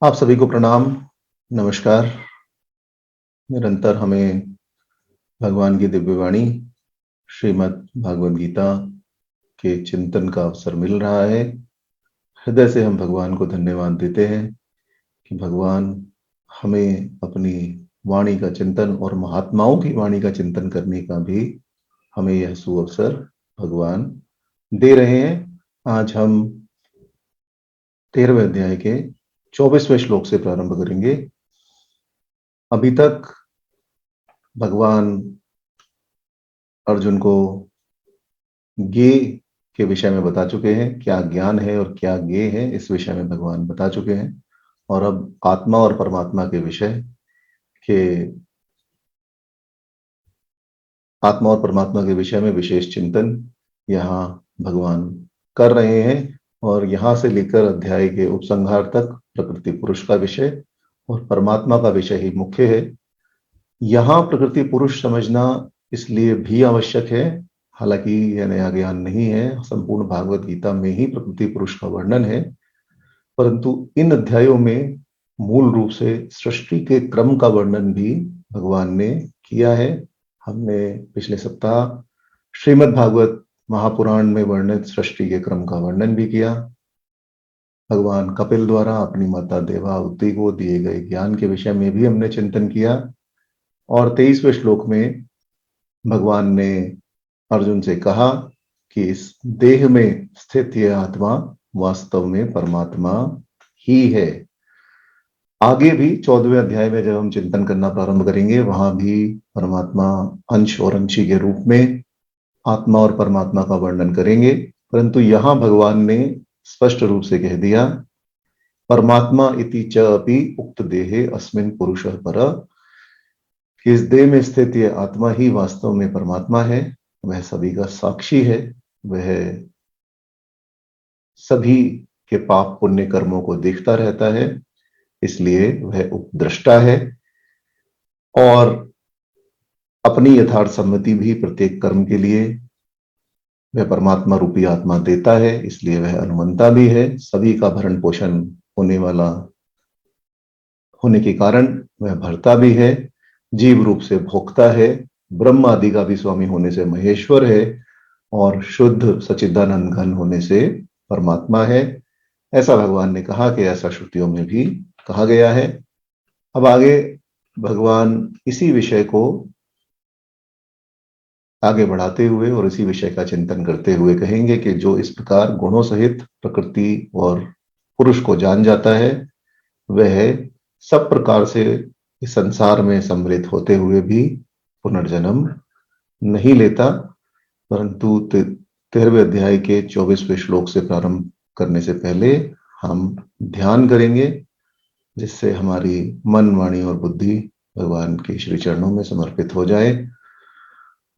आप सभी को प्रणाम, नमस्कार। निरंतर हमें भगवान की दिव्य वाणी श्रीमद् भागवत गीता के चिंतन का अवसर मिल रहा है। हृदय से हम भगवान को धन्यवाद देते हैं कि भगवान हमें अपनी वाणी का चिंतन और महात्माओं की वाणी का चिंतन करने का भी हमें यह सुअवसर भगवान दे रहे हैं। आज हम 13वें अध्याय के 24वें श्लोक से प्रारंभ करेंगे। अभी तक भगवान अर्जुन को ज्ञेय के विषय में बता चुके हैं, क्या ज्ञान है और क्या ज्ञेय है, इस विषय में भगवान बता चुके हैं। और अब आत्मा और परमात्मा के विषय के आत्मा और परमात्मा के विषय में विशेष चिंतन यहाँ भगवान कर रहे हैं। और यहाँ से लेकर अध्याय के उपसंहार तक प्रकृति पुरुष का विषय और परमात्मा का विषय ही मुख्य है। यहाँ प्रकृति पुरुष समझना इसलिए भी आवश्यक है, हालांकि यह नया ज्ञान नहीं है, संपूर्ण भागवत गीता में ही प्रकृति पुरुष का वर्णन है, परंतु इन अध्यायों में मूल रूप से सृष्टि के क्रम का वर्णन भी भगवान ने किया है। हमने पिछले सप्ताह श्रीमद् भागवत महापुराण में वर्णित सृष्टि के क्रम का वर्णन भी किया। भगवान कपिल द्वारा अपनी माता देवाहुति को दिए गए ज्ञान के विषय में भी हमने चिंतन किया। और 23वें श्लोक में भगवान ने अर्जुन से कहा कि इस देह में स्थित यह आत्मा वास्तव में परमात्मा ही है। आगे भी 14वें अध्याय में जब हम चिंतन करना प्रारंभ करेंगे, वहां भी परमात्मा अंश और अंशी के रूप में आत्मा और परमात्मा का वर्णन करेंगे, परंतु यहां भगवान ने स्पष्ट रूप से कह दिया, परमात्मा इति च अपि उक्त देहे अस्मिन पुरुषः परः, कि इस देह में स्थित यह आत्मा ही वास्तव में परमात्मा है। वह सभी का साक्षी है, वह सभी के पाप पुण्य कर्मों को देखता रहता है, इसलिए वह उपद्रष्टा है और अपनी यथार्थ सम्मति भी प्रत्येक कर्म के लिए वह परमात्मा रूपी आत्मा देता है, इसलिए वह अनुमंता भी है। सभी का भरण पोषण होने वाला होने के कारण वह भरता भी है, जीव रूप से भोगता है, ब्रह्म आदि का भी स्वामी होने से महेश्वर है और शुद्ध सच्चिदानंद घन होने से परमात्मा है। ऐसा भगवान ने कहा कि ऐसा श्रुतियों में भी कहा गया है। अब आगे भगवान इसी विषय को आगे बढ़ाते हुए और इसी विषय का चिंतन करते हुए कहेंगे कि जो इस प्रकार गुणों सहित प्रकृति और पुरुष को जान जाता है, वह सब प्रकार से इस संसार में सम्मिलित होते हुए भी पुनर्जन्म नहीं लेता। परंतु 13वें अध्याय के 24वें श्लोक से प्रारंभ करने से पहले हम ध्यान करेंगे, जिससे हमारी मन, वाणी और बुद्धि भगवान के श्री चरणों में समर्पित हो जाए।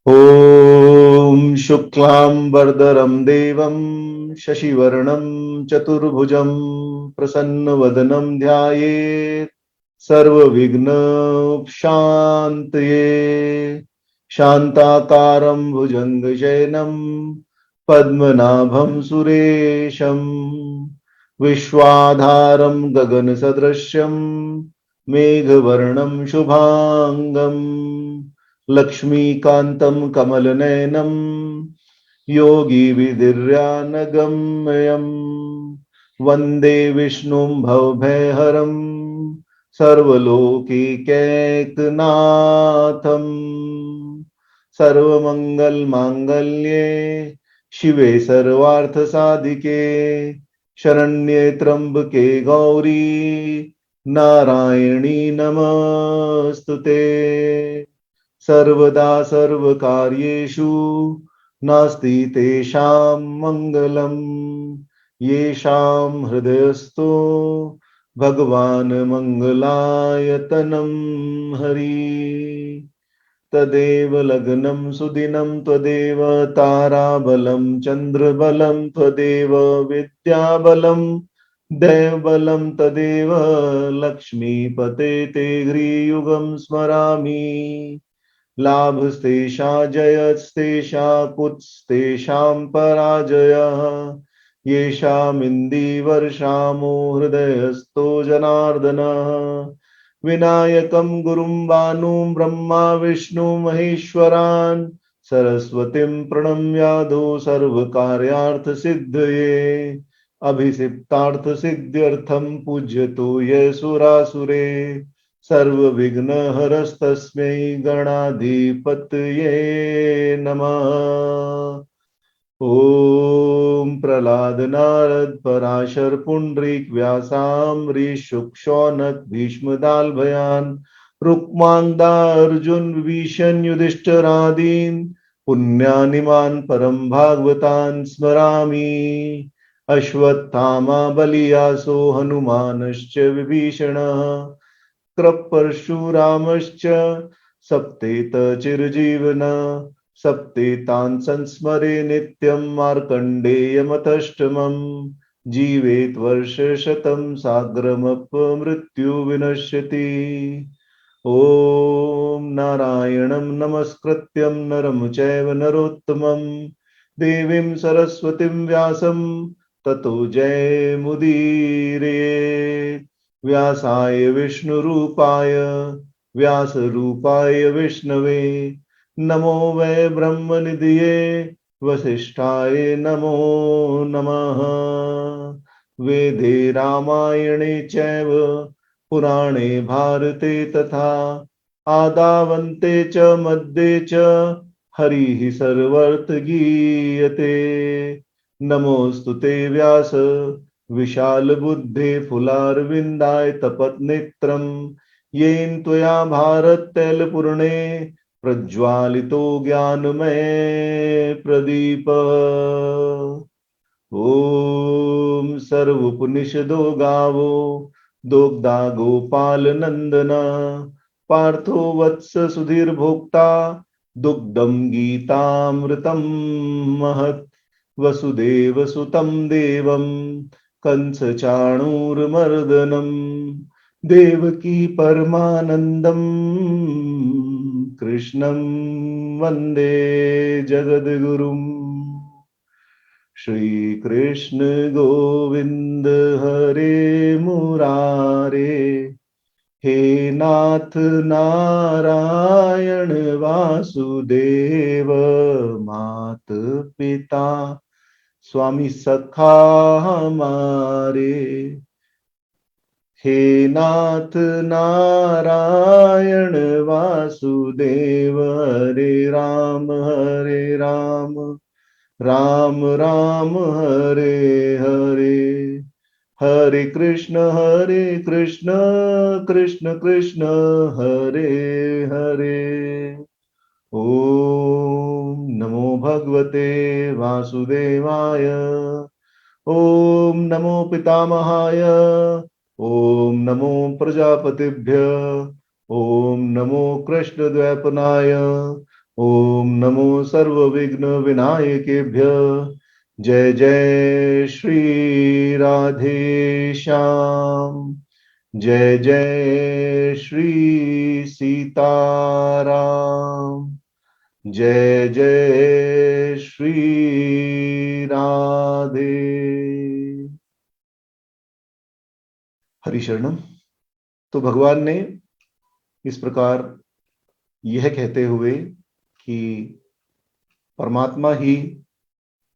ओम शुक्लांबरधरं देवं शशिवर्णं चतुर्भुजं प्रसन्नवदनं ध्यायेत् सर्वविघ्नोपशान्तये। शान्ताकारं भुजङ्गशयनं पद्मनाभं सुरेशं विश्वाधारं गगनसदृश्यं मेघवर्णं शुभांगं लक्ष्मीकान्तं कमलनयनं योगिविधिर्यानगम्यं वन्दे विष्णुं भवभयहरं सर्वलोकैकनाथं। सर्वमंगलमांगल्ये शिवे सर्वार्थसाधिके शरण्ये त्र्यंबके गौरी नारायणी नमस्तुते। सर्वदा सर्वकार्येषु नास्ति तेषां मंगलम् येषां हृदयस्थो भगवान् मंगलायतनं हरि। तदेव लग्नं सुदिनं त्वदेव ताराबलं चन्द्रबलं त्वदेव विद्याबलं दैवबलं तदेव लक्ष्मीपते ते ह्रीयुगं स्मरामि। लाभस्तेषा जयस्तेषा कुत्स्तेषां पराजयः येषामिन्दीवर्षामो हृदयस्थो जनार्दनः विनायकं गुरुं भानुं ब्रह्मा विष्णु महेश्वरान् सरस्वतीं प्रणम्यादो सर्वकार्यार्थ सिद्धये अभिषिप्तार्थ सिद्ध्यर्थं पूज्यतो ये सुरासुरे सर्वविघ्नहरस्तस्मै गणाधिपतये नमः। ओम प्रहलाद नारद पराशर पुंडरीक व्यासाम्बरीश शुक शौनक भीष्मदाल भयान रुक्मांगदा अर्जुन विभीषण युधिष्ठिरादीन पुण्यानिमान परम भागवतान स्मरामि अश्वत्थामा बलियासो हनुमानश्च विभीषणः कृपरशुरामश्च सप्तेत चिरजीवना सप्तेतान् संस्मरे नित्यं मार्कण्डेयमतष्टमम् जीवेत् वर्षशतं साग्रमपमृत्यु विनश्यति। ॐ नारायणं नमस्कृत्यं नरं चैव नरोत्तमं देवीं सरस्वतीं व्यासं ततो जयमुदीरयेत्। व्यासाय विष्णुरूपाय व्यासरूपाय विष्णवे नमो वै ब्रह्मनिधये वसिष्ठाय नमो नमः। वेदे रामायणे चैव पुराणे भारते तथा आदावन्ते च मध्ये च हरिः सर्वत्र गीयते। नमोऽस्तुते व्यास विशाल बुद्धे फुलारविन्दाय तपन्नेत्रं येन त्वया भारत तैलपूर्णे प्रज्वालितो ज्ञानमय प्रदीप। ओम सर्वपुनिषदो गावो दोग्धा गोपाल नंदना पार्थो वत्स सुधीर भोक्ता दुग्धम गीतामृतम महत् वसुदेव सुतं देवं कंस चाणूरमर्दनम देवकी परमानंदम कृष्णं वंदे जगद्गुरुम। श्री कृष्ण गोविंद हरे मुरारे हे नाथ नारायण वासुदेव मात पिता स्वामी सखा हमारे। हे नाथ नारायण वासुदेव हरे राम राम राम हरे हरे हरे कृष्ण कृष्ण कृष्ण हरे हरे। ओम नमो भगवते वासुदेवाय ओम नमो पितामहाय ओम नमो प्रजापतिभ्य ओम नमो कृष्णद्वैपनाय ओम नमो सर्वविघ्न विनायकेभ्य। जय जय श्री राधे श्याम जय जय श्री सीताराम जय जय श्री राधे। हरि शरणम। तो भगवान ने इस प्रकार यह कहते हुए कि परमात्मा ही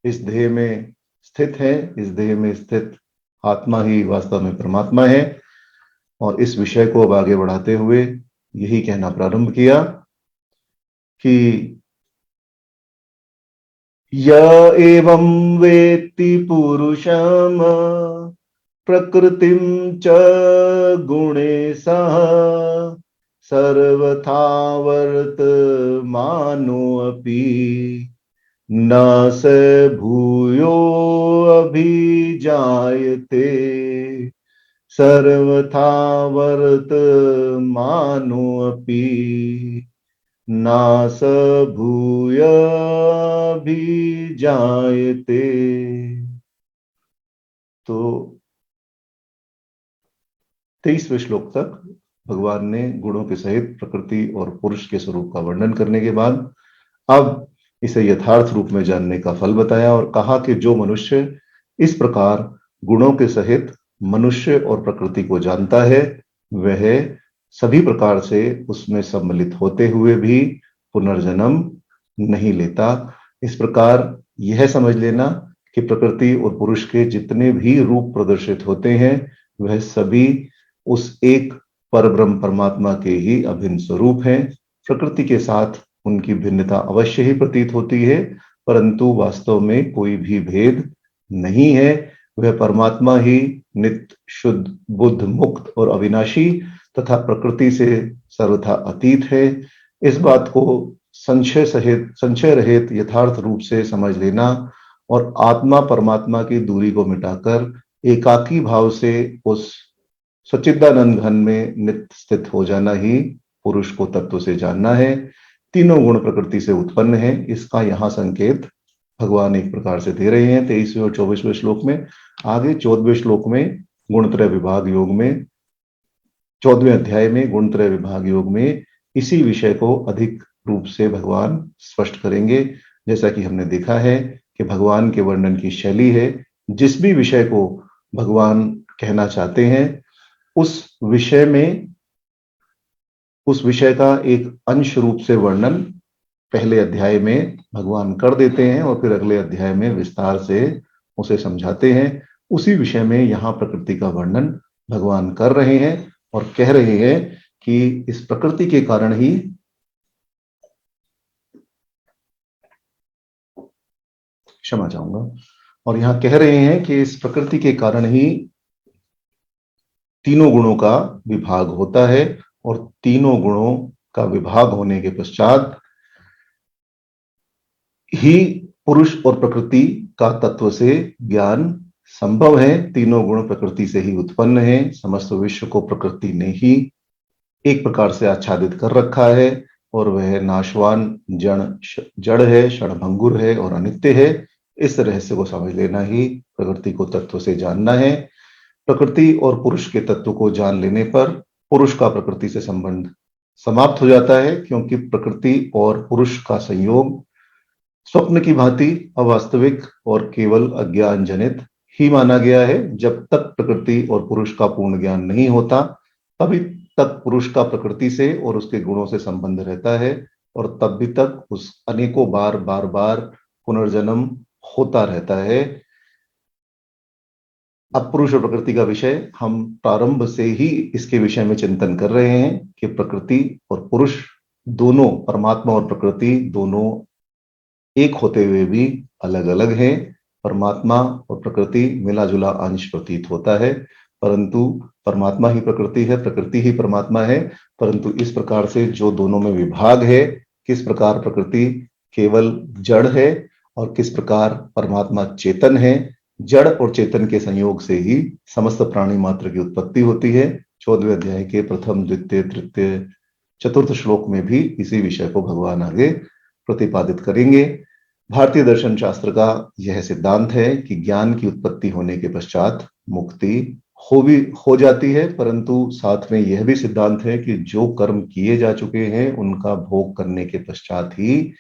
इस देह में स्थित है, इस देह में स्थित आत्मा ही वास्तव में परमात्मा है, और इस विषय को अब आगे बढ़ाते हुए यही कहना प्रारंभ किया कि य एवं वेत्ति पुरुषम प्रकृतिं च गुणे सह सर्वथा वर्तमानोऽपि न स भूयोऽभिजायते सर्वथा वर्तमानोऽपि न स भूयोऽभिजायते। तो 23वें श्लोक तक भगवान ने गुणों के सहित प्रकृति और पुरुष के स्वरूप का वर्णन करने के बाद अब इसे यथार्थ रूप में जानने का फल बताया और कहा कि जो मनुष्य इस प्रकार गुणों के सहित मनुष्य और प्रकृति को जानता है, वह सभी प्रकार से उसमें सम्मिलित होते हुए भी पुनर्जन्म नहीं लेता। इस प्रकार यह समझ लेना कि प्रकृति और पुरुष के जितने भी रूप प्रदर्शित होते हैं वह सभी उस एक परब्रह्म परमात्मा के ही अभिन्न स्वरूप हैं। प्रकृति के साथ उनकी भिन्नता अवश्य ही प्रतीत होती है, परंतु वास्तव में कोई भी भेद नहीं है। वह परमात्मा ही नित्य, शुद्ध, बुद्ध, मुक्त और अविनाशी तथा प्रकृति से सर्वथा अतीत है। इस बात को संशय रहित यथार्थ रूप से समझ लेना और आत्मा परमात्मा की दूरी को मिटाकर एकाकी भाव से उस सच्चिदानंद घन में नित्य स्थित हो जाना ही पुरुष को तत्व से जानना है। तीनों गुण प्रकृति से उत्पन्न है, इसका यहाँ संकेत भगवान एक प्रकार से दे रहे हैं 23वें और 24वें श्लोक में। आगे 14वें श्लोक में गुणत्रय विभाग योग में, 14वें अध्याय में गुणत्रय विभाग योग में इसी विषय को अधिक रूप से भगवान स्पष्ट करेंगे। जैसा कि हमने देखा है कि भगवान के वर्णन की शैली है, जिस भी विषय को भगवान कहना चाहते हैं उस विषय का एक अंश रूप से वर्णन पहले अध्याय में भगवान कर देते हैं और फिर अगले अध्याय में विस्तार से उसे समझाते हैं। उसी विषय में यहाँ प्रकृति का वर्णन भगवान कर रहे हैं और कह रहे हैं कि इस प्रकृति के कारण ही क्षमा चाहूंगा, और यहाँ कह रहे हैं कि इस प्रकृति के कारण ही तीनों गुणों का विभाग होता है और तीनों गुणों का विभाग होने के पश्चात ही पुरुष और प्रकृति का तत्व से ज्ञान संभव है। तीनों गुण प्रकृति से ही उत्पन्न है। समस्त विश्व को प्रकृति ने ही एक प्रकार से आच्छादित कर रखा है और वह नाशवान जड़ है, क्षणभंगुर है और अनित्य है। इस रहस्य को समझ लेना ही प्रकृति को तत्व से जानना है। प्रकृति और पुरुष के तत्व को जान लेने पर पुरुष का प्रकृति से संबंध समाप्त हो जाता है, क्योंकि प्रकृति और पुरुष का संयोग स्वप्न की भांति अवास्तविक और केवल अज्ञान जनित ही माना गया है। जब तक प्रकृति और पुरुष का पूर्ण ज्ञान नहीं होता तभी तक पुरुष का प्रकृति से और उसके गुणों से संबंध रहता है और तब भी तक उस अनेकों बार पुनर्जन्म होता रहता है। अब पुरुष और प्रकृति का विषय हम प्रारंभ से ही इसके विषय में चिंतन कर रहे हैं कि प्रकृति और पुरुष दोनों, परमात्मा और प्रकृति दोनों एक होते हुए भी अलग अलग हैं। परमात्मा और प्रकृति मिला जुला अंश प्रतीत होता है, परंतु परमात्मा ही प्रकृति है, प्रकृति ही परमात्मा है। परंतु इस प्रकार से जो दोनों में विभाग है, किस प्रकार प्रकृति केवल जड़ है और किस प्रकार परमात्मा चेतन है, जड़ और चेतन के संयोग से ही समस्त प्राणी मात्र की उत्पत्ति होती है। 14वें अध्याय के प्रथम, द्वितीय, तृतीय, चतुर्थ श्लोक में भी इसी विषय को भगवान आगे प्रतिपादित करेंगे। भारतीय दर्शन शास्त्र का यह सिद्धांत है कि ज्ञान की उत्पत्ति होने के पश्चात मुक्ति हो जाती है, परंतु साथ में यह भी सिद्धांत है कि जो कर्म किए जा चुके हैं उनका भोग करने के पश्चात ही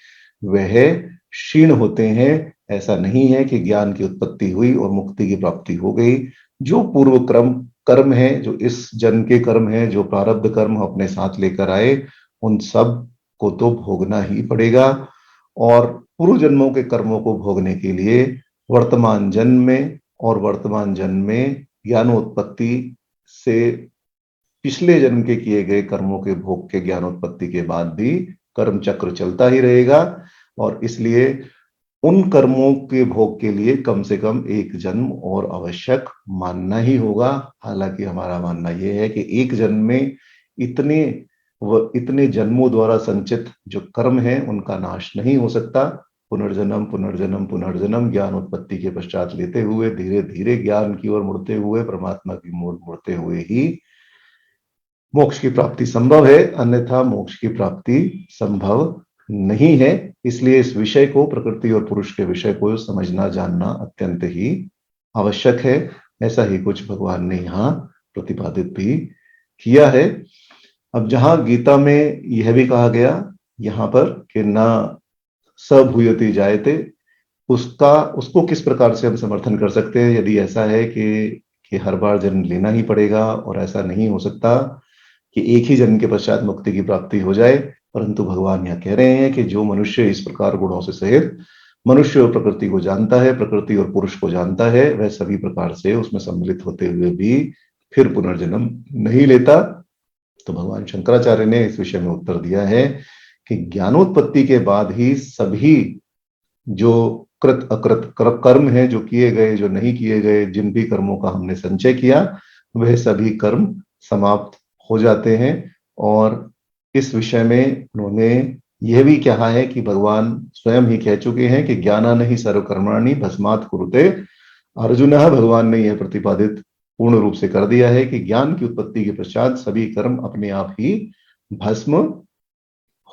वह क्षीण होते हैं। ऐसा नहीं है कि ज्ञान की उत्पत्ति हुई और मुक्ति की प्राप्ति हो गई। जो पूर्व कर्म है, जो इस जन्म के कर्म है, जो प्रारब्ध कर्म अपने साथ लेकर आए, उन सब को तो भोगना ही पड़ेगा। और पूर्व जन्मों के कर्मों को भोगने के लिए वर्तमान जन्म में ज्ञानोत्पत्ति से पिछले जन्म के किए गए कर्मों के भोग के ज्ञानोत्पत्ति के बाद भी कर्म चक्र चलता ही रहेगा और इसलिए उन कर्मों के भोग के लिए कम से कम एक जन्म और आवश्यक मानना ही होगा। हालांकि हमारा मानना यह है कि एक जन्म में इतने जन्मों द्वारा संचित जो कर्म है उनका नाश नहीं हो सकता। पुनर्जन्म ज्ञान उत्पत्ति के पश्चात लेते हुए धीरे धीरे ज्ञान की ओर मुड़ते हुए, परमात्मा की ओर मुड़ते हुए ही मोक्ष की प्राप्ति संभव है, अन्यथा मोक्ष की प्राप्ति संभव नहीं है। इसलिए इस विषय को, प्रकृति और पुरुष के विषय को समझना जानना अत्यंत ही आवश्यक है। ऐसा ही कुछ भगवान ने यहाँ प्रतिपादित भी किया है। अब जहां गीता में यह भी कहा गया यहाँ पर कि ना स भूयति जायते, उसको किस प्रकार से हम समर्थन कर सकते हैं, यदि ऐसा है कि हर बार जन्म लेना ही पड़ेगा और ऐसा नहीं हो सकता कि एक ही जन्म के पश्चात मुक्ति की प्राप्ति हो जाए। परंतु भगवान यहाँ कह रहे हैं कि जो मनुष्य इस प्रकार गुणों से सहित मनुष्य और प्रकृति को जानता है, प्रकृति और पुरुष को जानता है, वह सभी प्रकार से उसमें सम्मिलित होते हुए भी फिर पुनर्जन्म नहीं लेता। तो भगवान शंकराचार्य ने इस विषय में उत्तर दिया है कि ज्ञानोत्पत्ति के बाद ही सभी जो कृत अकृत कर्म है, जो किए गए, जो नहीं किए गए, जिन भी कर्मों का हमने संचय किया, वह सभी कर्म समाप्त हो जाते हैं। और इस विषय में उन्होंने यह भी कहा है कि भगवान स्वयं ही कह चुके हैं कि ज्ञानान हि सर्वकर्माणि भस्मात् कुरुते अर्जुन। भगवान ने यह प्रतिपादित पूर्ण रूप से कर दिया है कि ज्ञान की उत्पत्ति के पश्चात सभी कर्म अपने आप ही भस्म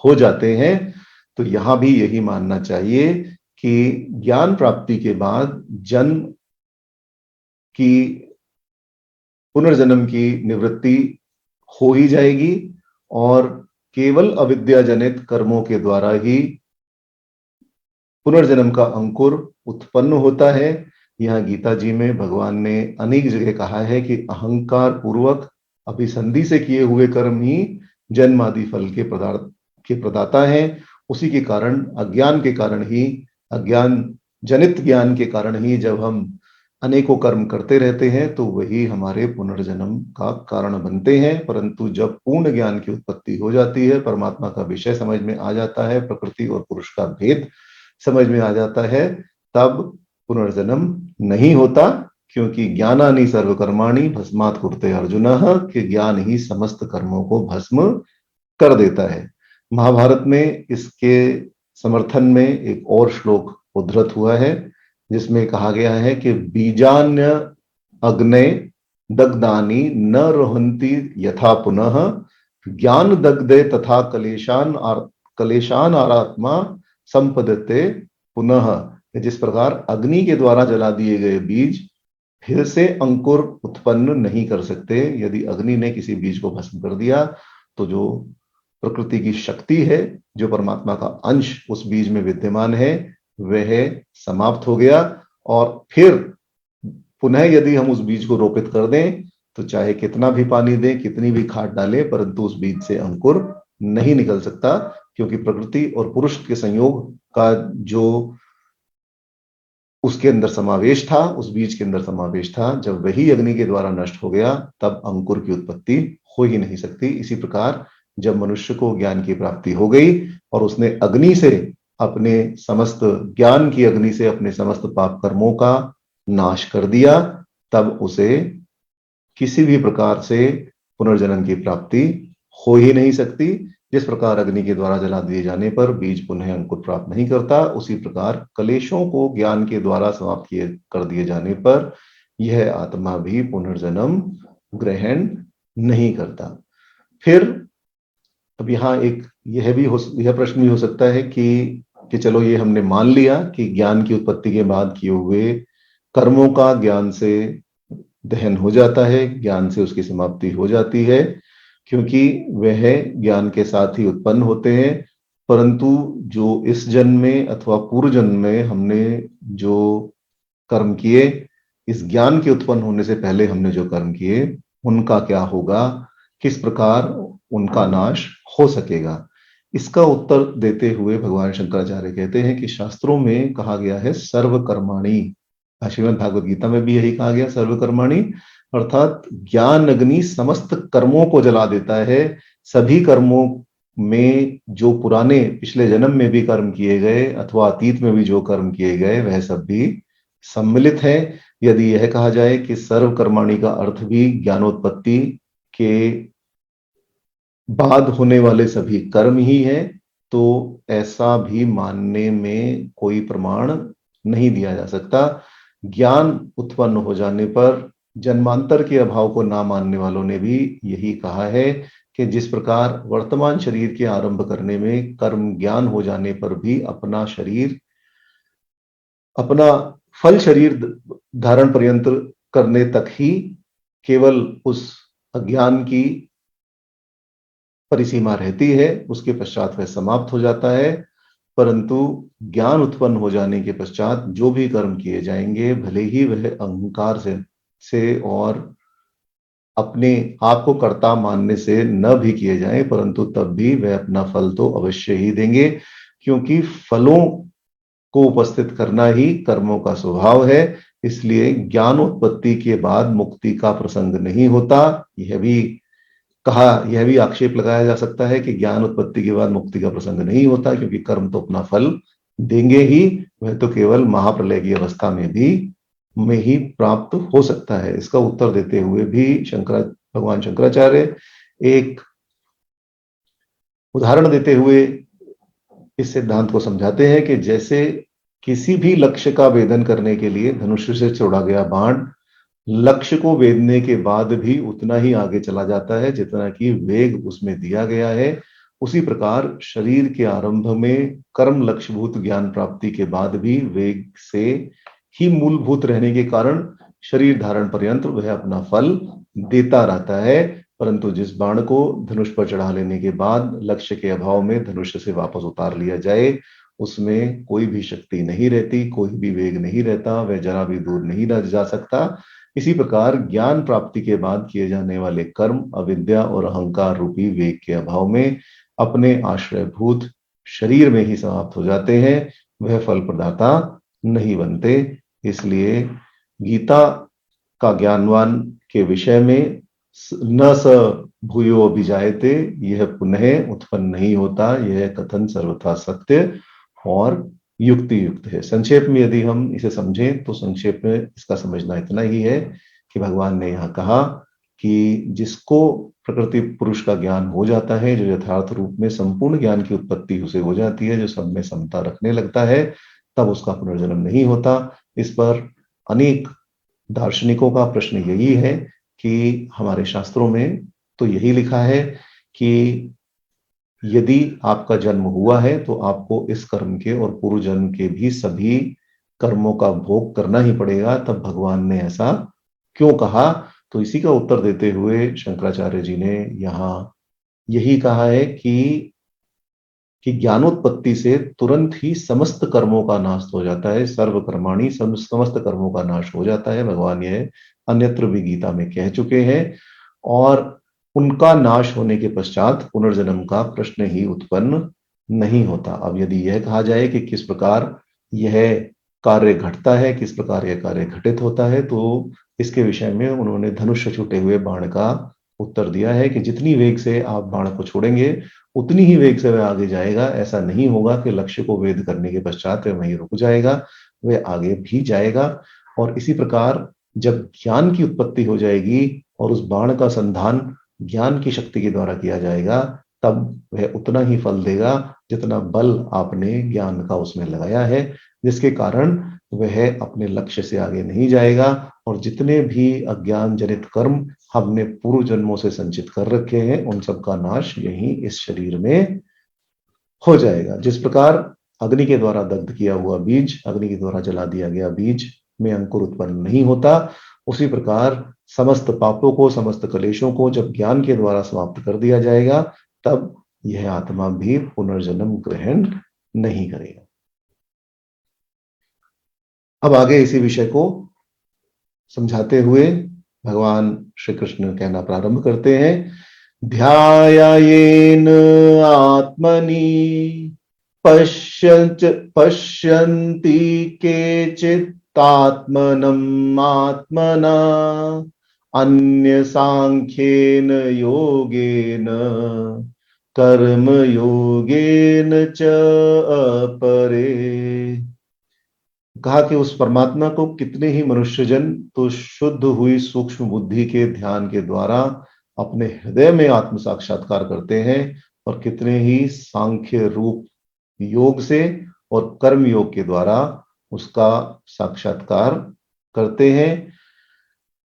हो जाते हैं। तो यहां भी यही मानना चाहिए कि ज्ञान प्राप्ति के बाद जन्म की, पुनर्जन्म की निवृत्ति हो ही जाएगी और केवल अविद्या जनित कर्मों के द्वारा ही पुनर्जन्म का अंकुर उत्पन्न होता है। यह गीता जी में भगवान ने अनेक जगह कहा है कि अहंकार पूर्वक अभिसंधि से किए हुए कर्म ही जन्म आदि फल के प्रदाता है। उसी के कारण, अज्ञान के कारण ही, अज्ञान जनित ज्ञान के कारण ही जब हम अनेकों कर्म करते रहते हैं तो वही हमारे पुनर्जन्म का कारण बनते हैं। परंतु जब पूर्ण ज्ञान की उत्पत्ति हो जाती है, परमात्मा का विषय समझ में आ जाता है, प्रकृति और पुरुष का भेद समझ में आ जाता है, तब पुनर्जन्म नहीं होता। क्योंकि ज्ञानानि सर्वकर्माणि भस्मात् कुरुते अर्जुन, कि ज्ञान ही समस्त कर्मों को भस्म कर देता है। महाभारत में इसके समर्थन में एक और श्लोक उद्धृत हुआ है जिसमें कहा गया है कि बीजान्य अग्ने दग्धानि न रोहन्ति यथा पुनः ज्ञान दग्धे तथा कलेशान आरात्मा संपदते पुनः। जिस प्रकार अग्नि के द्वारा जला दिए गए बीज फिर से अंकुर उत्पन्न नहीं कर सकते, यदि अग्नि ने किसी बीज को भस्म कर दिया तो जो प्रकृति की शक्ति है, जो परमात्मा का अंश उस बीज में विद्यमान है, वह समाप्त हो गया। और फिर पुनः यदि हम उस बीज को रोपित कर दें तो चाहे कितना भी पानी दें, कितनी भी खाद डालें, परंतु उस बीज से अंकुर नहीं निकल सकता। क्योंकि प्रकृति और पुरुष के संयोग का जो उसके अंदर समावेश था, उस बीज के अंदर समावेश था, जब वही अग्नि के द्वारा नष्ट हो गया तब अंकुर की उत्पत्ति हो ही नहीं सकती। इसी प्रकार जब मनुष्य को ज्ञान की प्राप्ति हो गई और उसने अग्नि से, अपने समस्त ज्ञान की अग्नि से अपने समस्त पाप कर्मों का नाश कर दिया, तब उसे किसी भी प्रकार से पुनर्जन्म की प्राप्ति हो ही नहीं सकती। जिस प्रकार अग्नि के द्वारा जला दिए जाने पर बीज पुनः अंकुर प्राप्त नहीं करता, उसी प्रकार कलेशों को ज्ञान के द्वारा समाप्त कर दिए जाने पर यह आत्मा भी पुनर्जन्म ग्रहण नहीं करता। फिर अब यहाँ एक यह प्रश्न भी हो सकता है कि चलो ये हमने मान लिया कि ज्ञान की उत्पत्ति के बाद किए हुए कर्मों का ज्ञान से दहन हो जाता है, ज्ञान से उसकी समाप्ति हो जाती है, क्योंकि वह ज्ञान के साथ ही उत्पन्न होते हैं। परंतु जो इस जन्म में अथवा पूर्व जन्म में हमने जो कर्म किए, इस ज्ञान के उत्पन्न होने से पहले हमने जो कर्म किए, उनका क्या होगा, किस प्रकार उनका नाश हो सकेगा? इसका उत्तर देते हुए भगवान शंकराचार्य कहते हैं कि शास्त्रों में कहा गया है सर्वकर्माणि, श्रीमद् भागवत गीता में भी यही कहा गया सर्वकर्माणि, अर्थात ज्ञान अग्नि समस्त कर्मों को जला देता है। सभी कर्मों में जो पुराने पिछले जन्म में भी कर्म किए गए अथवा अतीत में भी जो कर्म किए गए, वह सब भी सम्मिलित है। यदि यह कहा जाए कि सर्वकर्माणि का अर्थ भी ज्ञानोत्पत्ति के बाद होने वाले सभी कर्म ही है, तो ऐसा भी मानने में कोई प्रमाण नहीं दिया जा सकता। ज्ञान उत्पन्न हो जाने पर जन्मांतर के अभाव को ना मानने वालों ने भी यही कहा है कि जिस प्रकार वर्तमान शरीर के आरंभ करने में कर्म ज्ञान हो जाने पर भी अपना शरीर, अपना फल शरीर धारण पर्यंत करने तक ही केवल उस अज्ञान की परिसीमा रहती है, उसके पश्चात वह समाप्त हो जाता है। परंतु ज्ञान उत्पन्न हो जाने के पश्चात जो भी कर्म किए जाएंगे, भले ही वह अहंकार से और अपने आप को कर्ता मानने से न भी किए जाएं, परंतु तब भी वह अपना फल तो अवश्य ही देंगे, क्योंकि फलों को उपस्थित करना ही कर्मों का स्वभाव है। इसलिए ज्ञानोत्पत्ति के बाद मुक्ति का प्रसंग नहीं होता। यह भी आक्षेप लगाया जा सकता है कि ज्ञान उत्पत्ति के बाद मुक्ति का प्रसंग नहीं होता, क्योंकि कर्म तो अपना फल देंगे ही। वह तो केवल महाप्रलय की अवस्था में ही प्राप्त हो सकता है। इसका उत्तर देते हुए भी भगवान शंकराचार्य एक उदाहरण देते हुए इस सिद्धांत को समझाते हैं कि जैसे किसी भी लक्ष्य का वेदन करने के लिए धनुष से छोड़ा गया बाण लक्ष्य को वेदने के बाद भी उतना ही आगे चला जाता है जितना कि वेग उसमें दिया गया है, उसी प्रकार शरीर के आरंभ में कर्म लक्ष्यभूत ज्ञान प्राप्ति के बाद भी वेग से ही मूलभूत रहने के कारण शरीर धारण पर्यंत वह अपना फल देता रहता है। परंतु जिस बाण को धनुष पर चढ़ा लेने के बाद लक्ष्य के अभाव में धनुष से वापस उतार लिया जाए, उसमें कोई भी शक्ति नहीं रहती, कोई भी वेग नहीं रहता, वह जरा भी दूर नहीं जा सकता। इसी प्रकार ज्ञान प्राप्ति के बाद किए जाने वाले कर्म अविद्या और अहंकार रूपी वेग के अभाव में अपने आश्रयभूत शरीर में ही समाप्त हो जाते हैं, वह फल प्रदाता नहीं बनते। इसलिए गीता का ज्ञानवान के विषय में न स भूयो अभिजायते, यह पुनः उत्पन्न नहीं होता, यह कथन सर्वथा सत्य और युक्ति युक्त है। संक्षेप में यदि हम इसे समझें तो संक्षेप में इसका समझना इतना ही है कि भगवान ने यहाँ कहा कि जिसको प्रकृति पुरुष का ज्ञान हो जाता है, जो यथार्थ रूप में संपूर्ण ज्ञान की उत्पत्ति उसे हो जाती है, जो सब में समता रखने लगता है, तब उसका पुनर्जन्म नहीं होता। इस पर अनेक दार्शनिकों का प्रश्न यही है कि हमारे शास्त्रों में तो यही लिखा है कि यदि आपका जन्म हुआ है तो आपको इस कर्म के और पूर्व जन्म के भी सभी कर्मों का भोग करना ही पड़ेगा, तब भगवान ने ऐसा क्यों कहा? तो इसी का उत्तर देते हुए शंकराचार्य जी ने यहाँ यही कहा है कि ज्ञानोत्पत्ति से तुरंत ही समस्त कर्मों का नाश हो जाता है, सर्व कर्माणि, समस्त कर्मों का नाश हो जाता है। भगवान यह अन्यत्र भी गीता में कह चुके हैं, और उनका नाश होने के पश्चात पुनर्जन्म का प्रश्न ही उत्पन्न नहीं होता। अब यदि यह कहा जाए कि किस प्रकार यह कार्य घटता है, किस प्रकार यह कार्य घटित होता है, तो इसके विषय में उन्होंने धनुष से छूटे हुए बाण का उत्तर दिया है कि जितनी वेग से आप बाण को छोड़ेंगे उतनी ही वेग से वह आगे जाएगा। ऐसा नहीं होगा कि लक्ष्य को वेद करने के पश्चात वह वहीं रुक जाएगा, वह आगे भी जाएगा। और इसी प्रकार जब ज्ञान की उत्पत्ति हो जाएगी और उस बाण का संधान ज्ञान की शक्ति के द्वारा किया जाएगा, तब वह उतना ही फल देगा जितना बल आपने ज्ञान का उसमें लगाया है, जिसके कारण वह अपने लक्ष्य से आगे नहीं जाएगा। और जितने भी अज्ञान जनित कर्म हमने पूर्व जन्मों से संचित कर रखे हैं, उन सब का नाश यहीं इस शरीर में हो जाएगा। जिस प्रकार अग्नि के द्वारा दग्ध किया हुआ बीज, अग्नि के द्वारा जला दिया गया बीज में अंकुर उत्पन्न नहीं होता, उसी प्रकार समस्त पापों को, समस्त कलेशों को जब ज्ञान के द्वारा समाप्त कर दिया जाएगा, तब यह आत्मा भी पुनर्जन्म ग्रहण नहीं करेगा। अब आगे इसी विषय को समझाते हुए भगवान श्री कृष्ण कहना प्रारंभ करते हैं। ध्यायेन आत्मनि पश्यन्ति केचित्तात्मनम् आत्मना अन्य सांख्येन योगेन कर्म योगेन च अपरे। कहा कि उस परमात्मा को कितने ही मनुष्यजन तो शुद्ध हुई सूक्ष्म बुद्धि के ध्यान के द्वारा अपने हृदय में आत्म साक्षात्कार करते हैं, और कितने ही सांख्य रूप योग से और कर्म योग के द्वारा उसका साक्षात्कार करते हैं।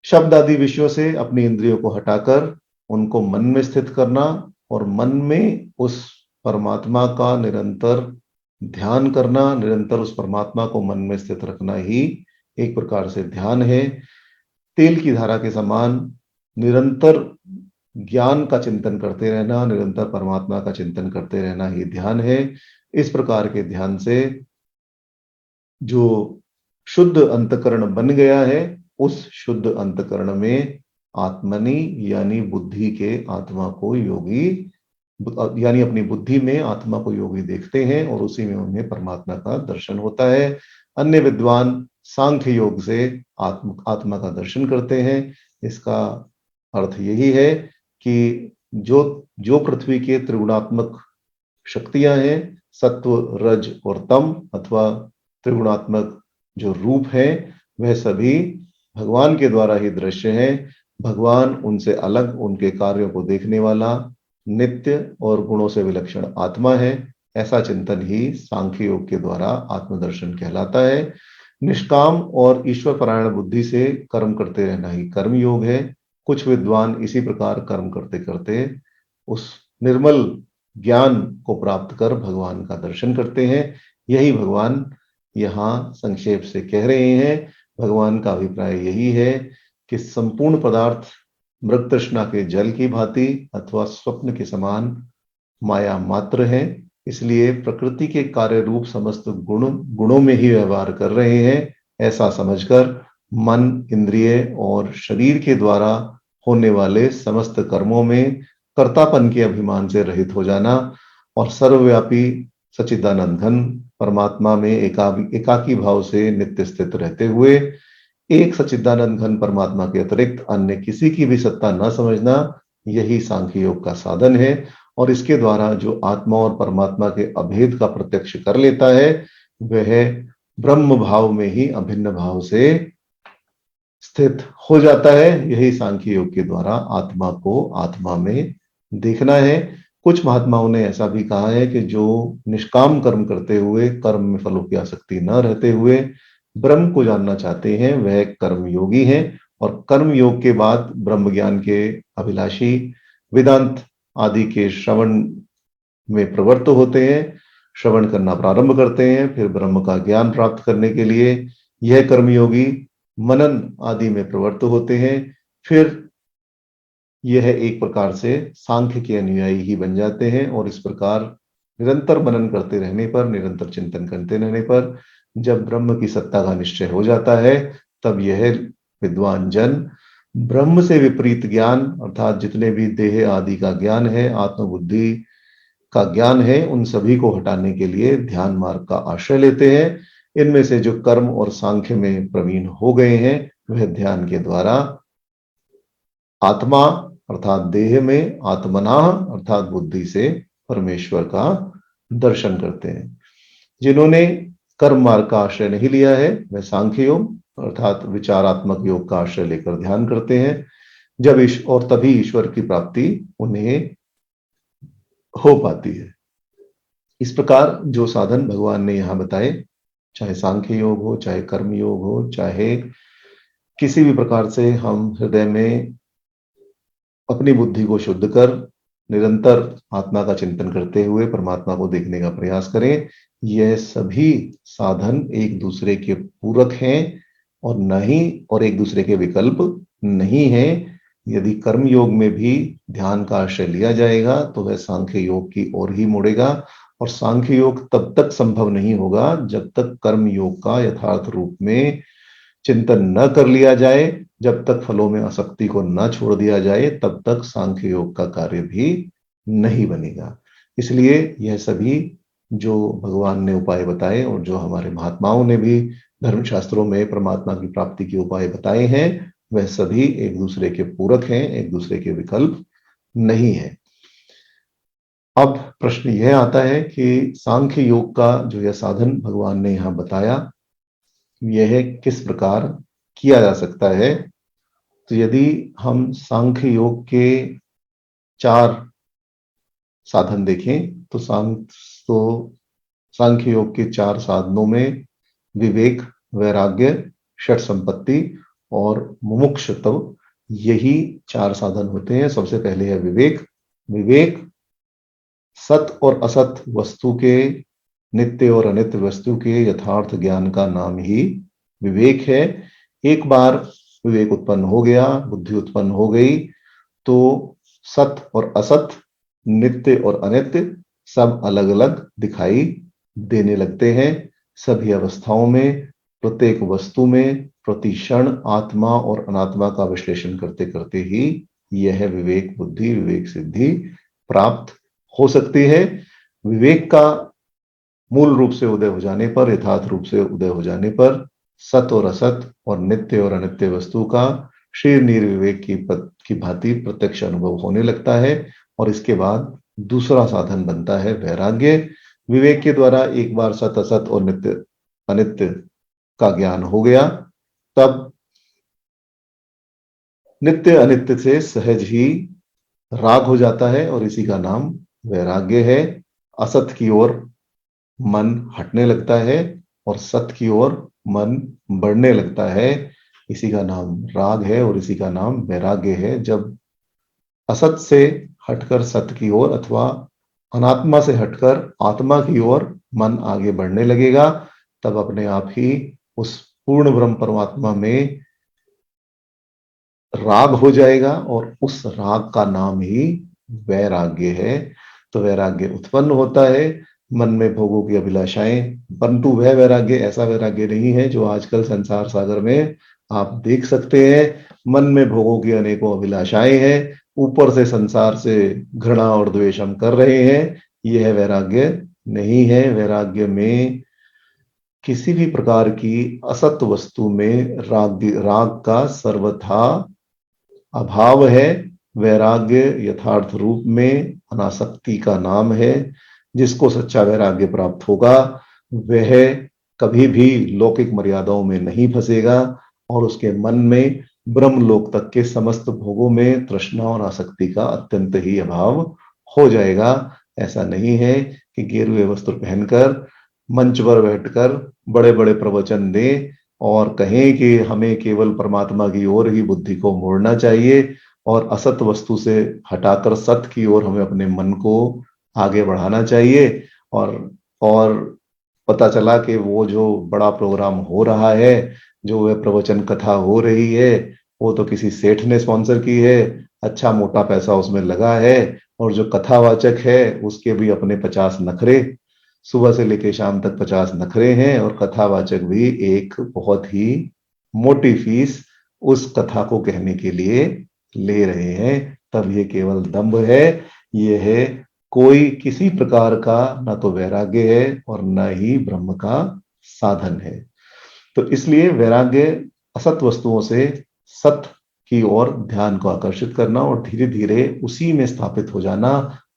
शब्द आदि विषयों से अपनी इंद्रियों को हटाकर उनको मन में स्थित करना, और मन में उस परमात्मा का निरंतर ध्यान करना, निरंतर उस परमात्मा को मन में स्थित रखना ही एक प्रकार से ध्यान है। तेल की धारा के समान निरंतर ज्ञान का चिंतन करते रहना, निरंतर परमात्मा का चिंतन करते रहना ही ध्यान है। इस प्रकार के ध्यान से जो शुद्ध अंतकरण बन गया है, उस शुद्ध अंतकरण में आत्मनि यानी बुद्धि के आत्मा को योगी, यानी अपनी बुद्धि में आत्मा को योगी देखते हैं और उसी में उन्हें परमात्मा का दर्शन होता है। अन्य विद्वान सांख्य योग से आत्मा का दर्शन करते हैं। इसका अर्थ यही है कि जो जो पृथ्वी के त्रिगुणात्मक शक्तियां हैं, सत्व, रज और तम, अथवा त्रिगुणात्मक जो रूप है, वह सभी भगवान के द्वारा ही दृश्य है। भगवान उनसे अलग, उनके कार्यों को देखने वाला, नित्य और गुणों से विलक्षण आत्मा है। ऐसा चिंतन ही सांख्य योग के द्वारा आत्मदर्शन कहलाता है। निष्काम और ईश्वर परायण बुद्धि से कर्म करते रहना ही कर्म योग है। कुछ विद्वान इसी प्रकार कर्म करते करते उस निर्मल ज्ञान को प्राप्त कर भगवान का दर्शन करते हैं। यही भगवान यहाँ संक्षेप से कह रहे हैं। भगवान का अभिप्राय यही है कि संपूर्ण पदार्थ मृग तृष्णा के जल की भांति अथवा स्वप्न के समान माया मात्र है। इसलिए प्रकृति के कार्य रूप समस्त गुणों में ही व्यवहार कर रहे हैं। ऐसा समझकर मन, इंद्रिय और शरीर के द्वारा होने वाले समस्त कर्मों में कर्तापन के अभिमान से रहित हो जाना और सर्वव्यापी सच्चिदानंद घन परमात्मा में एकाकी भाव से नित्य स्थित रहते हुए एक सच्चिदानंद घन परमात्मा के अतिरिक्त अन्य किसी की भी सत्ता न समझना, यही सांख्य योग का साधन है। और इसके द्वारा जो आत्मा और परमात्मा के अभेद का प्रत्यक्ष कर लेता है, वह ब्रह्म भाव में ही अभिन्न भाव से स्थित हो जाता है। यही सांख्य योग के द्वारा आत्मा को आत्मा में देखना है। कुछ महात्माओं ने ऐसा भी कहा है कि जो निष्काम कर्म करते हुए कर्म में फलों की आसक्ति न रहते हुए ब्रह्म को जानना चाहते हैं, वह कर्म योगी हैं। और कर्म योग के बाद ब्रह्म ज्ञान के अभिलाषी वेदांत आदि के श्रवण में प्रवृत्त होते हैं, श्रवण करना प्रारंभ करते हैं। फिर ब्रह्म का ज्ञान प्राप्त करने के लिए यह कर्मयोगी मनन आदि में प्रवृत्त होते हैं। फिर यह एक प्रकार से सांख्य के अनुयायी ही बन जाते हैं। और इस प्रकार निरंतर मनन करते रहने पर, निरंतर चिंतन करते रहने पर जब ब्रह्म की सत्ता का निश्चय हो जाता है, तब यह विद्वान जन ब्रह्म से विपरीत ज्ञान, अर्थात जितने भी देह आदि का ज्ञान है, आत्मबुद्धि का ज्ञान है, उन सभी को हटाने के लिए ध्यान मार्ग का आश्रय लेते हैं। इनमें से जो कर्म और सांख्य में प्रवीण हो गए हैं, वह ध्यान के द्वारा आत्मा अर्थात देह में, आत्मना अर्थात बुद्धि से परमेश्वर का दर्शन करते हैं। जिन्होंने कर्म मार्ग का आश्रय नहीं लिया है, वह सांख्य योग अर्थात विचारात्मक योग का आश्रय लेकर ध्यान करते हैं। और तभी ईश्वर की प्राप्ति उन्हें हो पाती है। इस प्रकार जो साधन भगवान ने यहां बताए, चाहे सांख्य योग हो, चाहे कर्म योग हो, चाहे किसी भी प्रकार से हम हृदय में अपनी बुद्धि को शुद्ध कर निरंतर आत्मा का चिंतन करते हुए परमात्मा को देखने का प्रयास करें, यह सभी साधन एक दूसरे के पूरक हैं और एक दूसरे के विकल्प नहीं है। यदि कर्म योग में भी ध्यान का आश्रय लिया जाएगा तो वह सांख्य योग की ओर ही मुड़ेगा। और सांख्य योग तब तक संभव नहीं होगा जब तक कर्म योग का यथार्थ रूप में चिंतन न कर लिया जाए, जब तक फलों में आसक्ति को न छोड़ दिया जाए, तब तक सांख्य योग का कार्य भी नहीं बनेगा। इसलिए यह सभी जो भगवान ने उपाय बताए और जो हमारे महात्माओं ने भी धर्मशास्त्रों में परमात्मा की प्राप्ति के उपाय बताए हैं, वह सभी एक दूसरे के पूरक हैं, एक दूसरे के विकल्प नहीं है। अब प्रश्न यह आता है कि सांख्य योग का जो यह साधन भगवान ने यहां बताया, यह किस प्रकार किया जा सकता है। तो यदि हम सांख्य योग के 4 साधन देखें तो सांख्य योग के 4 साधनों में विवेक, वैराग्य, षट संपत्ति और मुमुक्षुत्व, यही 4 साधन होते हैं। सबसे पहले है विवेक। विवेक सत और असत वस्तु के, नित्य और अनित्य वस्तु के यथार्थ ज्ञान का नाम ही विवेक है। एक बार विवेक उत्पन्न हो गया, बुद्धि उत्पन्न हो गई, तो सत और असत, नित्य और अनित्य सब अलग अलग दिखाई देने लगते हैं। सभी अवस्थाओं में, प्रत्येक वस्तु में, प्रति क्षण आत्मा और अनात्मा का विश्लेषण करते करते ही यह विवेक बुद्धि, विवेक सिद्धि प्राप्त हो सकती है। विवेक का मूल रूप से उदय हो जाने पर, यथार्थ रूप से उदय हो जाने पर, सत और असत और नित्य और अनित्य वस्तु का क्षीर निर्विवेक की भांति प्रत्यक्ष अनुभव होने लगता है। और इसके बाद दूसरा साधन बनता है वैराग्य। विवेक के द्वारा एक बार सत असत और नित्य अनित्य का ज्ञान हो गया, तब नित्य अनित्य से सहज ही राग हो जाता है और इसी का नाम वैराग्य है। असत की ओर मन हटने लगता है और सत की ओर मन बढ़ने लगता है। इसी का नाम राग है और इसी का नाम वैराग्य है। जब असत से हटकर सत की ओर अथवा अनात्मा से हटकर आत्मा की ओर मन आगे बढ़ने लगेगा, तब अपने आप ही उस पूर्ण ब्रह्म परमात्मा में राग हो जाएगा और उस राग का नाम ही वैराग्य है। तो वैराग्य उत्पन्न होता है मन में भोगों की अभिलाषाएं, परंतु वह वैराग्य ऐसा वैराग्य नहीं है जो आजकल संसार सागर में आप देख सकते हैं। मन में भोगों की अनेकों अभिलाषाएं हैं, ऊपर से संसार से घृणा और द्वेष हम कर रहे हैं, यह वैराग्य नहीं है। वैराग्य में किसी भी प्रकार की असत वस्तु में राग का सर्वथा अभाव है। वैराग्य यथार्थ रूप में अनासक्ति का नाम है। जिसको सच्चा वैराग्य प्राप्त होगा वह कभी भी लौकिक मर्यादाओं में नहीं फंसेगा और उसके मन में ब्रह्मलोक तक के समस्त भोगों में तृष्णा और आसक्ति का अत्यंत ही अभाव हो जाएगा। ऐसा नहीं है कि गेरुए वस्त्र पहनकर मंच पर बैठकर बड़े बड़े प्रवचन दें और कहें कि हमें केवल परमात्मा की ओर ही बुद्धि को मोड़ना चाहिए और असत वस्तु से हटाकर सत की ओर हमें अपने मन को आगे बढ़ाना चाहिए। और पता चला कि वो जो बड़ा प्रोग्राम हो रहा है, जो वह प्रवचन कथा हो रही है, वो तो किसी सेठ ने स्पॉन्सर की है, अच्छा मोटा पैसा उसमें लगा है और जो कथावाचक है उसके भी अपने 50 नखरे, सुबह से लेकर शाम तक 50 नखरे हैं और कथावाचक भी एक बहुत ही मोटी फीस उस कथा को कहने के लिए ले रहे हैं। तब ये केवल दंभ है, ये है कोई किसी प्रकार का ना तो वैराग्य है और ना ही ब्रह्म का साधन है। तो इसलिए वैराग्य असत वस्तुओं से सत की ओर ध्यान को आकर्षित करना और धीरे धीरे उसी में स्थापित हो जाना।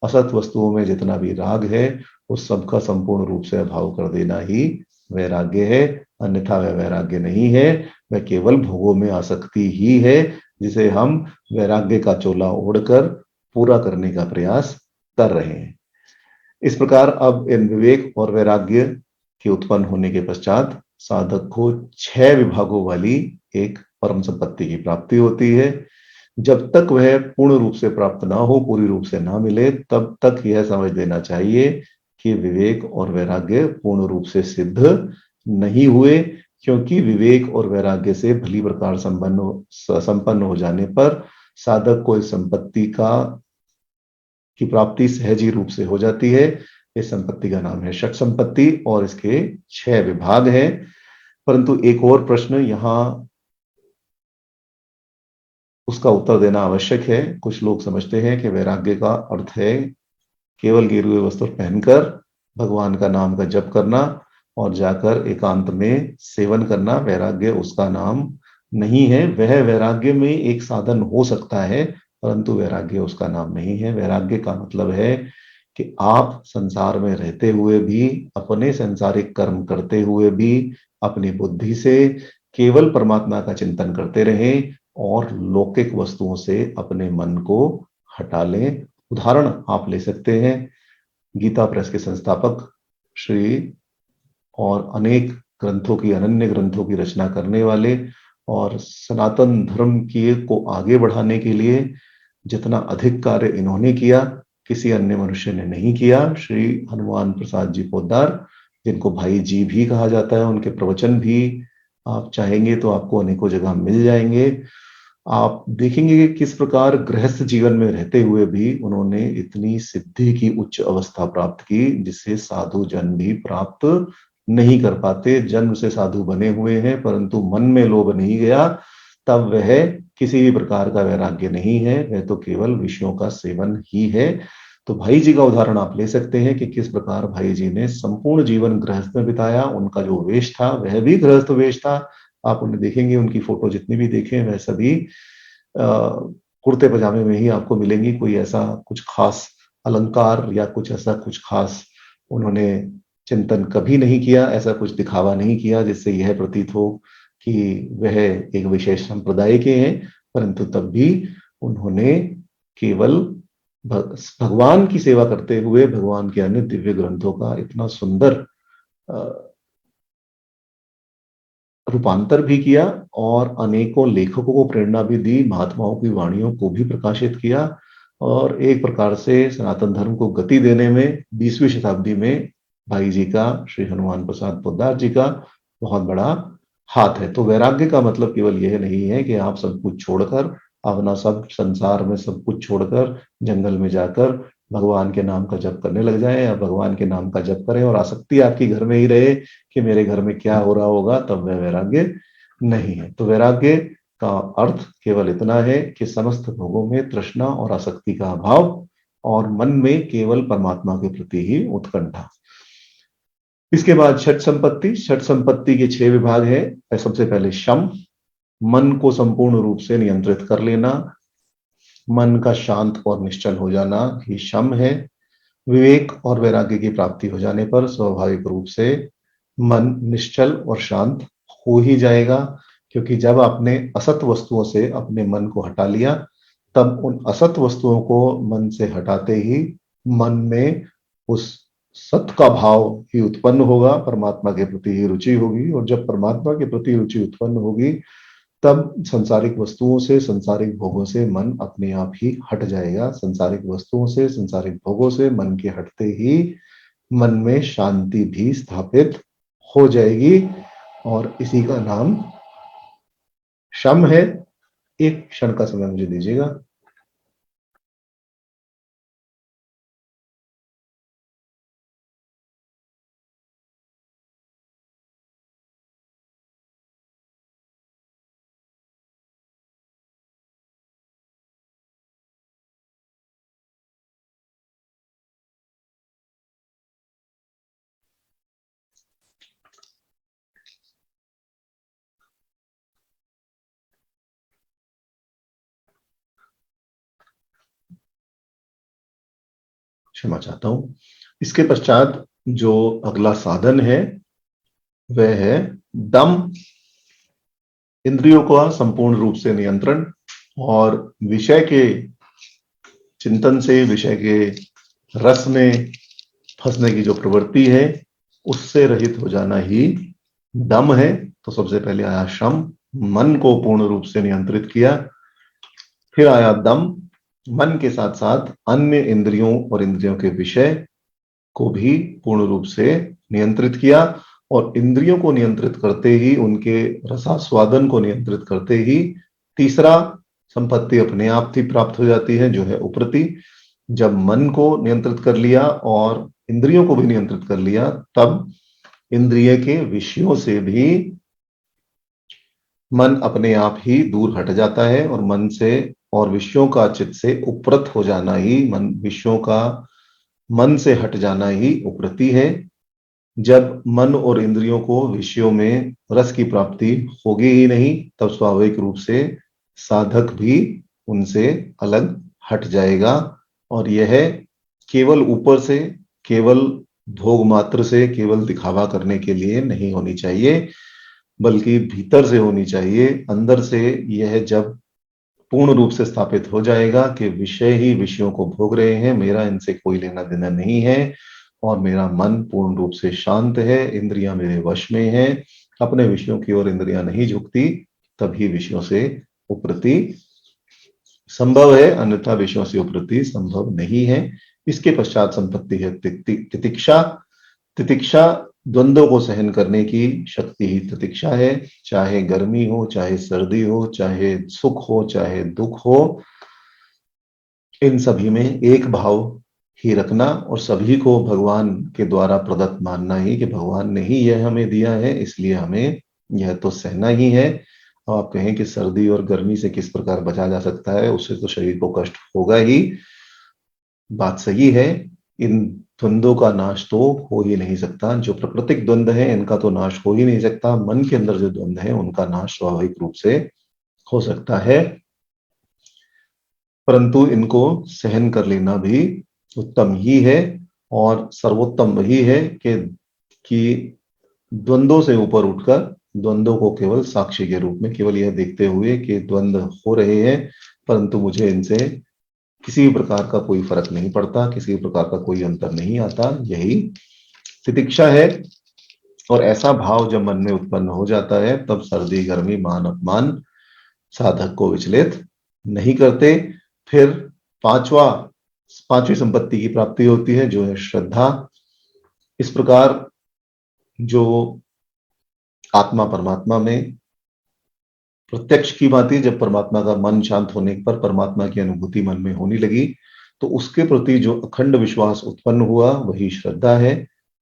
असत वस्तुओं में जितना भी राग है उस सब का संपूर्ण रूप से अभाव कर देना ही वैराग्य है। अन्यथा वह वैराग्य नहीं है, वह केवल भोगों में आसक्ति ही है, जिसे हम वैराग्य का चोला ओढ़कर पूरा करने का प्रयास कर रहे हैं। इस प्रकार अब इन विवेक और वैराग्य के उत्पन्न होने के पश्चात साधक को 6 विभागों वाली एक परम संपत्ति की प्राप्ति होती है। जब तक वह पूर्ण रूप से प्राप्त ना हो, पूरी रूप से ना मिले, तब तक यह समझ लेना चाहिए कि विवेक और वैराग्य पूर्ण रूप से सिद्ध नहीं हुए, क्योंकि विवेक और वैराग्य से भली प्रकार संपन्न हो जाने पर साधक को इस संपत्ति की प्राप्ति सहज ही रूप से हो जाती है। इस संपत्ति का नाम है षट संपत्ति और इसके 6 विभाग हैं। परंतु एक और प्रश्न यहां उसका उत्तर देना आवश्यक है। कुछ लोग समझते हैं कि वैराग्य का अर्थ है केवल गेरुए वस्त्र पहनकर भगवान का नाम का जप करना और जाकर एकांत में सेवन करना। वैराग्य उसका नाम नहीं है। वह वैराग्य में एक साधन हो सकता है, परंतु वैराग्य उसका नाम नहीं है। वैराग्य का मतलब है कि आप संसार में रहते हुए भी, अपने सांसारिक कर्म करते हुए भी अपनी बुद्धि से केवल परमात्मा का चिंतन करते रहें और लौकिक वस्तुओं से अपने मन को हटा लें। उदाहरण आप ले सकते हैं, गीता प्रेस के संस्थापक श्री और अनेक ग्रंथों की, अनन्य ग्रंथों की रचना करने वाले और सनातन धर्म की को आगे बढ़ाने के लिए जितना अधिक कार्य इन्होंने किया, किसी अन्य मनुष्य ने नहीं किया। श्री हनुमान प्रसाद जी पोद्दार, जिनको भाई जी भी कहा जाता है, उनके प्रवचन भी आप चाहेंगे तो आपको अनेकों जगह मिल जाएंगे। आप देखेंगे कि किस प्रकार गृहस्थ जीवन में रहते हुए भी उन्होंने इतनी सिद्धि की उच्च अवस्था प्राप्त की, जिसे साधु जन भी प्राप्त नहीं कर पाते। जन्म से साधु बने हुए हैं, परंतु मन में लोभ नहीं गया, तब वह किसी भी प्रकार का वैराग्य नहीं है, वह तो केवल विषयों का सेवन ही है। तो भाई जी का उदाहरण आप ले सकते हैं कि किस प्रकार भाई जी ने संपूर्ण जीवन गृहस्थ में बिताया। उनका जो वेश था वह भी गृहस्थ वेश था। आप उन्हें देखेंगे, उनकी फोटो जितनी भी देखें वह सभी कुर्ते पजामे में ही आपको मिलेंगी। कोई ऐसा कुछ खास अलंकार या कुछ ऐसा कुछ खास उन्होंने चिंतन कभी नहीं किया, ऐसा कुछ दिखावा नहीं किया जिससे यह प्रतीत हो कि वह एक विशेष संप्रदाय के हैं। परंतु तब भी उन्होंने केवल भगवान की सेवा करते हुए भगवान के अन्य दिव्य ग्रंथों का इतना सुंदर रूपांतर भी किया और अनेकों लेखकों को प्रेरणा भी दी, महात्माओं की वाणियों को भी प्रकाशित किया, और एक प्रकार से सनातन धर्म को गति देने में 20वीं शताब्दी में भाई जी का, श्री हनुमान प्रसाद पोद्दार जी का बहुत बड़ा हाथ है। तो वैराग्य का मतलब केवल यह नहीं है कि आप सब कुछ छोड़कर, अपना सब संसार में सब कुछ छोड़कर जंगल में जाकर भगवान के नाम का जप करने लग जाएं, या भगवान के नाम का जप करें और आसक्ति आपकी घर में ही रहे कि मेरे घर में क्या हो रहा होगा, तब वह वैराग्य नहीं है। तो वैराग्य का अर्थ केवल इतना है कि समस्त भोगों में तृष्णा और आसक्ति का अभाव और मन में केवल परमात्मा के प्रति ही उत्कंठा। इसके बाद छठ संपत्ति। छठ संपत्ति के 6 विभाग है। सबसे पहले शम, मन को संपूर्ण रूप से नियंत्रित कर लेना, मन का शांत और निश्चल हो जाना ही शम है। विवेक और वैराग्य की प्राप्ति हो जाने पर स्वाभाविक रूप से मन निश्चल और शांत हो ही जाएगा, क्योंकि जब आपने असत वस्तुओं से अपने मन को हटा लिया, तब उन असत वस्तुओं को मन से हटाते ही मन में उस सत का भाव ही उत्पन्न होगा, परमात्मा के प्रति ही रुचि होगी। और जब परमात्मा के प्रति रुचि उत्पन्न होगी, तब संसारिक वस्तुओं से, संसारिक भोगों से मन अपने आप ही हट जाएगा। संसारिक वस्तुओं से, संसारिक भोगों से मन के हटते ही मन में शांति भी स्थापित हो जाएगी, और इसी का नाम शम है। एक क्षण का समय मुझे दीजिएगा। क्षमा चाहता हूं। इसके पश्चात जो अगला साधन है वह है दम। इंद्रियों का संपूर्ण रूप से नियंत्रण और विषय के चिंतन से, विषय के रस में फंसने की जो प्रवृत्ति है उससे रहित हो जाना ही दम है। तो सबसे पहले आया शम, मन को पूर्ण रूप से नियंत्रित किया। फिर आया दम, मन के साथ साथ अन्य इंद्रियों और इंद्रियों के विषय को भी पूर्ण रूप से नियंत्रित किया। और इंद्रियों को नियंत्रित करते ही, उनके रसास्वादन को नियंत्रित करते ही तीसरा संपत्ति अपने आप ही प्राप्त हो जाती है, जो है उपरति। जब मन को नियंत्रित कर लिया और इंद्रियों को भी नियंत्रित कर लिया, तब इंद्रिय के विषयों से भी मन अपने आप ही दूर हट जाता है, और मन से और विषयों का चित्त से उपरत हो जाना ही, मन विषयों का मन से हट जाना ही उपरति है। जब मन और इंद्रियों को विषयों में रस की प्राप्ति होगी ही नहीं, तब स्वाभाविक रूप से साधक भी उनसे अलग हट जाएगा। और यह केवल ऊपर से, केवल भोग मात्र से, केवल दिखावा करने के लिए नहीं होनी चाहिए, बल्कि भीतर से होनी चाहिए। अंदर से यह जब पूर्ण रूप से स्थापित हो जाएगा कि विषय ही विषयों को भोग रहे हैं, मेरा इनसे कोई लेना देना नहीं है, और मेरा मन पूर्ण रूप से शांत है, इंद्रियां मेरे वश में हैं, अपने विषयों की ओर इंद्रियां नहीं झुकती, तभी विषयों से उपरति संभव है, अन्यथा विषयों से उपरति संभव नहीं है। इसके पश्चात संपत्ति है तितिक्षा। तितिक्षा द्वंद्वों को सहन करने की शक्ति ही तितिक्षा है। चाहे गर्मी हो, चाहे सर्दी हो, चाहे सुख हो, चाहे दुख हो, इन सभी में एक भाव ही रखना और सभी को भगवान के द्वारा प्रदत्त मानना ही कि भगवान ने ही यह हमें दिया है, इसलिए हमें यह तो सहना ही है। अब आप कहें कि सर्दी और गर्मी से किस प्रकार बचा जा सकता है, उससे तो शरीर को कष्ट होगा ही। बात सही है, इन द्वंद्वों का नाश तो हो ही नहीं सकता। जो प्राकृतिक द्वंद्व है इनका तो नाश हो ही नहीं सकता। मन के अंदर जो द्वंद्व है उनका नाश स्वाभाविक रूप से हो सकता है, परंतु इनको सहन कर लेना भी उत्तम ही है। और सर्वोत्तम वही है कि द्वंद्वों से ऊपर उठकर द्वंद्वों को केवल साक्षी के रूप में, केवल यह देखते हुए कि द्वंद्व हो रहे हैं परंतु मुझे इनसे किसी भी प्रकार का कोई फर्क नहीं पड़ता, किसी भी प्रकार का कोई अंतर नहीं आता, यही तितिक्षा है। और ऐसा भाव जब मन में उत्पन्न हो जाता है तब सर्दी गर्मी मान अपमान साधक को विचलित नहीं करते। फिर पांचवी संपत्ति की प्राप्ति होती है जो है श्रद्धा। इस प्रकार जो आत्मा परमात्मा में प्रत्यक्ष की भांति जब परमात्मा का मन शांत होने पर परमात्मा की अनुभूति मन में होने लगी तो उसके प्रति जो अखंड विश्वास उत्पन्न हुआ वही श्रद्धा है।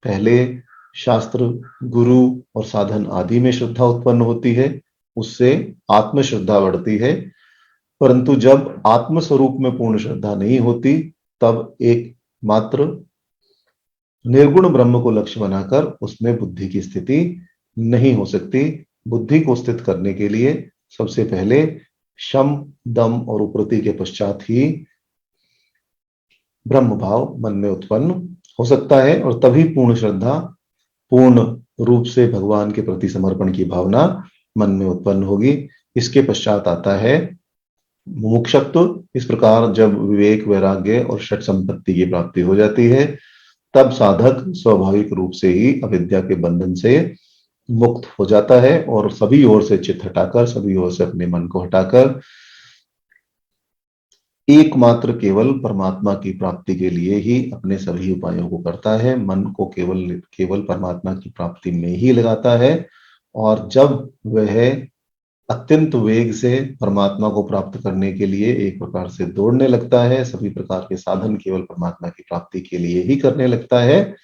पहले शास्त्र, गुरु और साधन आदि में श्रद्धा उत्पन्न होती है, उससे आत्मश्रद्धा बढ़ती है। परंतु जब आत्म स्वरूप में पूर्ण श्रद्धा नहीं होती तब एक मात्र निर्गुण ब्रह्म को लक्ष्य बनाकर उसमें बुद्धि की स्थिति नहीं हो सकती। बुद्धि को स्थित करने के लिए सबसे पहले शम, दम और उपरति के पश्चात ही ब्रह्म भाव मन में उत्पन्न हो सकता है और तभी पूर्ण श्रद्धा, पूर्ण रूप से भगवान के प्रति समर्पण की भावना मन में उत्पन्न होगी। इसके पश्चात आता है मुमुक्षत्व। इस प्रकार जब विवेक, वैराग्य और षट संपत्ति की प्राप्ति हो जाती है तब साधक स्वाभाविक रूप से ही अविद्या के बंधन से मुक्त हो जाता है और सभी ओर से चित्त हटाकर, सभी ओर से अपने मन को हटाकर एकमात्र केवल परमात्मा की प्राप्ति के लिए ही अपने सभी उपायों को करता है। मन को केवल केवल परमात्मा की प्राप्ति में ही लगाता है और जब वह अत्यंत वेग से परमात्मा को प्राप्त करने के लिए एक प्रकार से दौड़ने लगता है, सभी प्रकार के साधन केवल परमात्मा की प्राप्ति के लिए ही करने लगता है,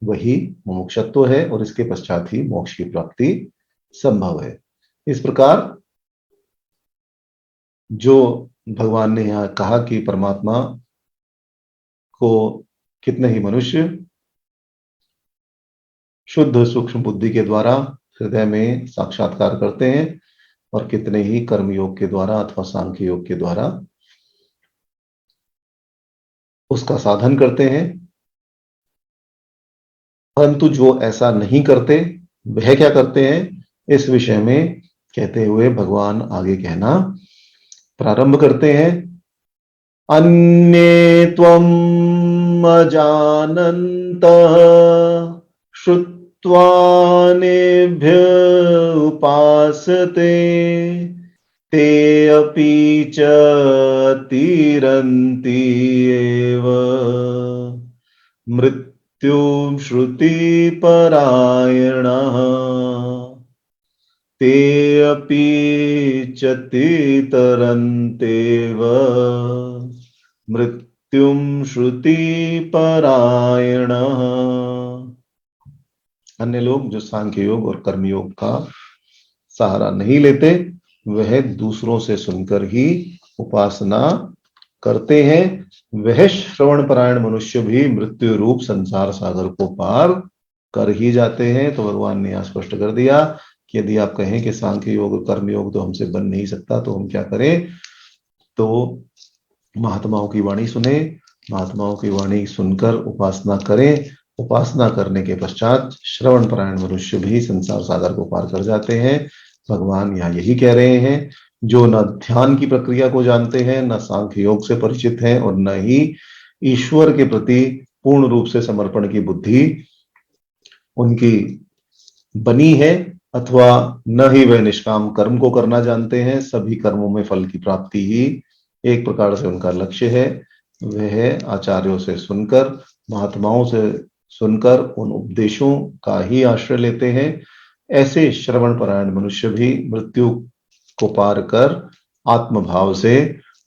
वही मुमुक्षत्व है और इसके पश्चात ही मोक्ष की प्राप्ति संभव है। इस प्रकार जो भगवान ने यहाँ कहा कि परमात्मा को कितने ही मनुष्य शुद्ध सूक्ष्म बुद्धि के द्वारा हृदय में साक्षात्कार करते हैं और कितने ही कर्म योग के द्वारा अथवा सांख्य योग के द्वारा उसका साधन करते हैं। परंतु जो ऐसा नहीं करते वह क्या करते हैं, इस विषय में कहते हुए भगवान आगे कहना प्रारंभ करते हैं। अन्ये त्वम् अजानन्तः श्रुत्वा नेभ्य उपासते ते अपि च तिरन्ति एव मृत्युं श्रुतिपरायणाः ते अपि च तितरन्तेव मृत्युं श्रुतिपरायणाः। अन्य लोग जो सांख्य योग और कर्म योग का सहारा नहीं लेते वह दूसरों से सुनकर ही उपासना करते हैं। वह श्रवण परायण मनुष्य भी मृत्यु रूप संसार सागर को पार कर ही जाते हैं। तो भगवान ने यह स्पष्ट कर दिया कि यदि आप कहें कि सांख्य योग कर्म योग तो हमसे बन नहीं सकता तो हम क्या करें, तो महात्माओं की वाणी सुने, महात्माओं की वाणी सुनकर उपासना करें। उपासना करने के पश्चात श्रवण परायण मनुष्य भी संसार सागर को पार कर जाते हैं। भगवान यहाँ यही कह रहे हैं, जो न ध्यान की प्रक्रिया को जानते हैं, न सांख्य योग से परिचित हैं और न ही ईश्वर के प्रति पूर्ण रूप से समर्पण की बुद्धि उनकी बनी है, अथवा न ही वह निष्काम कर्म को करना जानते हैं, सभी कर्मों में फल की प्राप्ति ही एक प्रकार से उनका लक्ष्य है। वह आचार्यों से सुनकर, महात्माओं से सुनकर उन उपदेशों का ही आश्रय लेते हैं। ऐसे श्रवण परायण मनुष्य भी मृत्यु को पार कर आत्मभाव से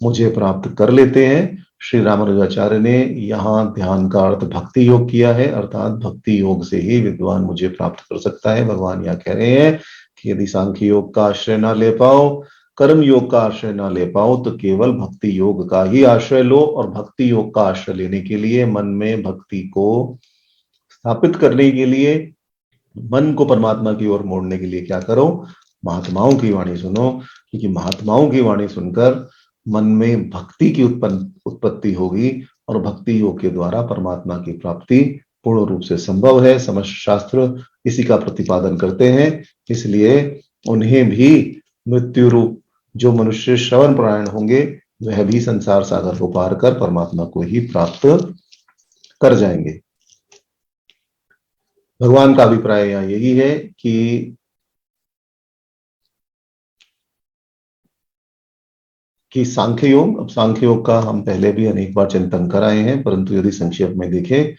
मुझे प्राप्त कर लेते हैं। श्री रामानुजाचार्य ने यहाँ ध्यान का अर्थ भक्ति योग किया है, अर्थात भक्ति योग से ही विद्वान मुझे प्राप्त कर सकता है। भगवान यहाँ कह रहे हैं कि यदि सांख्य योग का आश्रय ना ले पाओ, कर्म योग का आश्रय ना ले पाओ, तो केवल भक्ति योग का ही आश्रय लो। और भक्ति योग का आश्रय लेने के लिए, मन में भक्ति को स्थापित करने के लिए, मन को परमात्मा की ओर मोड़ने के लिए क्या करो? महात्माओं की वाणी सुनो, क्योंकि महात्माओं की वाणी सुनकर मन में भक्ति की उत्पत्ति होगी और भक्ति योग के द्वारा परमात्मा की प्राप्ति पूर्ण रूप से संभव है। समस्त शास्त्र इसी का प्रतिपादन करते हैं। इसलिए उन्हें भी मृत्यु रूप जो मनुष्य श्रवण परायण होंगे, वह भी संसार सागर को पार कर परमात्मा को ही प्राप्त कर जाएंगे। भगवान का अभिप्राय यहाँ यही है कि सांख्य योग, अब सांख्य योग का हम पहले भी अनेक बार चिंतन कराए हैं, परंतु यदि संक्षेप में देखें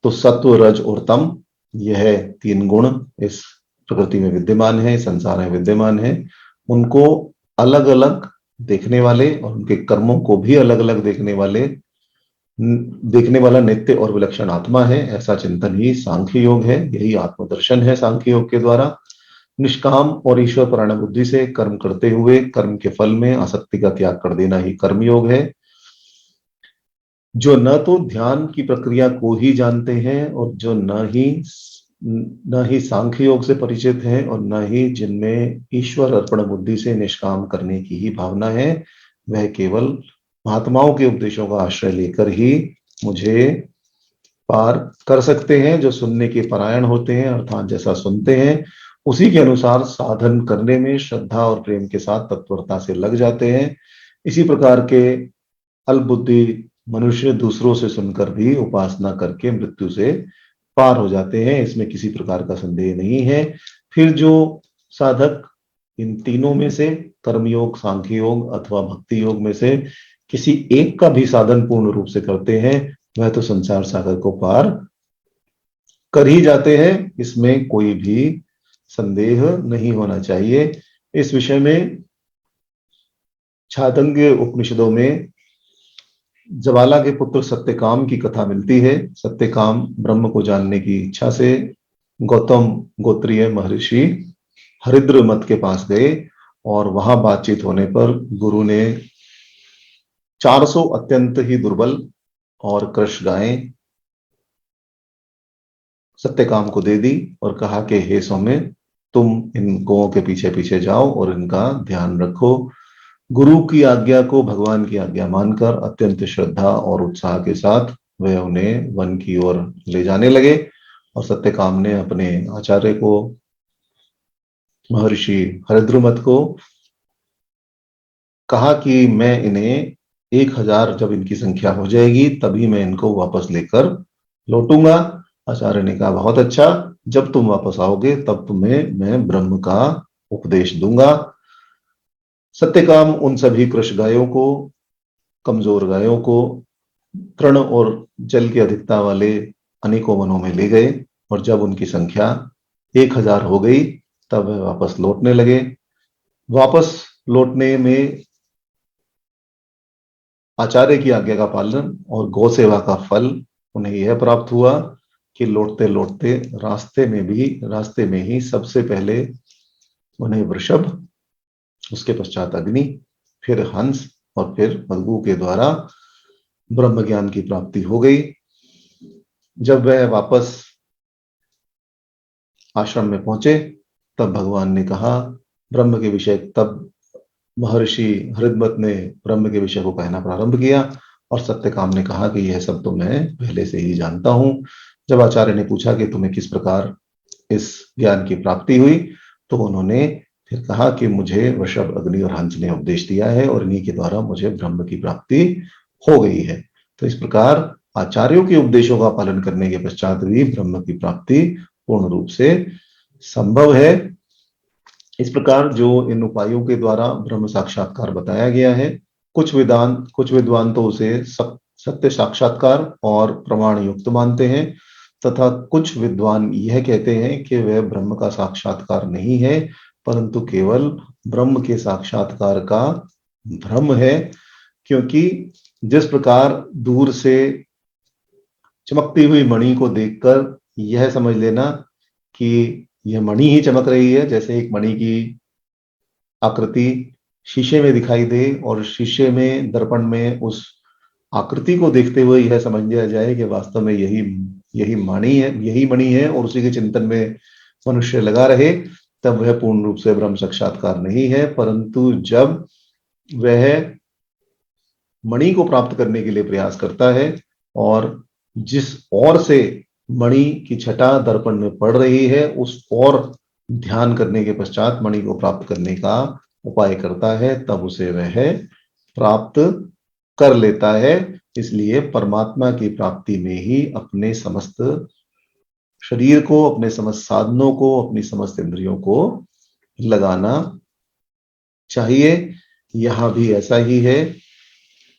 तो सत्व, रज और तम, यह तीन गुण इस प्रकृति में विद्यमान है, संसार में विद्यमान है। उनको अलग अलग देखने वाले और उनके कर्मों को भी अलग अलग देखने वाला नित्य और विलक्षण आत्मा है, ऐसा चिंतन ही सांख्य योग है। यही आत्मदर्शन है सांख्य योग के द्वारा। निष्काम और ईश्वर परायण बुद्धि से कर्म करते हुए कर्म के फल में आसक्ति का त्याग कर देना ही कर्मयोग है। जो न तो ध्यान की प्रक्रिया को ही जानते हैं और जो न ही सांख्य योग से परिचित हैं और न ही जिनमें ईश्वर अर्पण बुद्धि से निष्काम करने की ही भावना है, वह केवल महात्माओं के उपदेशों का आश्रय लेकर ही मुझे पार कर सकते हैं। जो सुनने के परायण होते हैं, अर्थात जैसा सुनते हैं उसी के अनुसार साधन करने में श्रद्धा और प्रेम के साथ तत्परता से लग जाते हैं। इसी प्रकार के अल्पबुद्धि मनुष्य दूसरों से सुनकर भी उपासना करके मृत्यु से पार हो जाते हैं, इसमें किसी प्रकार का संदेह नहीं है। फिर जो साधक इन तीनों में से, कर्मयोग, सांख्य योग अथवा भक्ति योग में से किसी एक का भी साधन पूर्ण रूप से करते हैं, वह तो संसार सागर को पार कर ही जाते हैं, इसमें कोई भी संदेह नहीं होना चाहिए। इस विषय में छातंग्य उपनिषदों में जवाला के पुत्र सत्यकाम की कथा मिलती है। सत्यकाम ब्रह्म को जानने की इच्छा से गौतम गोत्रीय महर्षि हरिद्र मत के पास गए और वहां बातचीत होने पर गुरु ने 400 अत्यंत ही दुर्बल और कृश गायें सत्यकाम को दे दी और कहा कि हे सौम्य, तुम इन गौओं के पीछे पीछे जाओ और इनका ध्यान रखो। गुरु की आज्ञा को भगवान की आज्ञा मानकर अत्यंत श्रद्धा और उत्साह के साथ वे उन्हें वन की ओर ले जाने लगे और सत्यकाम ने अपने आचार्य को, महर्षि हरिद्रुमत को कहा कि मैं इन्हें 1000 जब इनकी संख्या हो जाएगी तभी मैं इनको वापस लेकर लौटूंगा। आचार्य ने कहा बहुत अच्छा, जब तुम वापस आओगे तब तुम्हें मैं ब्रह्म का उपदेश दूंगा। सत्यकाम उन सभी कृष गायों को, कमजोर गायों को तृण और जल की अधिकता वाले अनेकों वनों में ले गए और जब उनकी संख्या 1000 हो गई तब वे वापस लौटने लगे। वापस लौटने में आचार्य की आज्ञा का पालन और गौ सेवा का फल उन्हें यह प्राप्त हुआ कि लौटते लौटते रास्ते में ही सबसे पहले उन्हें वृषभ, उसके पश्चात अग्नि, फिर हंस और फिर मधु के द्वारा ब्रह्म ज्ञान की प्राप्ति हो गई। जब वह वापस आश्रम में पहुंचे तब भगवान ने कहा ब्रह्म के विषय, तब महर्षि हरिद्रमत ने ब्रह्म के विषय को कहना प्रारंभ किया और सत्यकाम ने कहा कि यह सब तो मैं पहले से ही जानता हूं। जब आचार्य ने पूछा कि तुम्हें किस प्रकार इस ज्ञान की प्राप्ति हुई, तो उन्होंने फिर कहा कि मुझे वृषभ, अग्नि और हंस ने उपदेश दिया है और इन्हीं के द्वारा मुझे ब्रह्म की प्राप्ति हो गई है। तो इस प्रकार आचार्यों के उपदेशों का पालन करने के पश्चात भी ब्रह्म की प्राप्ति पूर्ण रूप से संभव है। इस प्रकार जो इन उपायों के द्वारा ब्रह्म साक्षात्कार बताया गया है, कुछ विद्वान तो उसे सत्य साक्षात्कार और प्रमाण युक्त मानते हैं, तथा कुछ विद्वान यह कहते हैं कि वह ब्रह्म का साक्षात्कार नहीं है, परंतु केवल ब्रह्म के साक्षात्कार का भ्रम है। क्योंकि जिस प्रकार दूर से चमकती हुई मणि को देखकर यह समझ लेना कि यह मणि ही चमक रही है, जैसे एक मणि की आकृति शीशे में दिखाई दे और शीशे में दर्पण में उस आकृति को देखते हुए यह समझ लिया जाए कि वास्तव में यही यही मणि है और उसी के चिंतन में मनुष्य लगा रहे, तब वह पूर्ण रूप से ब्रह्म साक्षात्कार नहीं है। परंतु जब वह मणि को प्राप्त करने के लिए प्रयास करता है और जिस ओर से मणि की छटा दर्पण में पड़ रही है उस ओर ध्यान करने के पश्चात मणि को प्राप्त करने का उपाय करता है, तब उसे वह प्राप्त कर लेता है। इसलिए परमात्मा की प्राप्ति में ही अपने समस्त शरीर को, अपने समस्त साधनों को, अपनी समस्त इंद्रियों को लगाना चाहिए। यहां भी ऐसा ही है।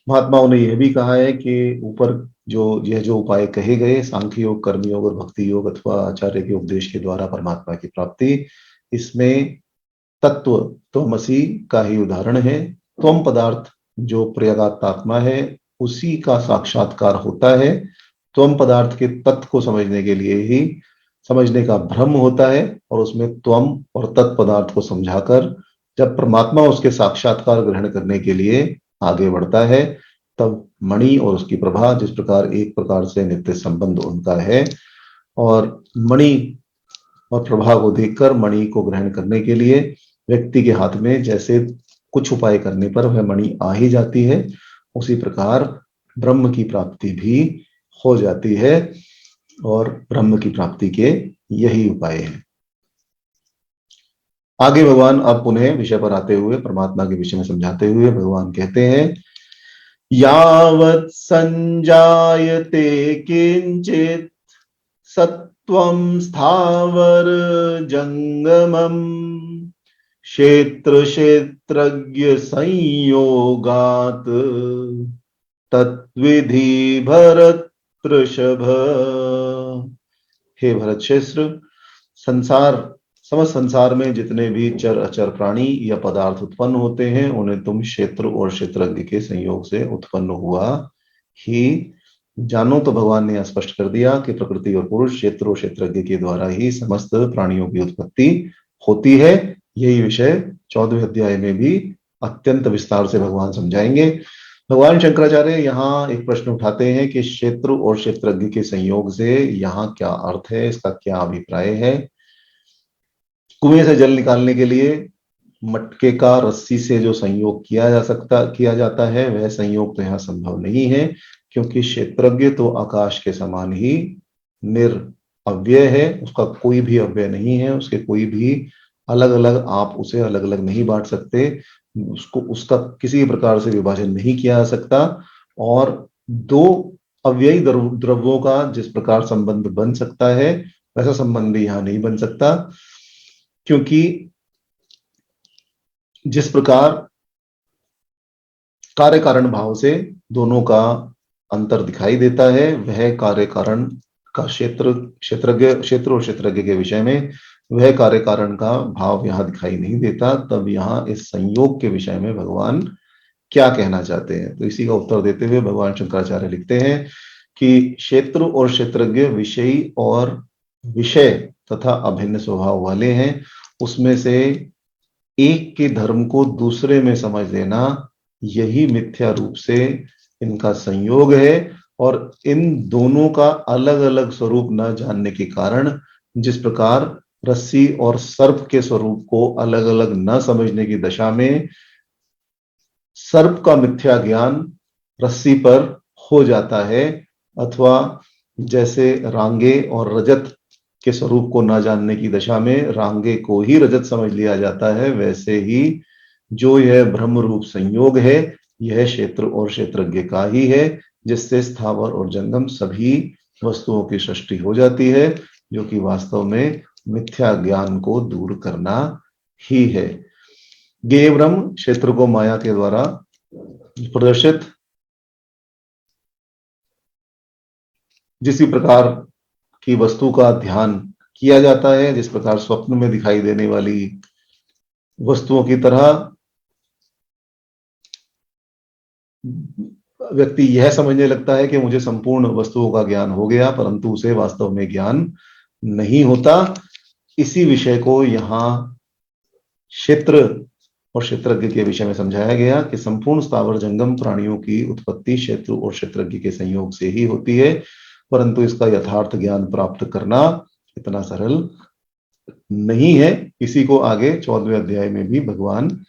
महात्माओं ने यह भी कहा है कि ऊपर जो उपाय कहे गए, सांख्य योग, कर्म योग और भक्ति योग अथवा आचार्य के उपदेश के द्वारा परमात्मा की प्राप्ति, इसमें तत्व त्वमसि का ही उदाहरण है। त्वम पदार्थ जो प्रयगात्मा है उसी का साक्षात्कार होता है। त्वम पदार्थ के तत्व को समझने के लिए ही समझने का भ्रम होता है और उसमें त्वम और तत्पदार्थ को समझाकर जब परमात्मा उसके साक्षात्कार ग्रहण करने के लिए आगे बढ़ता है, तब मणि और उसकी प्रभा जिस प्रकार एक प्रकार से नित्य संबंध उनका है, और मणि और प्रभा को देखकर मणि को ग्रहण करने के लिए व्यक्ति के हाथ में जैसे कुछ उपाय करने पर वह मणि आ ही जाती है, उसी प्रकार ब्रह्म की प्राप्ति भी हो जाती है और ब्रह्म की प्राप्ति के यही उपाय हैं। आगे भगवान अब पुनः विषय पर आते हुए परमात्मा के विषय में समझाते हुए भगवान कहते हैं, यावत् संजायते किंचित सत्वं स्थावर जंगमम् क्षेत्र क्षेत्रज्ञ संयोगात तत्विधि भरत ऋषभ। हे भरत श्रेष्ठ, समस्त संसार में जितने भी चर अचर प्राणी या पदार्थ उत्पन्न होते हैं उन्हें तुम क्षेत्र और क्षेत्रज्ञ के संयोग से उत्पन्न हुआ ही जानो। तो भगवान ने स्पष्ट कर दिया कि प्रकृति और पुरुष, क्षेत्र और क्षेत्रज्ञ के द्वारा ही समस्त प्राणियों की उत्पत्ति होती है। यही विषय 14वें अध्याय में भी अत्यंत विस्तार से भगवान समझाएंगे। भगवान शंकराचार्य यहाँ एक प्रश्न उठाते हैं कि क्षेत्र और क्षेत्रज्ञ के संयोग से यहाँ क्या अर्थ है, इसका क्या अभिप्राय है। कुएं से जल निकालने के लिए मटके का रस्सी से जो संयोग किया जाता है वह संयोग तो यहाँ संभव नहीं है, क्योंकि क्षेत्रज्ञ तो आकाश के समान ही निरअव्यय है, उसका कोई भी अव्यय नहीं है, उसके कोई भी अलग अलग, आप उसे अलग अलग नहीं बांट सकते, उसका किसी प्रकार से विभाजन नहीं किया जा सकता। और दो अव्ययी द्रव्यों का जिस प्रकार संबंध बन सकता है वैसा संबंध यहाँ नहीं बन सकता, क्योंकि जिस प्रकार कार्य कारण भाव से दोनों का अंतर दिखाई देता है, वह कार्य कारण का क्षेत्र और क्षेत्रज्ञ के विषय में वह कार्य कारण का भाव यहाँ दिखाई नहीं देता। तब यहाँ इस संयोग के विषय में भगवान क्या कहना चाहते हैं, तो इसी का उत्तर देते हुए भगवान शंकराचार्य लिखते हैं कि क्षेत्र और क्षेत्रज्ञ विषयी और विषय तथा अभिन्न स्वभाव वाले हैं। उसमें से एक के धर्म को दूसरे में समझ लेना, यही मिथ्या रूप से इनका संयोग है। और इन दोनों का अलग अलग स्वरूप न जानने के कारण, जिस प्रकार रस्सी और सर्प के स्वरूप को अलग अलग न समझने की दशा में सर्प का मिथ्या ज्ञान रस्सी पर हो जाता है, अथवा जैसे रांगे और रजत के स्वरूप को न जानने की दशा में रांगे को ही रजत समझ लिया जाता है, वैसे ही जो यह ब्रह्म रूप संयोग है यह क्षेत्र और क्षेत्रज्ञ का ही है, जिससे स्थावर और जंगम सभी वस्तुओं की सृष्टि हो जाती है, जो कि वास्तव में मिथ्या ज्ञान को दूर करना ही है। ज्ञेय ब्रह्म क्षेत्र को माया के द्वारा प्रदर्शित जिसी प्रकार की वस्तु का ध्यान किया जाता है, जिस प्रकार स्वप्न में दिखाई देने वाली वस्तुओं की तरह व्यक्ति यह समझने लगता है कि मुझे संपूर्ण वस्तुओं का ज्ञान हो गया, परंतु उसे वास्तव में ज्ञान नहीं होता। इसी विषय को यहाँ क्षेत्र और क्षेत्रज्ञ के विषय में समझाया गया कि संपूर्ण स्थावर जंगम प्राणियों की उत्पत्ति क्षेत्र और क्षेत्रज्ञ के संयोग से ही होती है, परंतु इसका यथार्थ ज्ञान प्राप्त करना इतना सरल नहीं है। इसी को आगे 14वें अध्याय में भी भगवान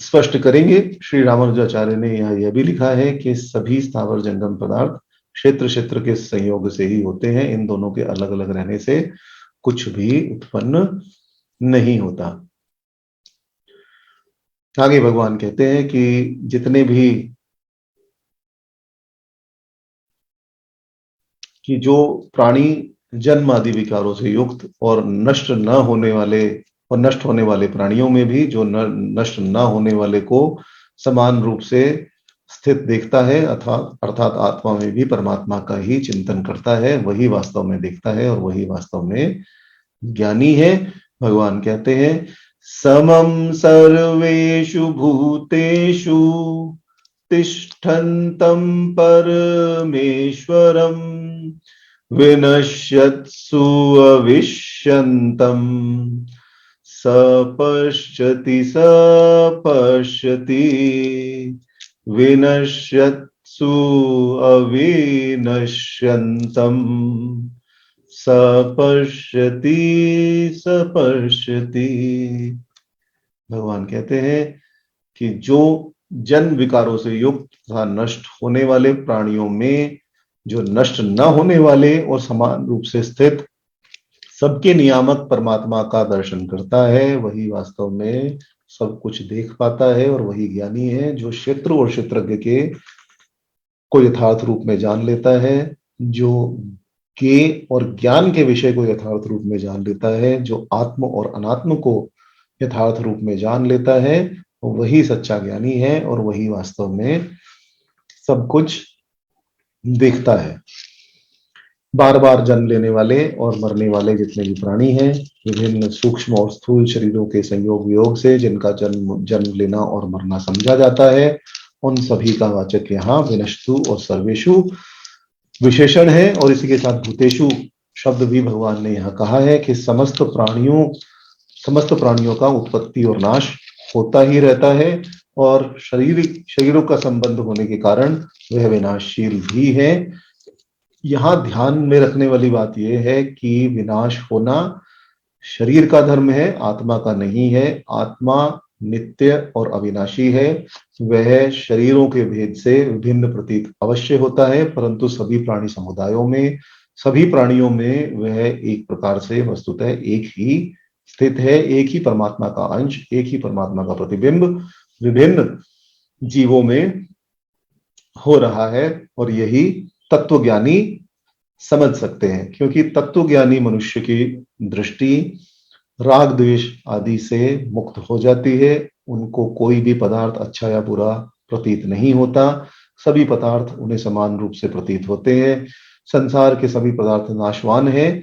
स्पष्ट करेंगे। श्री रामानुजाचार्य ने यहाँ यह भी लिखा है कि सभी स्थावर जंगम पदार्थ क्षेत्र क्षेत्र के संयोग से ही होते हैं, इन दोनों के अलग अलग रहने से कुछ भी उत्पन्न नहीं होता। आगे भगवान कहते हैं कि जितने भी कि जो प्राणी जन्म आदि विकारों से युक्त और नष्ट होने वाले प्राणियों में भी जो नष्ट न होने वाले को समान रूप से स्थित देखता है, अर्थात आत्मा में भी परमात्मा का ही चिंतन करता है, वही वास्तव में देखता है और वही वास्तव में ज्ञानी है। भगवान कहते हैं समम सर्वेषु भूतेषु तिष्ठन्तं परमेश्वरं विनश्यत्सु अविश्यन्तं सपश्यति विनश्यत्सु अविनश्यन्तं सपश्यति। भगवान कहते हैं कि जो जन्म विकारों से युक्त तथा नष्ट होने वाले प्राणियों में जो नष्ट न होने वाले और समान रूप से स्थित सबके नियामक परमात्मा का दर्शन करता है, वही वास्तव में सब कुछ देख पाता है और वही ज्ञानी है, जो क्षेत्र और क्षेत्रज्ञ के को यथार्थ रूप में जान लेता है, जो ज्ञेय और ज्ञान के विषय को यथार्थ रूप में जान लेता है, जो आत्म और अनात्म को यथार्थ रूप में जान लेता है, वही सच्चा ज्ञानी है और वही वास्तव में सब कुछ देखता है। बार बार जन्म लेने वाले और मरने वाले जितने भी प्राणी हैं, विभिन्न सूक्ष्म और स्थूल शरीरों के संयोग वियोग से जिनका जन्म लेना और मरना समझा जाता है, उन सभी का वाचक यहाँ विनष्टु और सर्वेषु विशेषण है। और इसी के साथ भूतेषु शब्द भी भगवान ने यहाँ कहा है कि समस्त प्राणियों का उत्पत्ति और नाश होता ही रहता है, और शरीरों का संबंध होने के कारण वह विनाशशील भी है। यहाँ ध्यान में रखने वाली बात यह है कि विनाश होना शरीर का धर्म है, आत्मा का नहीं है। आत्मा नित्य और अविनाशी है, वह शरीरों के भेद से विभिन्न प्रतीत अवश्य होता है, परंतु सभी प्राणी समुदायों में, सभी प्राणियों में वह एक प्रकार से वस्तुतः एक ही स्थित है, एक ही परमात्मा का अंश, एक ही परमात्मा का प्रतिबिंब विभिन्न जीवों में हो रहा है। और यही तत्वज्ञानी समझ सकते हैं, क्योंकि तत्वज्ञानी मनुष्य की दृष्टि राग द्वेष आदि से मुक्त हो जाती है। उनको कोई भी पदार्थ अच्छा या बुरा प्रतीत नहीं होता, सभी पदार्थ उन्हें समान रूप से प्रतीत होते हैं। संसार के सभी पदार्थ नाशवान है,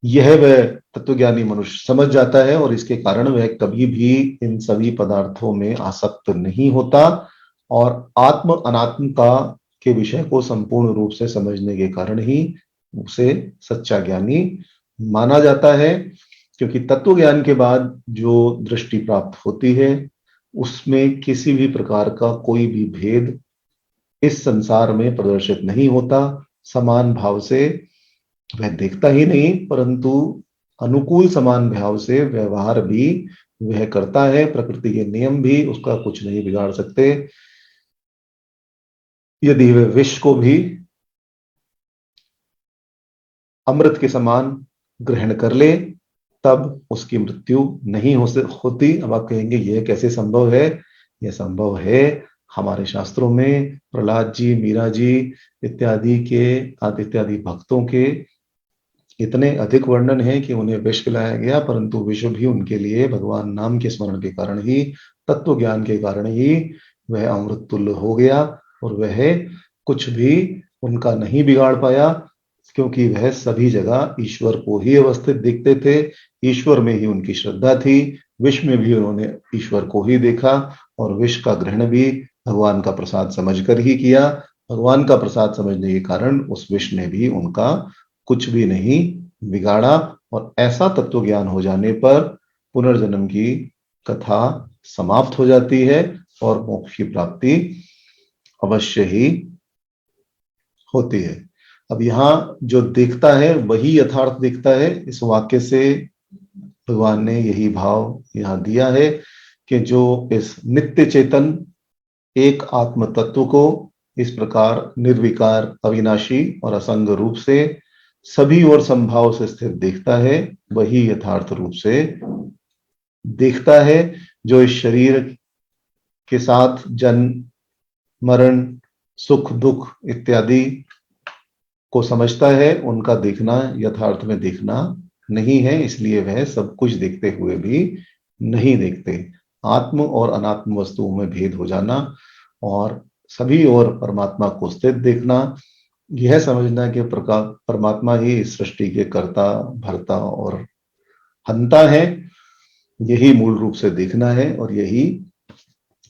यह वह तत्वज्ञानी मनुष्य समझ जाता है, और इसके कारण वह कभी भी इन सभी पदार्थों में आसक्त नहीं होता, और आत्म अनात्म का के विषय को संपूर्ण रूप से समझने के कारण ही उसे सच्चा ज्ञानी माना जाता है। क्योंकि तत्व ज्ञान के बाद जो दृष्टि प्राप्त होती है, उसमें किसी भी प्रकार का कोई भी भेद इस संसार में प्रदर्शित नहीं होता। समान भाव से वह देखता ही नहीं, परंतु अनुकूल समान भाव से व्यवहार भी वह करता है। प्रकृति के नियम भी उसका कुछ नहीं बिगाड़ सकते। यदि वह विष को भी अमृत के समान ग्रहण कर ले, तब उसकी मृत्यु नहीं होती। अब आप कहेंगे यह कैसे संभव है? यह संभव है हमारे शास्त्रों में प्रहलाद जी, मीरा जी इत्यादि भक्तों के इतने अधिक वर्णन है कि उन्हें विष पिलाया गया, परंतु विष भी उनके लिए भगवान नाम के स्मरण के कारण ही, तत्व ज्ञान के कारण ही वह अमृत तुल्य हो गया, और वह कुछ भी उनका नहीं बिगाड़ पाया, क्योंकि वह सभी जगह ईश्वर को ही अवस्थित देखते थे। ईश्वर में ही उनकी श्रद्धा थी। विष में भी उन्होंने ईश्वर को ही देखा और विष का ग्रहण भी भगवान का प्रसाद समझकर ही किया। भगवान का प्रसाद समझने के कारण उस विष ने भी उनका कुछ भी नहीं बिगाड़ा। और ऐसा तत्व ज्ञान हो जाने पर पुनर्जन्म की कथा समाप्त हो जाती है और मोक्ष की प्राप्ति अवश्य ही होती है। अब यहाँ जो देखता है वही यथार्थ देखता है। इस वाक्य से भगवान ने यही भाव यहाँ दिया है कि जो इस नित्य चेतन एक आत्म तत्व को इस प्रकार निर्विकार, अविनाशी और असंग रूप से सभी और संभाव से स्थित देखता है, वही यथार्थ रूप से देखता है। जो इस शरीर के साथ जन्म, मरण, सुख, दुख इत्यादि को समझता है, उनका देखना यथार्थ में देखना नहीं है, इसलिए वह सब कुछ देखते हुए भी नहीं देखते। आत्म और अनात्म वस्तुओं में भेद हो जाना और सभी और परमात्मा को स्थित देखना, यह समझना कि परमात्मा ही इस सृष्टि के कर्ता, भरता और हंता है, यही मूल रूप से देखना है और यही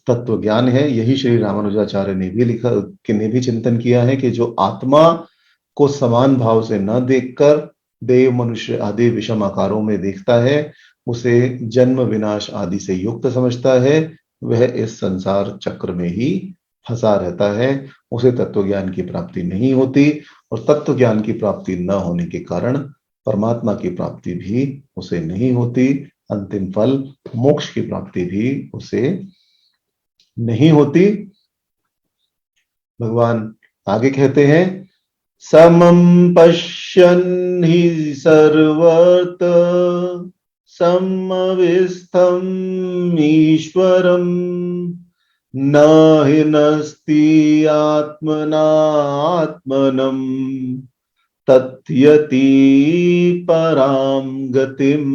तत्व ज्ञान है। यही श्री रामानुजाचार्य ने भी लिखा, ने भी चिंतन किया है कि जो आत्मा को समान भाव से न देखकर देव, मनुष्य आदि विषम आकारों में देखता है, उसे जन्म विनाश आदि से युक्त समझता है, वह इस संसार चक्र में ही फंसा रहता है। उसे तत्व ज्ञान की प्राप्ति नहीं होती और तत्व ज्ञान की प्राप्ति न होने के कारण परमात्मा की प्राप्ति भी उसे नहीं होती। अंतिम फल मोक्ष की प्राप्ति भी उसे नहीं होती। भगवान आगे कहते हैं, समं पश्यन् हि सर्वत्र समविस्थम् ईश्वरम् न हि नस्ति आत्मनात्मनम् तत्यति परां गतिम्।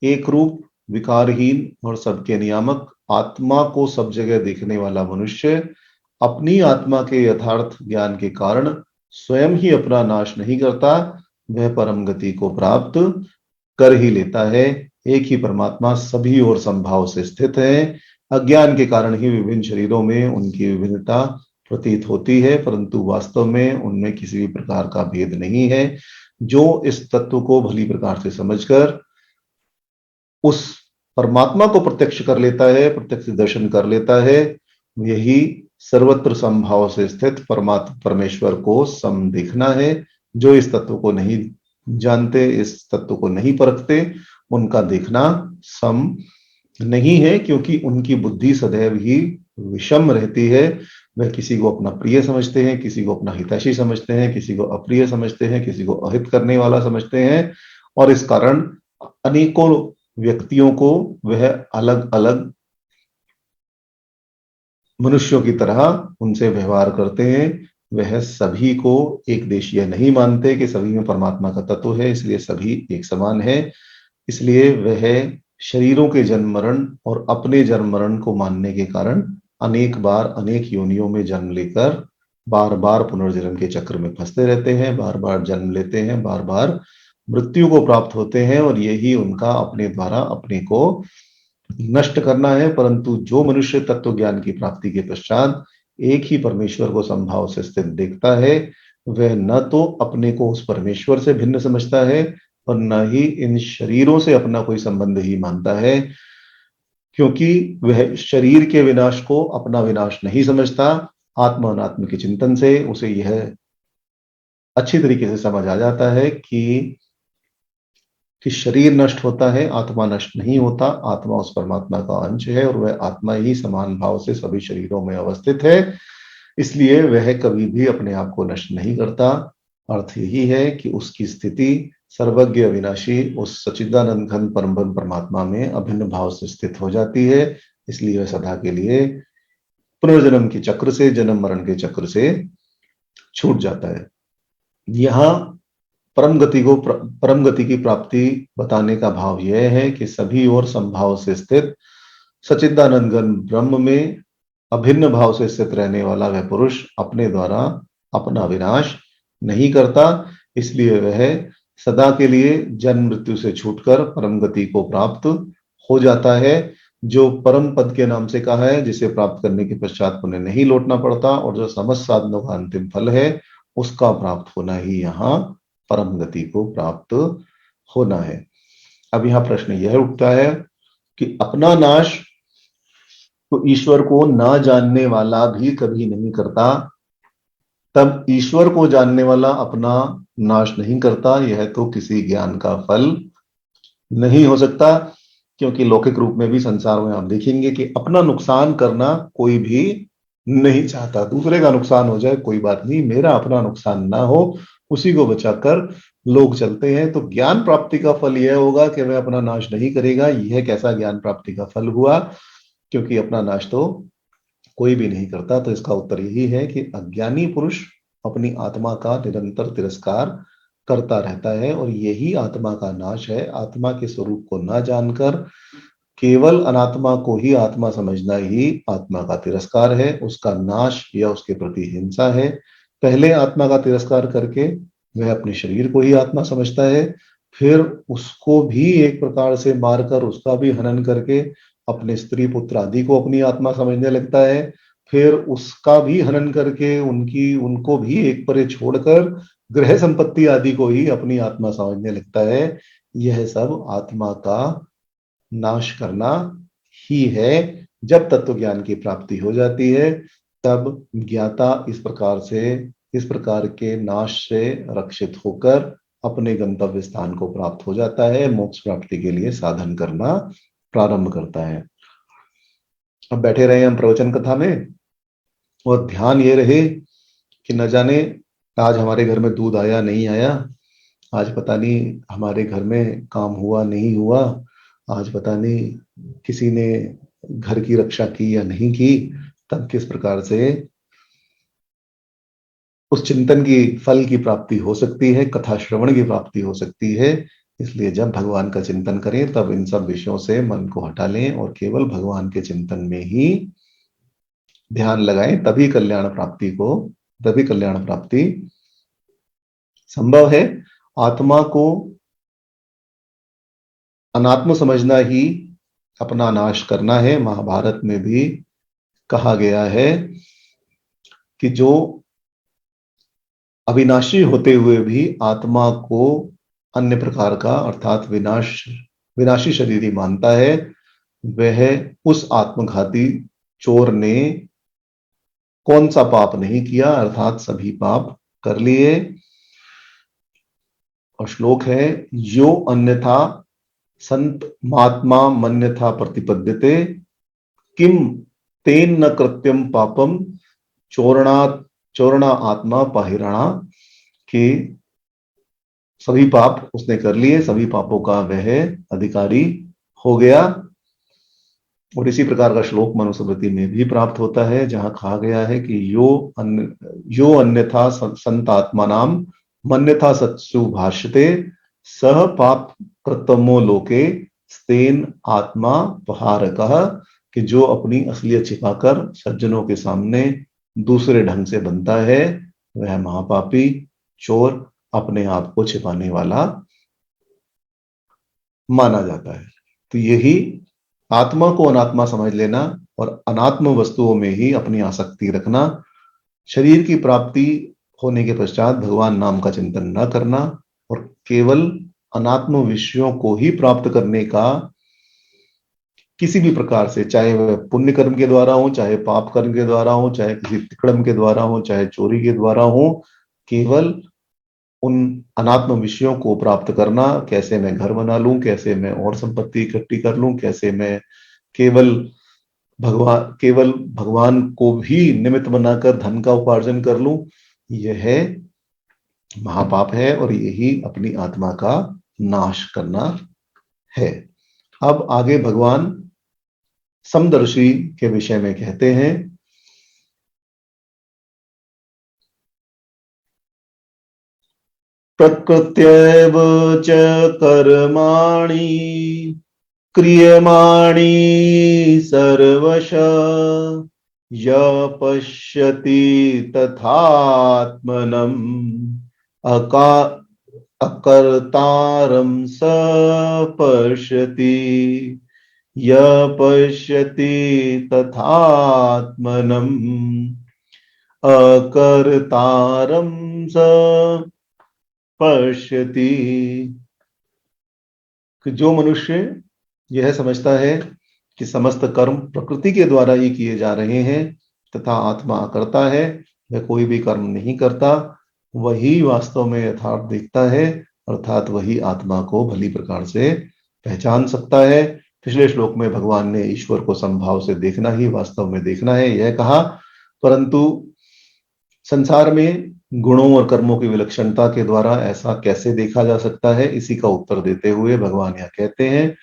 एक रूप, विकारहीन और सबके नियामक आत्मा को सब जगह देखने वाला मनुष्य अपनी आत्मा के यथार्थ ज्ञान के कारण स्वयं ही अपना नाश नहीं करता, वह परम गति को प्राप्त कर ही लेता है। एक ही परमात्मा सभी और संभाव से स्थित है। अज्ञान के कारण ही विभिन्न शरीरों में उनकी विभिन्नता प्रतीत होती है, परंतु वास्तव में उनमें किसी भी प्रकार का भेद नहीं है। जो इस तत्व को भली प्रकार से समझकर उस परमात्मा को प्रत्यक्ष कर लेता है, प्रत्यक्ष दर्शन कर लेता है, यही सर्वत्र संभाव से स्थित परमेश्वर को सम देखना है। जो इस तत्व को नहीं जानते, इस तत्व को नहीं परखते, उनका देखना सम नहीं है, क्योंकि उनकी बुद्धि सदैव ही विषम रहती है। वह किसी को अपना प्रिय समझते हैं, किसी को अपना हितैषी समझते हैं, किसी को अप्रिय समझते हैं, किसी को अहित करने वाला समझते हैं और इस कारण अनेकों व्यक्तियों को वह अलग अलग मनुष्यों की तरह उनसे व्यवहार करते हैं। वह सभी को एक देशीय नहीं मानते कि सभी में परमात्मा का तत्व है, इसलिए सभी एक समान है। इसलिए वह शरीरों के जन्म मरण और अपने जन्म मरण को मानने के कारण अनेक बार अनेक योनियों में जन्म लेकर बार बार पुनर्जन्म के चक्र में फंसते रहते हैं, बार बार जन्म लेते हैं, बार बार मृत्यु को प्राप्त होते हैं और यही उनका अपने द्वारा अपने को नष्ट करना है। परंतु जो मनुष्य तत्व ज्ञान की प्राप्ति के पश्चात एक ही परमेश्वर को संभाव से स्थित देखता है, वह न तो अपने को उस परमेश्वर से भिन्न समझता है और न ही इन शरीरों से अपना कोई संबंध ही मानता है, क्योंकि वह शरीर के विनाश को अपना विनाश नहीं समझता। आत्म अनात्म के चिंतन से उसे यह अच्छी तरीके से समझ आ जाता है कि शरीर नष्ट होता है, आत्मा नष्ट नहीं होता। आत्मा उस परमात्मा का अंश है और वह आत्मा ही समान भाव से सभी शरीरों में अवस्थित है, इसलिए वह कभी भी अपने आप को नष्ट नहीं करता। अर्थ यही है कि उसकी स्थिति सर्वज्ञ अविनाशी उस सच्चिदानंद घन परम परमात्मा में अभिन्न भाव से स्थित हो जाती है। इसलिए वह सदा के लिए पुनर्जन्म के चक्र से, जन्म मरण के चक्र से छूट जाता है। यहाँ परम गति की प्राप्ति बताने का भाव यह है कि सभी और संभाव से स्थित सच्चिदानंद घन ब्रह्म में अभिन्न भाव से स्थित रहने वाला वह पुरुष अपने द्वारा अपना विनाश नहीं करता, इसलिए वह सदा के लिए जन्म मृत्यु से छूटकर परम गति को प्राप्त हो जाता है। जो परम पद के नाम से कहा है, जिसे प्राप्त करने के पश्चात उन्हें नहीं लौटना पड़ता, और जो समस्त साधनों का अंतिम फल है, उसका प्राप्त होना ही यहाँ परम गति को प्राप्त होना है। अब यहाँ प्रश्न यह उठता है कि अपना नाश तो ईश्वर को ना जानने वाला भी कभी नहीं करता, तब ईश्वर को जानने वाला अपना नाश नहीं करता, यह तो किसी ज्ञान का फल नहीं हो सकता। क्योंकि लौकिक रूप में भी संसार में आप देखेंगे कि अपना नुकसान करना कोई भी नहीं चाहता। दूसरे का नुकसान हो जाए कोई बात नहीं, मेरा अपना नुकसान ना हो, उसी को बचाकर लोग चलते हैं। तो ज्ञान प्राप्ति का फल यह होगा कि वह अपना नाश नहीं करेगा। यह कैसा ज्ञान प्राप्ति का फल हुआ? क्योंकि अपना नाश तो कोई भी नहीं करता। तो इसका उत्तर यही है कि अज्ञानी पुरुष अपनी आत्मा का निरंतर तिरस्कार करता रहता है, और यही आत्मा का नाश है। आत्मा के स्वरूप को न जानकर केवल अनात्मा को ही आत्मा समझना ही आत्मा का तिरस्कार है, उसका नाश या उसके प्रति हिंसा है। पहले आत्मा का तिरस्कार करके वह अपने शरीर को ही आत्मा समझता है, फिर उसको भी एक प्रकार से मारकर उसका भी हनन करके अपने स्त्री पुत्र आदि को अपनी आत्मा समझने लगता है, फिर उसका भी हनन करके उनको भी एक परे छोड़कर गृह संपत्ति आदि को ही अपनी आत्मा समझने लगता है। यह सब आत्मा का नाश करना ही है। जब तत्व ज्ञान की प्राप्ति हो जाती है, तब ज्ञाता इस प्रकार के नाश से रक्षित होकर अपने गंतव्य स्थान को प्राप्त हो जाता है, मोक्ष प्राप्ति के लिए साधन करना प्रारंभ करता है। अब बैठे रहे हम प्रवचन कथा में, और ध्यान ये रहे कि न जाने आज हमारे घर में दूध आया नहीं आया, आज पता नहीं हमारे घर में काम हुआ नहीं हुआ, आज पता नहीं किसी ने घर की रक्षा की या नहीं की, तब किस प्रकार से उस चिंतन की फल की प्राप्ति हो सकती है, कथा श्रवण की प्राप्ति हो सकती है। इसलिए जब भगवान का चिंतन करें, तब इन सब विषयों से मन को हटा लें और केवल भगवान के चिंतन में ही ध्यान लगाएं, तभी कल्याण प्राप्ति संभव है। आत्मा को अनात्म समझना ही अपना नाश करना है। महाभारत में भी कहा गया है कि जो अविनाशी होते हुए भी आत्मा को अन्य प्रकार का अर्थात विनाशी शरीर ही मानता है, वह उस आत्मघाती चोर ने कौन सा पाप नहीं किया, अर्थात सभी पाप कर लिए। और श्लोक है, यो अन्यथा संत महात्मा मन्यथा प्रतिपद्यते किम तेन न कृत्यम पापम चोरणा आत्मा पाहिरणा, कि सभी पाप उसने कर लिए, सभी पापों का वह अधिकारी हो गया। और इसी प्रकार का श्लोक मनुस्मृति में भी प्राप्त होता है, जहां कहा गया है कि यो अन्यथा संत आत्मा नाम मन्यथा सत्सु भाष्यते सह पाप कृतमो लोके स्तेन आत्मा पहारकः, कि जो अपनी असलियत छिपाकर सज्जनों के सामने दूसरे ढंग से बनता है, वह महापापी चोर अपने आप को छिपाने वाला माना जाता है। तो यही आत्मा को अनात्मा समझ लेना और अनात्म वस्तुओं में ही अपनी आसक्ति रखना, शरीर की प्राप्ति होने के पश्चात भगवान नाम का चिंतन न करना और केवल अनात्म विषयों को ही प्राप्त करने का किसी भी प्रकार से, चाहे वह पुण्य कर्म के द्वारा हो, चाहे पाप कर्म के द्वारा हो, चाहे किसी तिक्रम के द्वारा हो, चाहे चोरी के द्वारा हो, केवल उन अनात्म विषयों को प्राप्त करना। कैसे मैं घर बना लूं, कैसे मैं और संपत्ति इकट्ठी कर लूं, कैसे मैं केवल भगवान को भी निमित्त बनाकर धन का उपार्जन कर लूं, यह महापाप है और यही अपनी आत्मा का नाश करना है। अब आगे भगवान समदर्शी के विषय में कहते हैं, प्रकृत्यैव च कर्माणि क्रियमाणि सर्वशः य पश्यति तथात्मनम् अका अकर्तारं स पश्यति। य पश्यति तथात्मनम् अकर्तारं स पश्यति। कि जो मनुष्य यह समझता है कि समस्त कर्म प्रकृति के द्वारा ही किए जा रहे हैं तथा आत्मा करता है, वह कोई भी कर्म नहीं करता, वही वास्तव में यथार्थ देखता है, अर्थात वही आत्मा को भली प्रकार से पहचान सकता है। पिछले श्लोक में भगवान ने ईश्वर को समभाव से देखना ही वास्तव में देखना है यह कहा, परंतु संसार में गुणों और कर्मों की विलक्षणता के द्वारा ऐसा कैसे देखा जा सकता है, इसी का उत्तर देते हुए भगवान यह कहते हैं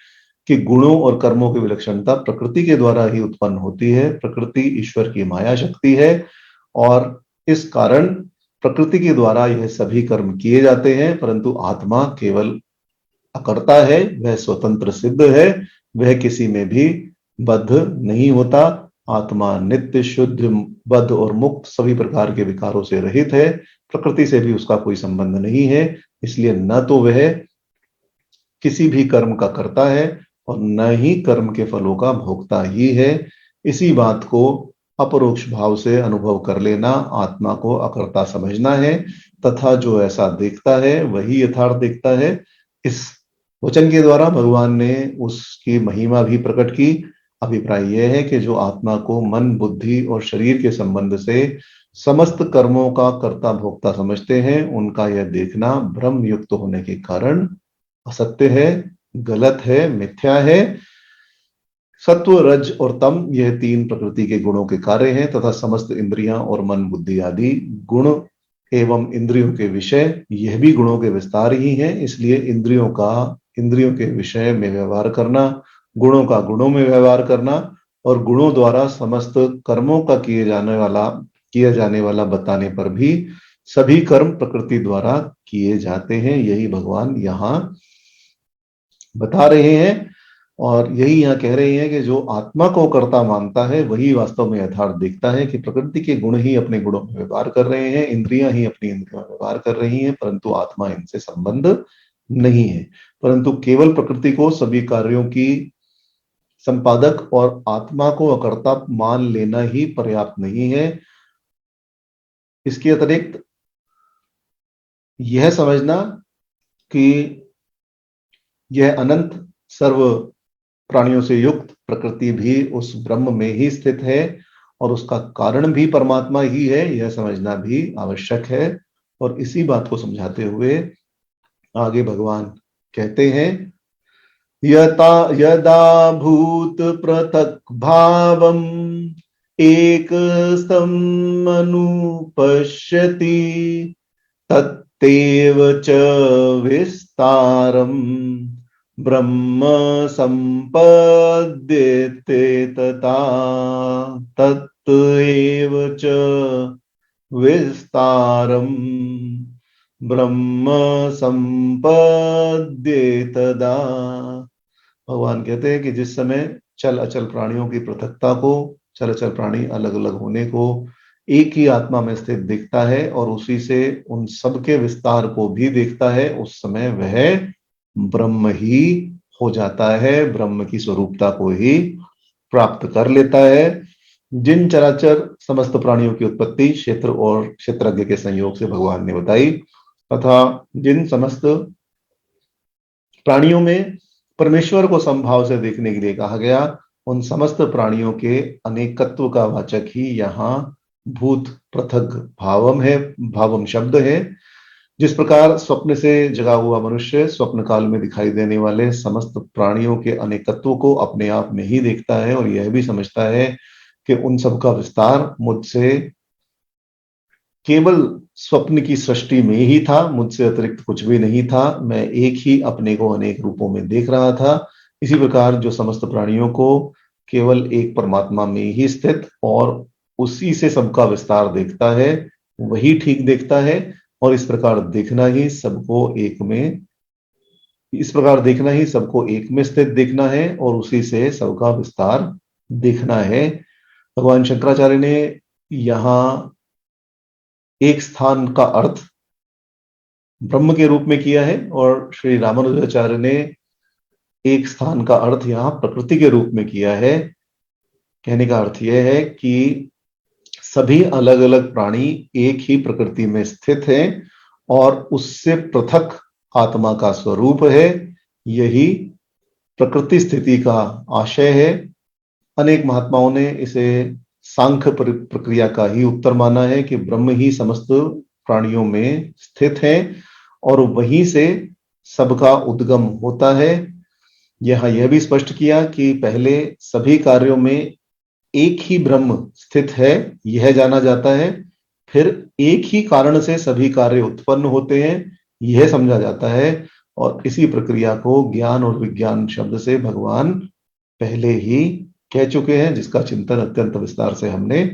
कि गुणों और कर्मों की विलक्षणता प्रकृति के द्वारा ही उत्पन्न होती है। प्रकृति ईश्वर की माया शक्ति है और इस कारण प्रकृति के द्वारा यह सभी कर्म किए जाते हैं, परंतु आत्मा केवल अकर्ता है, वह स्वतंत्र सिद्ध है, वह किसी में भी बद्ध नहीं होता। आत्मा नित्य शुद्ध बद्ध और मुक्त सभी प्रकार के विकारों से रहित है, प्रकृति से भी उसका कोई संबंध नहीं है, इसलिए न तो वह किसी भी कर्म का करता है और न ही कर्म के फलों का भोगता ही है। इसी बात को अपरोक्ष भाव से अनुभव कर लेना आत्मा को अकर्ता समझना है, तथा जो ऐसा देखता है वही यथार्थ देखता है। इस वचन के द्वारा भगवान ने उसकी महिमा भी प्रकट की। अभिप्राय यह है कि जो आत्मा को मन बुद्धि और शरीर के संबंध से समस्त कर्मों का कर्ता भोक्ता समझते हैं, उनका यह देखना भ्रम युक्त होने के कारण असत्य है, गलत है, मिथ्या है। सत्व रज और तम यह तीन प्रकृति के गुणों के कार्य हैं तथा समस्त इंद्रियां और मन बुद्धि आदि गुण एवं इंद्रियों के विषय यह भी गुणों के विस्तार ही हैं। इसलिए इंद्रियों के विषय में व्यवहार करना, गुणों का गुणों में व्यवहार करना और गुणों द्वारा समस्त कर्मों का किया जाने वाला बताने पर भी सभी कर्म प्रकृति द्वारा किए जाते हैं, यही भगवान यहाँ बता रहे हैं। और यही यहाँ कह रहे हैं कि जो आत्मा को कर्ता मानता है वही वास्तव में यथार्थ देखता है कि प्रकृति के गुण ही अपने गुणों में व्यवहार कर रहे हैं, इंद्रियां ही अपनी इंद्रियों में व्यवहार कर रही हैं, परंतु आत्मा इनसे संबंध नहीं है। परंतु केवल प्रकृति को सभी कार्यों की संपादक और आत्मा को अकर्ता मान लेना ही पर्याप्त नहीं है। इसके अतिरिक्त यह समझना कि यह अनंत सर्व प्राणियों से युक्त प्रकृति भी उस ब्रह्म में ही स्थित है और उसका कारण भी परमात्मा ही है, यह समझना भी आवश्यक है। और इसी बात को समझाते हुए आगे भगवान कहते हैं, यदा भूत पृथक भावम एक अनुपश्यति तत्तेव च विस्तारम ब्रह्म संपद्यते तथा तत्तेव च विस्तारम ब्रह्म संपद्ये तदा। भगवान कहते हैं कि जिस समय चल अचल प्राणियों की पृथकता को, चल अचल प्राणी अलग अलग होने को एक ही आत्मा में स्थित दिखता है और उसी से उन सब के विस्तार को भी देखता है, उस समय वह ब्रह्म ही हो जाता है, ब्रह्म की स्वरूपता को ही प्राप्त कर लेता है। जिन चराचर समस्त प्राणियों की उत्पत्ति क्षेत्र और क्षेत्रज्ञ के संयोग से भगवान ने बताई तथा जिन समस्त प्राणियों में परमेश्वर को समभाव से देखने के लिए कहा गया, उन समस्त प्राणियों के अनेकत्व का वाचक ही यहाँ भूत पृथक भावम है, भावम शब्द है। जिस प्रकार स्वप्न से जगा हुआ मनुष्य स्वप्न काल में दिखाई देने वाले समस्त प्राणियों के अनेकत्व को अपने आप में ही देखता है और यह भी समझता है कि उन सब का विस्तार मुझसे केवल स्वप्न की सृष्टि में ही था, मुझसे अतिरिक्त कुछ भी नहीं था, मैं एक ही अपने को अनेक रूपों में देख रहा था। इसी प्रकार जो समस्त प्राणियों को केवल एक परमात्मा में ही स्थित और उसी से सबका विस्तार देखता है, वही ठीक देखता है। और इस प्रकार देखना ही सबको एक में स्थित देखना है और उसी से सबका विस्तार देखना है। भगवान शंकराचार्य ने यहाँ एक स्थान का अर्थ ब्रह्म के रूप में किया है और श्री रामानुजाचार्य ने एक स्थान का अर्थ यहाँ प्रकृति के रूप में किया है। कहने का अर्थ यह है कि सभी अलग अलग प्राणी एक ही प्रकृति में स्थित हैं और उससे पृथक आत्मा का स्वरूप है। यही प्रकृति स्थिति का आशय है। अनेक महात्माओं ने इसे सांख्य प्रक्रिया का ही उत्तर माना है कि ब्रह्म ही समस्त प्राणियों में स्थित है और वहीं से सबका उद्गम होता है। यहां यह भी स्पष्ट किया कि पहले सभी कार्यों में एक ही ब्रह्म स्थित है, यह जाना जाता है। फिर एक ही कारण से सभी कार्य उत्पन्न होते हैं, यह समझा जाता है। और इसी प्रक्रिया को ज्ञान और विज्ञान शब्द से भगवान पहले ही कह चुके हैं, जिसका चिंतन अत्यंत विस्तार से हमने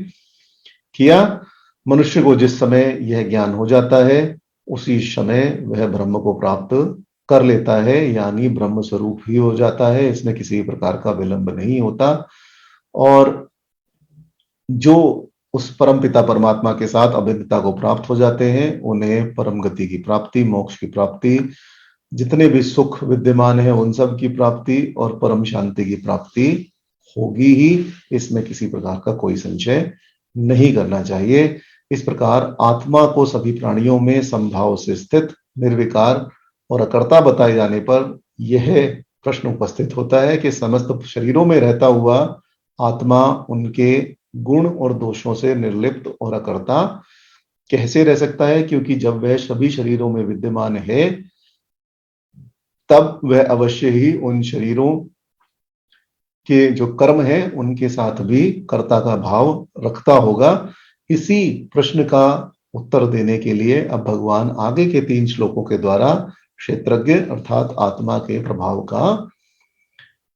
किया। मनुष्य को जिस समय यह ज्ञान हो जाता है उसी समय वह ब्रह्म को प्राप्त कर लेता है, यानी ब्रह्म स्वरूप ही हो जाता है। इसमें किसी प्रकार का विलंब नहीं होता। और जो उस परम पिता परमात्मा के साथ अभिन्नता को प्राप्त हो जाते हैं उन्हें परम गति की प्राप्ति, मोक्ष की प्राप्ति, जितने भी सुख विद्यमान है उन सब की प्राप्ति और परम शांति की प्राप्ति होगी ही। इसमें किसी प्रकार का कोई संशय नहीं करना चाहिए। इस प्रकार आत्मा को सभी प्राणियों में संभाव से स्थित, निर्विकार और अकर्ता बताए जाने पर यह प्रश्न उपस्थित होता है कि समस्त शरीरों में रहता हुआ आत्मा उनके गुण और दोषों से निर्लिप्त और अकर्ता कैसे रह सकता है, क्योंकि जब वह सभी शरीरों में विद्यमान है तब वह अवश्य ही उन शरीरों के जो कर्म है उनके साथ भी कर्ता का भाव रखता होगा। इसी प्रश्न का उत्तर देने के लिए अब भगवान आगे के 3 श्लोकों के द्वारा क्षेत्रज्ञ अर्थात आत्मा के प्रभाव का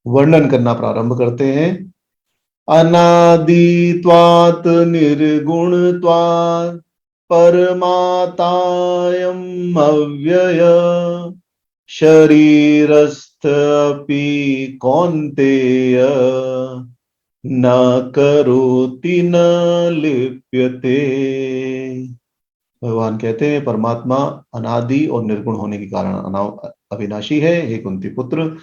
वर्णन करना प्रारंभ करते हैं। अनादित्वात् निर्गुणत्वात् परमातायम् अव्यय शरीरस्थ अपि कौन्तेय न करोति न लिप्यते। भगवान कहते हैं परमात्मा अनादि और निर्गुण होने के कारण अविनाशी है। हे कुंती पुत्र,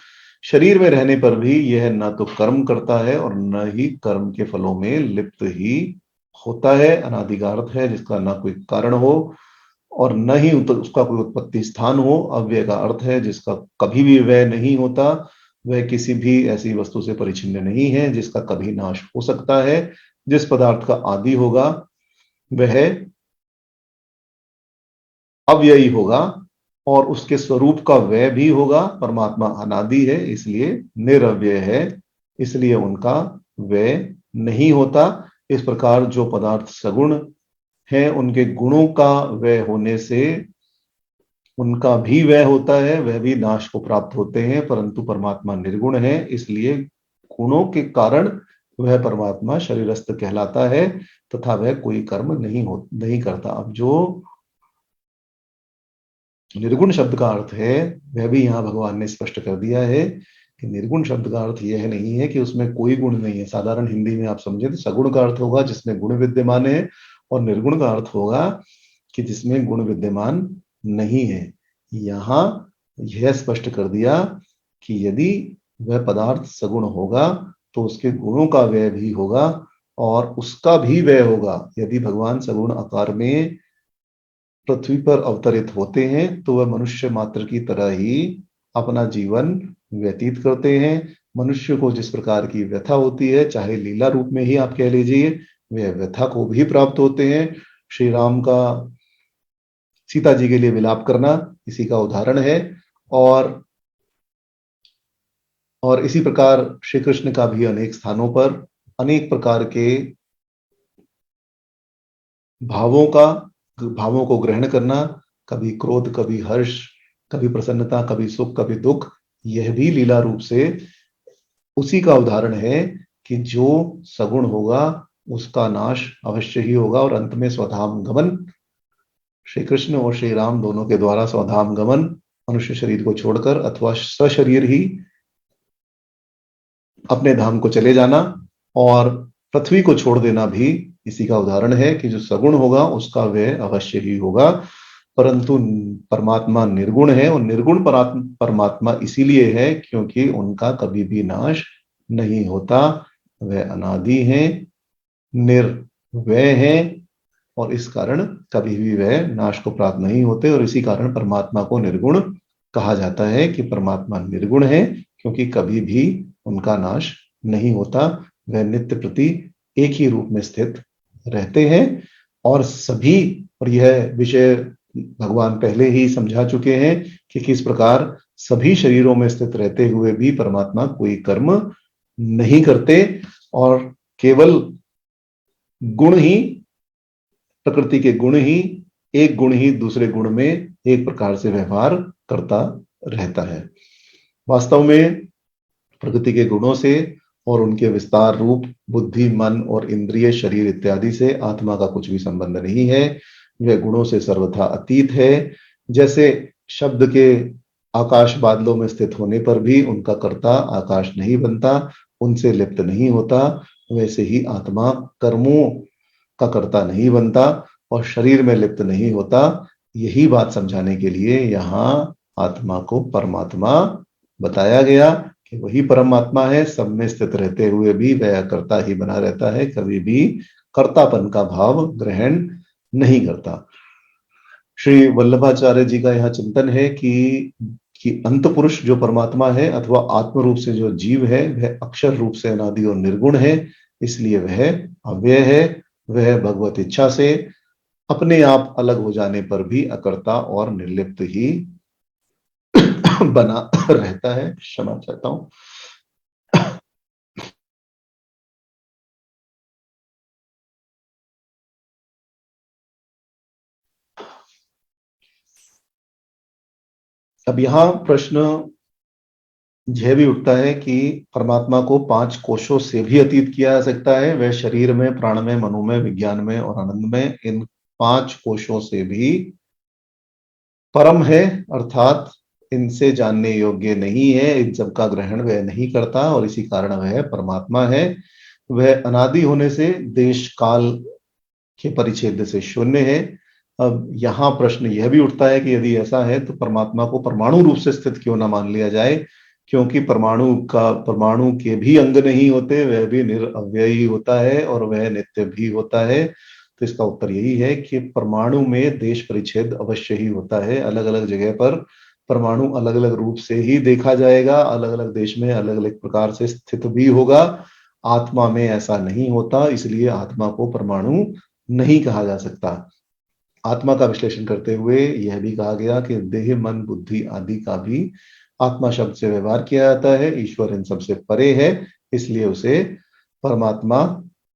शरीर में रहने पर भी यह न तो कर्म करता है और न ही कर्म के फलों में लिप्त ही होता है। अनादि का अर्थ है जिसका न कोई कारण हो और न ही उसका कोई उत्पत्ति स्थान हो। अव्यय का अर्थ है जिसका कभी भी व्यय नहीं होता। वह किसी भी ऐसी वस्तु से परिचिन्न नहीं है जिसका कभी नाश हो सकता है। जिस पदार्थ का आदि होगा वह अव्ययी होगा और उसके स्वरूप का व्यय भी होगा। परमात्मा अनादि है इसलिए निरव्यय है, इसलिए उनका व्यय नहीं होता। इस प्रकार जो पदार्थ सगुण है उनके गुणों का व्यय होने से उनका भी व्यय होता है, वह भी नाश को प्राप्त होते हैं। परंतु परमात्मा निर्गुण है इसलिए गुणों के कारण वह परमात्मा शरीरस्थ कहलाता है तथा वह कोई कर्म नहीं करता। अब जो निर्गुण शब्द का अर्थ है वह भी यहाँ भगवान ने स्पष्ट कर दिया है कि निर्गुण शब्द का अर्थ यह नहीं है कि उसमें कोई गुण नहीं है। साधारण हिंदी में आप समझे तो सगुण का अर्थ होगा जिसमें गुण विद्यमान है और निर्गुण का अर्थ होगा कि जिसमें गुण विद्यमान नहीं है। यहाँ यह स्पष्ट कर दिया कि यदि वह पदार्थ सगुण होगा तो उसके गुणों का व्यय भी होगा और उसका भी व्यय होगा। यदि भगवान सगुण आकार में पृथ्वी पर अवतरित होते हैं तो वह मनुष्य मात्र की तरह ही अपना जीवन व्यतीत करते हैं। मनुष्य को जिस प्रकार की व्यथा होती है, चाहे लीला रूप में ही आप कह लीजिए, वह व्यथा को भी प्राप्त होते हैं। श्री राम का सीता जी के लिए विलाप करना इसी का उदाहरण है। और इसी प्रकार श्री कृष्ण का भी अनेक स्थानों पर अनेक प्रकार के भावों को ग्रहण करना, कभी क्रोध, कभी हर्ष, कभी प्रसन्नता, कभी सुख, कभी दुख, यह भी लीला रूप से उसी का उदाहरण है कि जो सगुण होगा उसका नाश अवश्य ही होगा और अंत में स्वधाम गमन, श्री कृष्ण और श्री राम दोनों के द्वारा स्वधाम गमन, मनुष्य शरीर को छोड़कर अथवा सशरीर ही अपने धाम को चले जाना और पृथ्वी को छोड़ देना भी इसी का उदाहरण है कि जो सगुण होगा उसका व्यय अवश्य ही होगा, परंतु परमात्मा निर्गुण है और निर्गुण परमात्मा इसीलिए है क्योंकि उनका कभी भी नाश नहीं होता। वह अनादि हैं, निर्वय हैं और इस कारण कभी भी वह नाश को प्राप्त नहीं होते और इसी कारण परमात्मा को निर्गुण कहा जाता है कि परमात्मा निर्गुण है क्योंकि कभी भी उनका नाश नहीं होता। वह नित्य प्रति एक ही रूप में स्थित रहते हैं और सभी, और यह विषय भगवान पहले ही समझा चुके हैं कि किस प्रकार सभी शरीरों में स्थित रहते हुए भी परमात्मा कोई कर्म नहीं करते और केवल गुण ही, प्रकृति के गुण ही, एक गुण ही दूसरे गुण में एक प्रकार से व्यवहार करता रहता है। वास्तव में प्रकृति के गुणों से और उनके विस्तार रूप बुद्धि, मन और इंद्रिय, शरीर इत्यादि से आत्मा का कुछ भी संबंध नहीं है। वह गुणों से सर्वथा अतीत है। जैसे शब्द के आकाश बादलों में स्थित होने पर भी उनका कर्ता आकाश नहीं बनता, उनसे लिप्त नहीं होता, वैसे ही आत्मा कर्मों का कर्ता नहीं बनता और शरीर में लिप्त नहीं होता। यही बात समझाने के लिए यहाँ आत्मा को परमात्मा बताया गया कि वही परमात्मा है, सब में स्थित रहते हुए भी वह कर्ता ही बना रहता है, कभी भी कर्तापन का भाव ग्रहण नहीं करता। श्री वल्लभाचार्य जी का यहाँ चिंतन है कि अंत पुरुष जो परमात्मा है अथवा आत्म रूप से जो जीव है वह अक्षर रूप से अनादि और निर्गुण है, इसलिए वह अव्यय है। वह भगवत इच्छा से अपने आप अलग हो जाने पर भी अकर्ता और निर्लिप्त ही बना रहता है। क्षमा चाहता हूं। अब यहां प्रश्न यह भी उठता है कि परमात्मा को 5 कोशों से भी अतीत किया जा सकता है। वह शरीर में, प्राण में, मनो में, विज्ञान में और आनंद में, इन 5 कोशों से भी परम है, अर्थात इनसे जानने योग्य नहीं है, इन सब का ग्रहण वह नहीं करता और इसी कारण वह परमात्मा है। वह अनादि होने से देश काल के परिच्छेद से शून्य है। अब यहाँ प्रश्न यह भी उठता है कि यदि ऐसा है तो परमात्मा को परमाणु रूप से स्थित क्यों ना मान लिया जाए, क्योंकि परमाणु के भी अंग नहीं होते, वह भी निरअव्ययी होता है और वह नित्य भी होता है। तो इसका उत्तर यही है कि परमाणु में देश परिच्छेद अवश्य ही होता है। अलग अलग जगह पर परमाणु अलग अलग रूप से ही देखा जाएगा, अलग अलग देश में अलग अलग प्रकार से स्थित भी होगा। आत्मा में ऐसा नहीं होता, इसलिए आत्मा को परमाणु नहीं कहा जा सकता। आत्मा का विश्लेषण करते हुए यह भी कहा गया कि देह, मन, बुद्धि आदि का भी आत्मा शब्द से व्यवहार किया जाता है। ईश्वर इन सबसे परे है, इसलिए उसे परमात्मा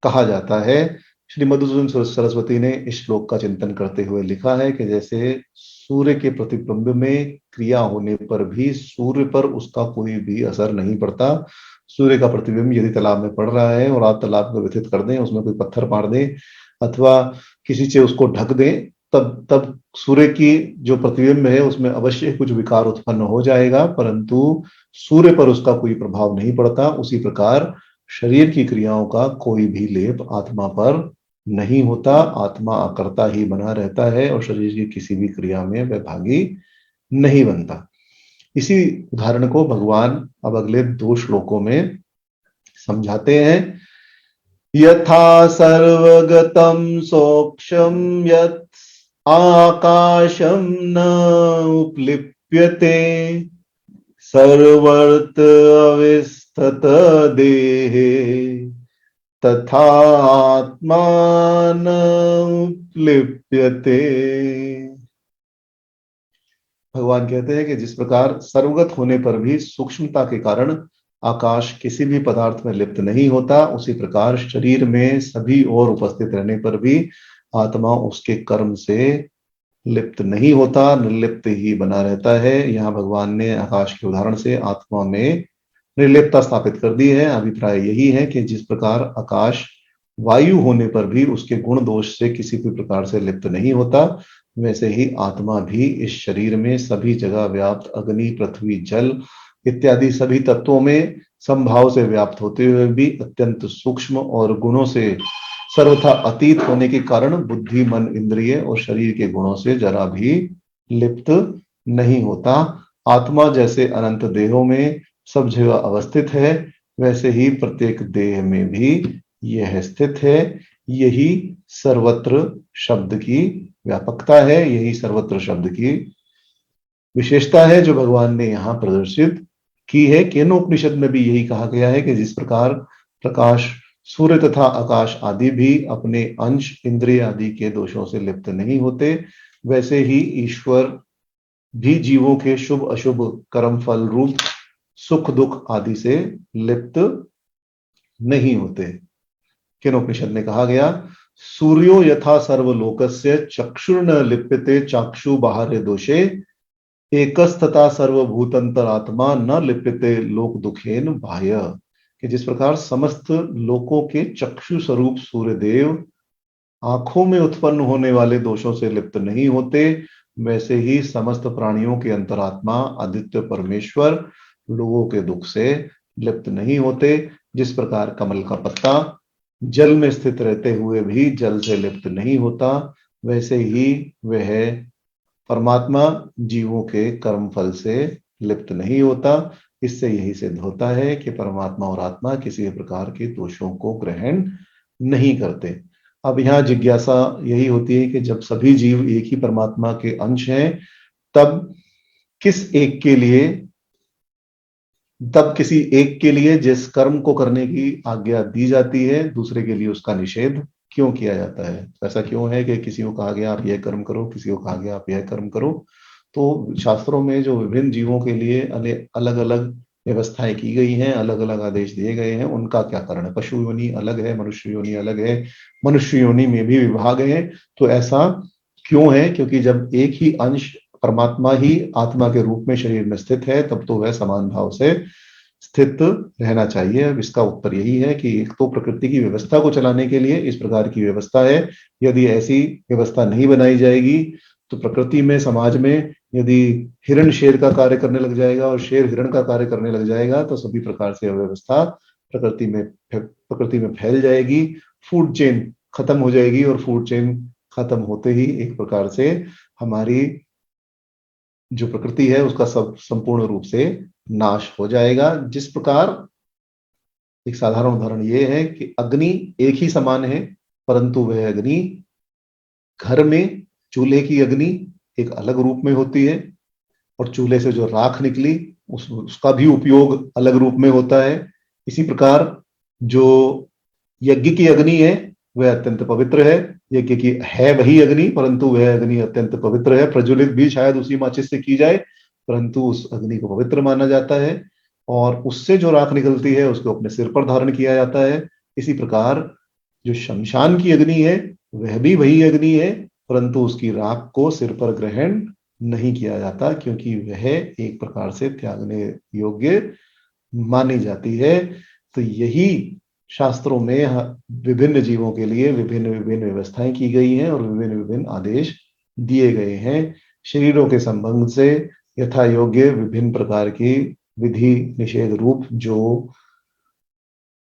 कहा जाता है। श्री मधुसूदन सरस्वती ने इस श्लोक का चिंतन करते हुए लिखा है कि जैसे सूर्य के प्रतिबिंब में क्रिया होने पर भी सूर्य पर उसका कोई भी असर नहीं पड़ता। सूर्य का प्रतिबिंब यदि तालाब में पड़ रहा है और आप तालाब को व्यथित कर दें, उसमें कोई पत्थर मार दें अथवा किसी से उसको ढक दें, तब तब सूर्य की जो प्रतिबिंब है उसमें अवश्य कुछ विकार उत्पन्न हो जाएगा, परंतु सूर्य पर उसका कोई प्रभाव नहीं पड़ता। उसी प्रकार शरीर की क्रियाओं का कोई भी लेप आत्मा पर नहीं होता। आत्मा अकर्ता ही बना रहता है और शरीर की किसी भी क्रिया में वह भागी नहीं बनता। इसी उदाहरण को भगवान अब अगले 2 श्लोकों में समझाते हैं। यथा सर्वगतं सोक्षम यत् आकाशम न उपलिप्यते सर्वर्त अविस्तत देहे तथा आत्मा न उपलिप्यते। भगवान कहते हैं कि जिस प्रकार सर्वगत होने पर भी सूक्ष्मता के कारण आकाश किसी भी पदार्थ में लिप्त नहीं होता, उसी प्रकार शरीर में सभी और उपस्थित रहने पर भी आत्मा उसके कर्म से लिप्त नहीं होता, निर्लिप्त ही बना रहता है। यहाँ भगवान ने आकाश के उदाहरण से आत्मा में निर्लिप्तता स्थापित कर दी है। अभिप्राय यही है कि जिस प्रकार आकाश वायु होने पर भी उसके गुण दोष से किसी भी प्रकार से लिप्त नहीं होता, वैसे ही आत्मा भी इस शरीर में सभी जगह व्याप्त अग्नि, पृथ्वी, जल इत्यादि सभी तत्वों में संभाव से व्याप्त होते हुए भी अत्यंत सूक्ष्म और गुणों से सर्वथा अतीत होने के कारण बुद्धि, मन, इंद्रिय और शरीर के गुणों से जरा भी लिप्त नहीं होता। आत्मा जैसे अनंत देहों में सब जगह अवस्थित है, वैसे ही प्रत्येक देह में भी यह स्थित है। यही सर्वत्र शब्द की व्यापकता है, यही सर्वत्र शब्द की विशेषता है जो भगवान ने यहाँ प्रदर्शित की है। केनोपनिषद में भी यही कहा गया है कि जिस प्रकार प्रकाश, सूर्य तथा आकाश आदि भी अपने अंश, इंद्रिय आदि के दोषों से लिप्त नहीं होते, वैसे ही ईश्वर भी जीवों के शुभ अशुभ कर्म फल रूप सुख दुख आदि से लिप्त नहीं होते। केनोपनिषद में कहा गया, सूर्यो यथा सर्वलोकस्य चक्षुर्न लिप्यते चाक्षु बाहर्य दोषे, एकस्तथा सर्वभूतंतरात्मा न लिप्यते लोक दुखेन बाह्य। कि जिस प्रकार समस्त लोकों के चक्षु स्वरूप सूर्य देव आंखों में उत्पन्न होने वाले दोषों से लिप्त नहीं होते, वैसे ही समस्त प्राणियों के अंतरात्मा आदित्य परमेश्वर लोगों के दुख से लिप्त नहीं होते। जिस प्रकार कमल का पत्ता जल में स्थित रहते हुए भी जल से लिप्त नहीं होता, वैसे ही वह परमात्मा जीवों के कर्म फल से लिप्त नहीं होता। इससे यही सिद्ध होता है कि परमात्मा और आत्मा किसी भी प्रकार के दोषों को ग्रहण नहीं करते। अब यहाँ जिज्ञासा यही होती है कि जब सभी जीव एक ही परमात्मा के अंश हैं, तब किसी एक के लिए जिस कर्म को करने की आज्ञा दी जाती है, दूसरे के लिए उसका निषेध क्यों किया जाता है? ऐसा क्यों है कि किसी को कहा गया आप यह कर्म करो, किसी को कहा गया आप यह कर्म करो? तो शास्त्रों में जो विभिन्न जीवों के लिए अलग अलग व्यवस्थाएं की गई हैं, अलग अलग आदेश दिए गए हैं, उनका क्या कारण है? पशु योनि अलग है, मनुष्य योनि अलग है, मनुष्य योनि में भी विभाग है। तो ऐसा क्यों है? क्योंकि जब एक ही अंश परमात्मा ही आत्मा के रूप में शरीर में स्थित है, तब तो वह समान भाव से स्थित रहना चाहिए। अब इसका उत्तर यही है कि एक तो प्रकृति की व्यवस्था को चलाने के लिए इस प्रकार की व्यवस्था है। यदि ऐसी व्यवस्था नहीं बनाई जाएगी तो प्रकृति में, समाज में यदि हिरण शेर का कार्य करने लग जाएगा और शेर हिरण का कार्य करने लग जाएगा, तो सभी प्रकार से अव्यवस्था प्रकृति में फैल जाएगी, फूड चेन खत्म हो जाएगी, और फूड चेन खत्म होते ही एक प्रकार से हमारी जो प्रकृति है उसका सब संपूर्ण रूप से नाश हो जाएगा। जिस प्रकार एक साधारण उदाहरण ये है कि अग्नि एक ही समान है, परंतु वह अग्नि घर में चूल्हे की अग्नि एक अलग रूप में होती है, और चूल्हे से जो राख निकली उसका भी उपयोग अलग रूप में होता है। इसी प्रकार जो यज्ञ की अग्नि है वह अत्यंत पवित्र है, यज्ञ की है वही अग्नि, परंतु वह अग्नि अत्यंत पवित्र है। प्रज्वलित भी शायद उसी माचिस से की जाए, परंतु उस अग्नि को पवित्र माना जाता है, और उससे जो राख निकलती है उसको अपने सिर पर धारण किया जाता है। इसी प्रकार जो शमशान की अग्नि है वह भी वही अग्नि है, परंतु उसकी राख को सिर पर ग्रहण नहीं किया जाता, क्योंकि वह एक प्रकार से त्यागने योग्य मानी जाती है। तो यही शास्त्रों में विभिन्न जीवों के लिए विभिन्न विभिन्न व्यवस्थाएं की गई हैं और विभिन्न विभिन्न आदेश दिए गए हैं। शरीरों के संबंध से यथा योग्य विभिन्न प्रकार की विधि निषेध रूप जो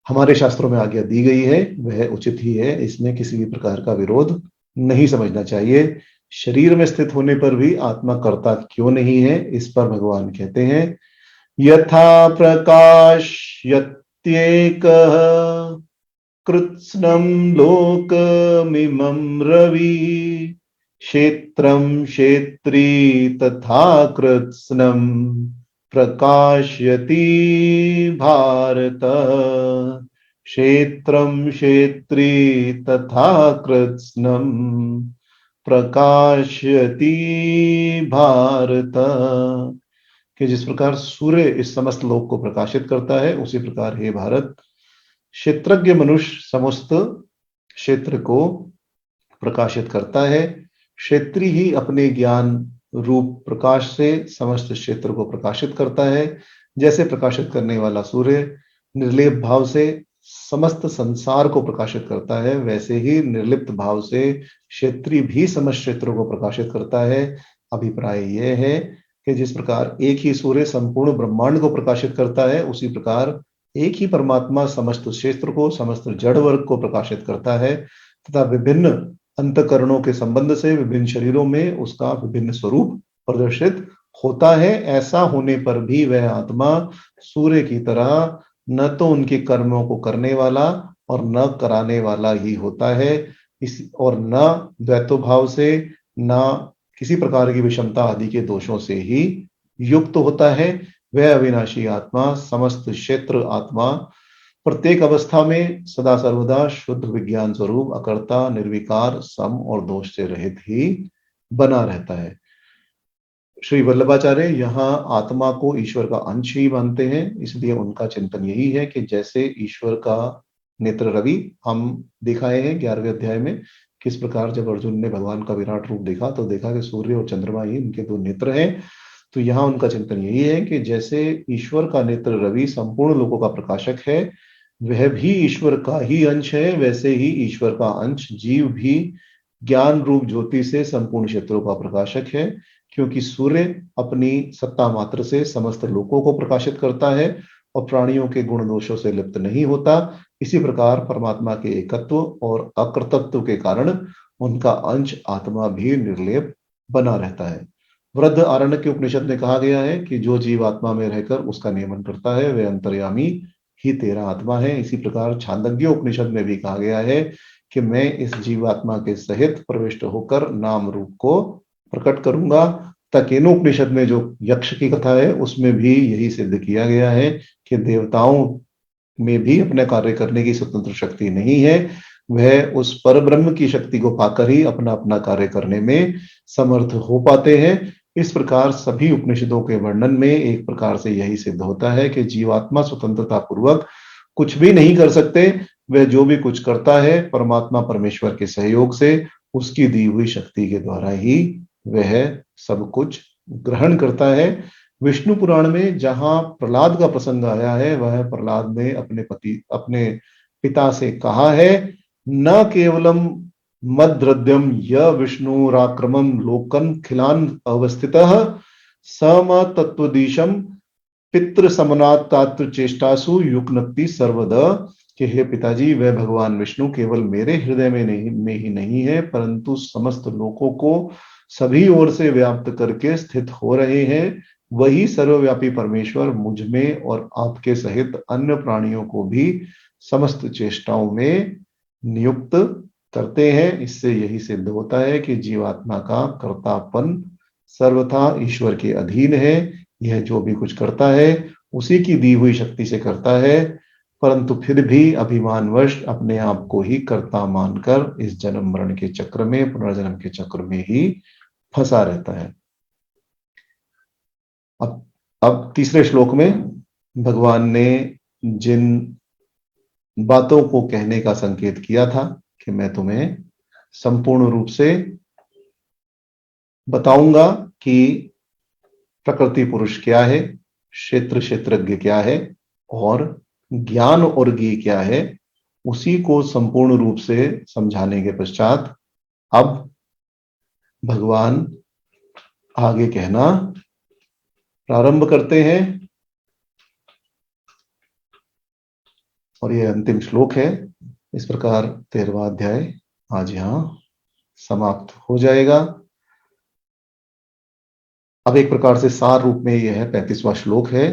हमारे शास्त्रों में आज्ञा दी गई है वह उचित ही है, इसमें किसी भी प्रकार का विरोध नहीं समझना चाहिए। शरीर में स्थित होने पर भी आत्मा कर्ता क्यों नहीं है, इस पर भगवान कहते हैं, यथा प्रकाशयत्येकः कृत्स्नं लोकमिमं रवि, क्षेत्रं क्षेत्री तथा कृत्स्नं प्रकाशयति भारत। क्षेत्रं क्षेत्री तथा कृत्स्नं प्रकाशयति भारत। कि जिस प्रकार सूर्य इस समस्त लोक को प्रकाशित करता है, उसी प्रकार हे भारत क्षेत्रज्ञ मनुष्य समस्त क्षेत्र को प्रकाशित करता है। क्षेत्री ही अपने ज्ञान रूप प्रकाश से समस्त क्षेत्र को प्रकाशित करता है। जैसे प्रकाशित करने वाला सूर्य निर्लेप भाव से समस्त संसार को प्रकाशित करता है, वैसे ही निर्लिप्त भाव से क्षेत्री भी समस्त क्षेत्रों को प्रकाशित करता है। अभिप्राय यह है कि जिस प्रकार एक ही सूर्य संपूर्ण ब्रह्मांड को प्रकाशित करता है, उसी प्रकार एक ही परमात्मा समस्त क्षेत्र को, समस्त जड़ वर्ग को प्रकाशित करता है तथा विभिन्न अंतकरणों के संबंध से विभिन्न शरीरों में उसका विभिन्न स्वरूप प्रदर्शित होता है। ऐसा होने पर भी वह आत्मा सूर्य की तरह न तो उनके कर्मों को करने वाला और न कराने वाला ही होता है, इस और न द्वैतोभाव से, न किसी प्रकार की विषमता आदि के दोषों से ही युक्त होता है। वह अविनाशी आत्मा, समस्त क्षेत्र आत्मा, प्रत्येक अवस्था में सदा सर्वदा शुद्ध विज्ञान स्वरूप, अकर्ता, निर्विकार, सम और दोष से रहित ही बना रहता है। श्री वल्लभाचार्य यहाँ आत्मा को ईश्वर का अंश ही मानते हैं, इसलिए उनका चिंतन यही है कि जैसे ईश्वर का नेत्र रवि हम दिखाए हैं 11वें अध्याय में, किस प्रकार जब अर्जुन ने भगवान का विराट रूप देखा तो देखा कि सूर्य और चंद्रमा ही उनके दो नेत्र हैं। तो यहाँ उनका चिंतन यही है कि जैसे ईश्वर का नेत्र रवि संपूर्ण लोगों का प्रकाशक है, वह भी ईश्वर का ही अंश है, वैसे ही ईश्वर का अंश जीव भी ज्ञान रूप ज्योति से संपूर्ण क्षेत्रों का प्रकाशक है। क्योंकि सूर्य अपनी सत्ता मात्र से समस्त लोकों को प्रकाशित करता है और प्राणियों के गुण दोषों से लिप्त नहीं होता, इसी प्रकार परमात्मा के एकत्व और अकृतत्व के कारण उनका अंश आत्मा भी निर्लेप बना रहता है। वृद्ध आरण्यक उपनिषद में कहा गया है कि जो जीव आत्मा में रहकर उसका नियमन करता है वह अंतर्यामी ही तेरा आत्मा है। इसी प्रकार छांदोग्य उपनिषद में भी कहा गया है कि मैं इस जीवात्मा के सहित प्रविष्ट होकर नाम रूप को प्रकट करूंगा। तकेनोपनिषद में जो यक्ष की कथा है उसमें भी यही सिद्ध किया गया है कि देवताओं में भी अपने कार्य करने की स्वतंत्र शक्ति नहीं है, वह उस पर ब्रह्म की शक्ति को पाकर ही अपना अपना कार्य करने में समर्थ हो पाते हैं। इस प्रकार सभी उपनिषदों के वर्णन में एक प्रकार से यही सिद्ध होता है कि जीवात्मा स्वतंत्रता पूर्वक कुछ भी नहीं कर सकते, वह जो भी कुछ करता है परमात्मा परमेश्वर के सहयोग से, उसकी दी हुई शक्ति के द्वारा ही वह सब कुछ ग्रहण करता है। विष्णु पुराण में जहां प्रहलाद का प्रसंग आया है, वह प्रहलाद ने अपने पिता से कहा है, न केवलम मद्रद्यम य विष्णुराक्रमम लोकन खिलान अवस्थितः सम तत्वदीशम पितृ समनात्तात्र चेष्टासु युक्नक्ति सर्वद, कि हे पिताजी, वह भगवान विष्णु केवल मेरे हृदय में ही नहीं है परंतु समस्त लोकों को सभी ओर से व्याप्त करके स्थित हो रहे हैं। वही सर्वव्यापी परमेश्वर मुझ में और आपके सहित अन्य प्राणियों को भी समस्त चेष्टाओं में नियुक्त करते हैं। इससे यही सिद्ध होता है कि जीवात्मा का कर्तापन सर्वथा ईश्वर के अधीन है। यह जो भी कुछ करता है उसी की दी हुई शक्ति से करता है, परंतु फिर भी अभिमानवश अपने आप को ही कर्ता मानकर इस जन्म मरण के चक्र में, पुनर्जन्म के चक्र में ही फंसा रहता है। अब तीसरे श्लोक में भगवान ने जिन बातों को कहने का संकेत किया था कि मैं तुम्हें संपूर्ण रूप से बताऊंगा कि प्रकृति पुरुष क्या है, क्षेत्र क्षेत्रज्ञ क्या है और ज्ञान और ज्ञ क्या है, उसी को संपूर्ण रूप से समझाने के पश्चात अब भगवान आगे कहना प्रारंभ करते हैं। और यह अंतिम श्लोक है। इस प्रकार 13वां अध्याय आज यहां समाप्त हो जाएगा। अब एक प्रकार से सार रूप में यह 35वां श्लोक है।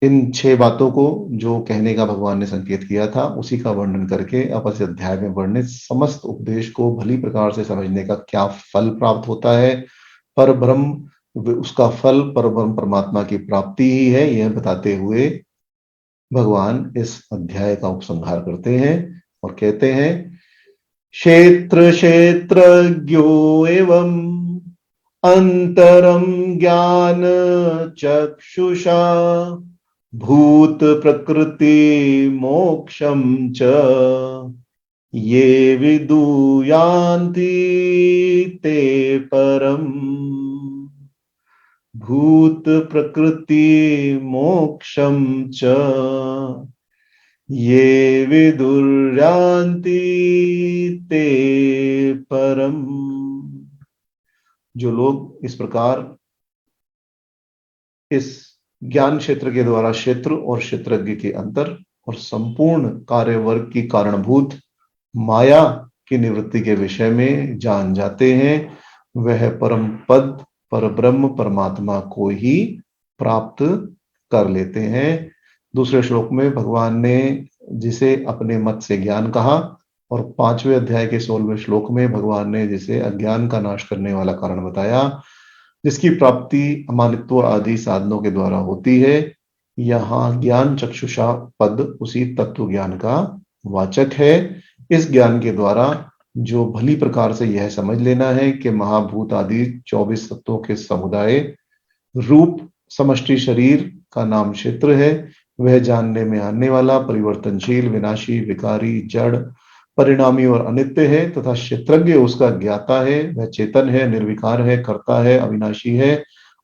इन 6 बातों को जो कहने का भगवान ने संकेत किया था उसी का वर्णन करके अब इस अध्याय में वर्णित समस्त उपदेश को भली प्रकार से समझने का क्या फल प्राप्त होता है, पर ब्रह्म उसका फल पर ब्रह्म परमात्मा की प्राप्ति ही है, यह बताते हुए भगवान इस अध्याय का उपसंहार करते हैं और कहते हैं, क्षेत्र क्षेत्रज्ञो एवं अंतरम ज्ञान चक्षुषा भूत प्रकृति मोक्षम च ये विदुयान्ति ते परम। भूत प्रकृति मोक्षम च ये विदुर्यान्ति ते परम। जो लोग इस प्रकार इस ज्ञान क्षेत्र के द्वारा क्षेत्र और क्षेत्रज्ञ के अंतर और संपूर्ण कार्य वर्ग की कारणभूत माया की निवृत्ति के विषय में जान जाते हैं, वह परम पद परब्रह्म परमात्मा को ही प्राप्त कर लेते हैं। दूसरे श्लोक में भगवान ने जिसे अपने मत से ज्ञान कहा और 5वें अध्याय के 16वें श्लोक में भगवान ने जिसे अज्ञान का नाश करने वाला कारण बताया, जिसकी प्राप्ति अमानित्व आदि साधनों के द्वारा होती है। यहाँ ज्ञान चक्षुषा पद उसी तत्व ज्ञान का वाचक है। इस ज्ञान के द्वारा जो भली प्रकार से यह समझ लेना है कि महाभूत आदि 24 तत्वों के समुदाय रूप समष्टि शरीर का नाम क्षेत्र है, वह जानने में आने वाला परिवर्तनशील विनाशी विकारी जड़ परिणामी और अनित्य है तथा क्षेत्रज्ञ उसका ज्ञाता है, वह चेतन है, निर्विकार है, कर्ता है, अविनाशी है,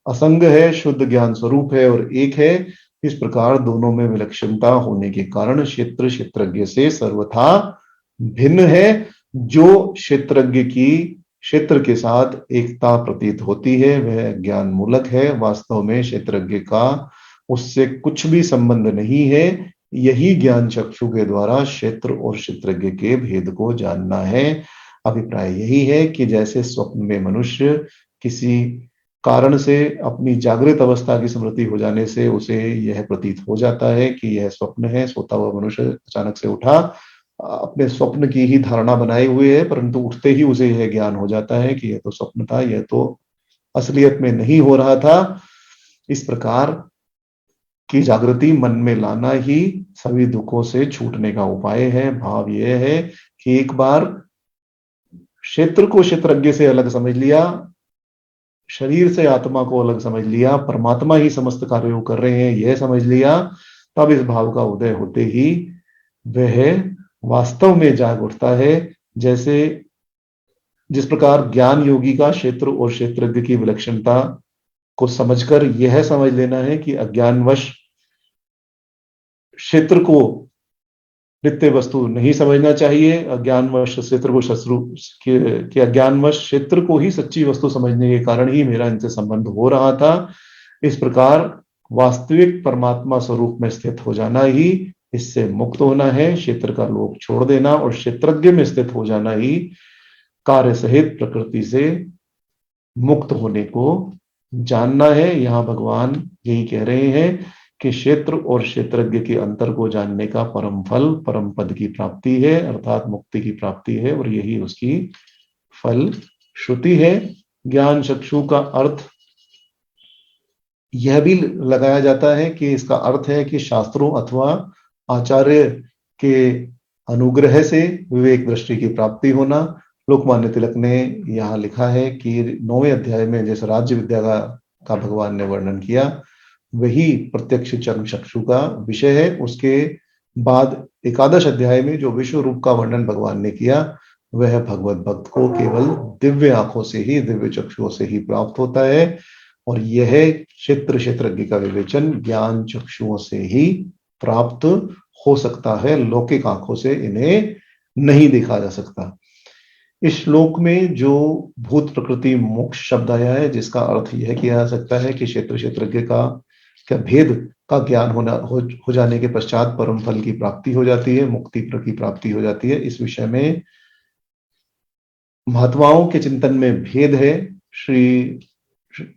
असंग है, शुद्ध ज्ञान स्वरूप है और एक है। इस प्रकार दोनों में विलक्षणता होने के कारण क्षेत्र क्षेत्रज्ञ से सर्वथा भिन्न है। जो क्षेत्रज्ञ की क्षेत्र के साथ एकता प्रतीत होती है वह ज्ञान मूलक है, वास्तव में क्षेत्रज्ञ का उससे कुछ भी संबंध नहीं है। यही ज्ञान चक्षु के द्वारा क्षेत्र और क्षेत्रज्ञ के भेद को जानना है। अभिप्राय यही है कि जैसे स्वप्न में मनुष्य किसी कारण से अपनी जागृत अवस्था की स्मृति हो जाने से उसे यह प्रतीत हो जाता है कि यह स्वप्न है, सोता हुआ मनुष्य अचानक से उठा, अपने स्वप्न की ही धारणा बनाए हुए है, परंतु उठते ही उसे यह ज्ञान हो जाता है कि यह तो स्वप्न था, यह तो असलियत में नहीं हो रहा था। इस प्रकार की जागृति मन में लाना ही सभी दुखों से छूटने का उपाय है। भाव यह है कि एक बार क्षेत्र को क्षेत्रज्ञ से अलग समझ लिया, शरीर से आत्मा को अलग समझ लिया, परमात्मा ही समस्त कार्यों कर रहे हैं यह समझ लिया, तब इस भाव का उदय होते ही वह वास्तव में जाग उठता है। जैसे जिस प्रकार ज्ञान योगी का क्षेत्र और क्षेत्रज्ञ की विलक्षणता को समझकर यह समझ लेना है कि अज्ञानवश क्षेत्र को नित्य वस्तु नहीं समझना चाहिए, अज्ञानवश क्षेत्र को शत्रु के अज्ञानवश क्षेत्र को ही सच्ची वस्तु समझने के कारण ही मेरा इनसे संबंध हो रहा था। इस प्रकार वास्तविक परमात्मा स्वरूप में स्थित हो जाना ही इससे मुक्त होना है, क्षेत्र का लोभ छोड़ देना और क्षेत्रज्ञ में स्थित हो जाना ही कार्य सहित प्रकृति से मुक्त होने को जानना है। यहाँ भगवान यही कह रहे हैं कि क्षेत्र और क्षेत्रज्ञ के अंतर को जानने का परम फल परम पद की प्राप्ति है, अर्थात मुक्ति की प्राप्ति है, और यही उसकी फल श्रुति है। ज्ञान चक्षु का अर्थ यह भी लगाया जाता है कि इसका अर्थ है कि शास्त्रों अथवा आचार्य के अनुग्रह से विवेक दृष्टि की प्राप्ति होना। लोकमान्य तिलक ने यहाँ लिखा है कि 9वें अध्याय में जैसे राज्य विद्या का भगवान ने वर्णन किया, वही प्रत्यक्ष चर्म चक्षु का विषय है। उसके बाद 11 अध्याय में जो विश्व रूप का वर्णन भगवान ने किया वह भगवत भक्त को केवल दिव्य आंखों से ही, दिव्य चक्षुओं से ही प्राप्त होता है, और यह क्षेत्र क्षेत्रज्ञ का विवेचन ज्ञान चक्षुओं से ही प्राप्त हो सकता है, लौकिक आंखों से इन्हें नहीं देखा जा सकता। इस श्लोक में जो भूत प्रकृति मोक्ष शब्द आया है, जिसका अर्थ यह किया जा सकता है कि क्षेत्र क्षेत्रज्ञ का भेद का ज्ञान हो जाने के पश्चात परम फल की प्राप्ति हो जाती है, मुक्ति की प्राप्ति हो जाती है। इस विषय में महात्माओं के चिंतन में भेद है। श्री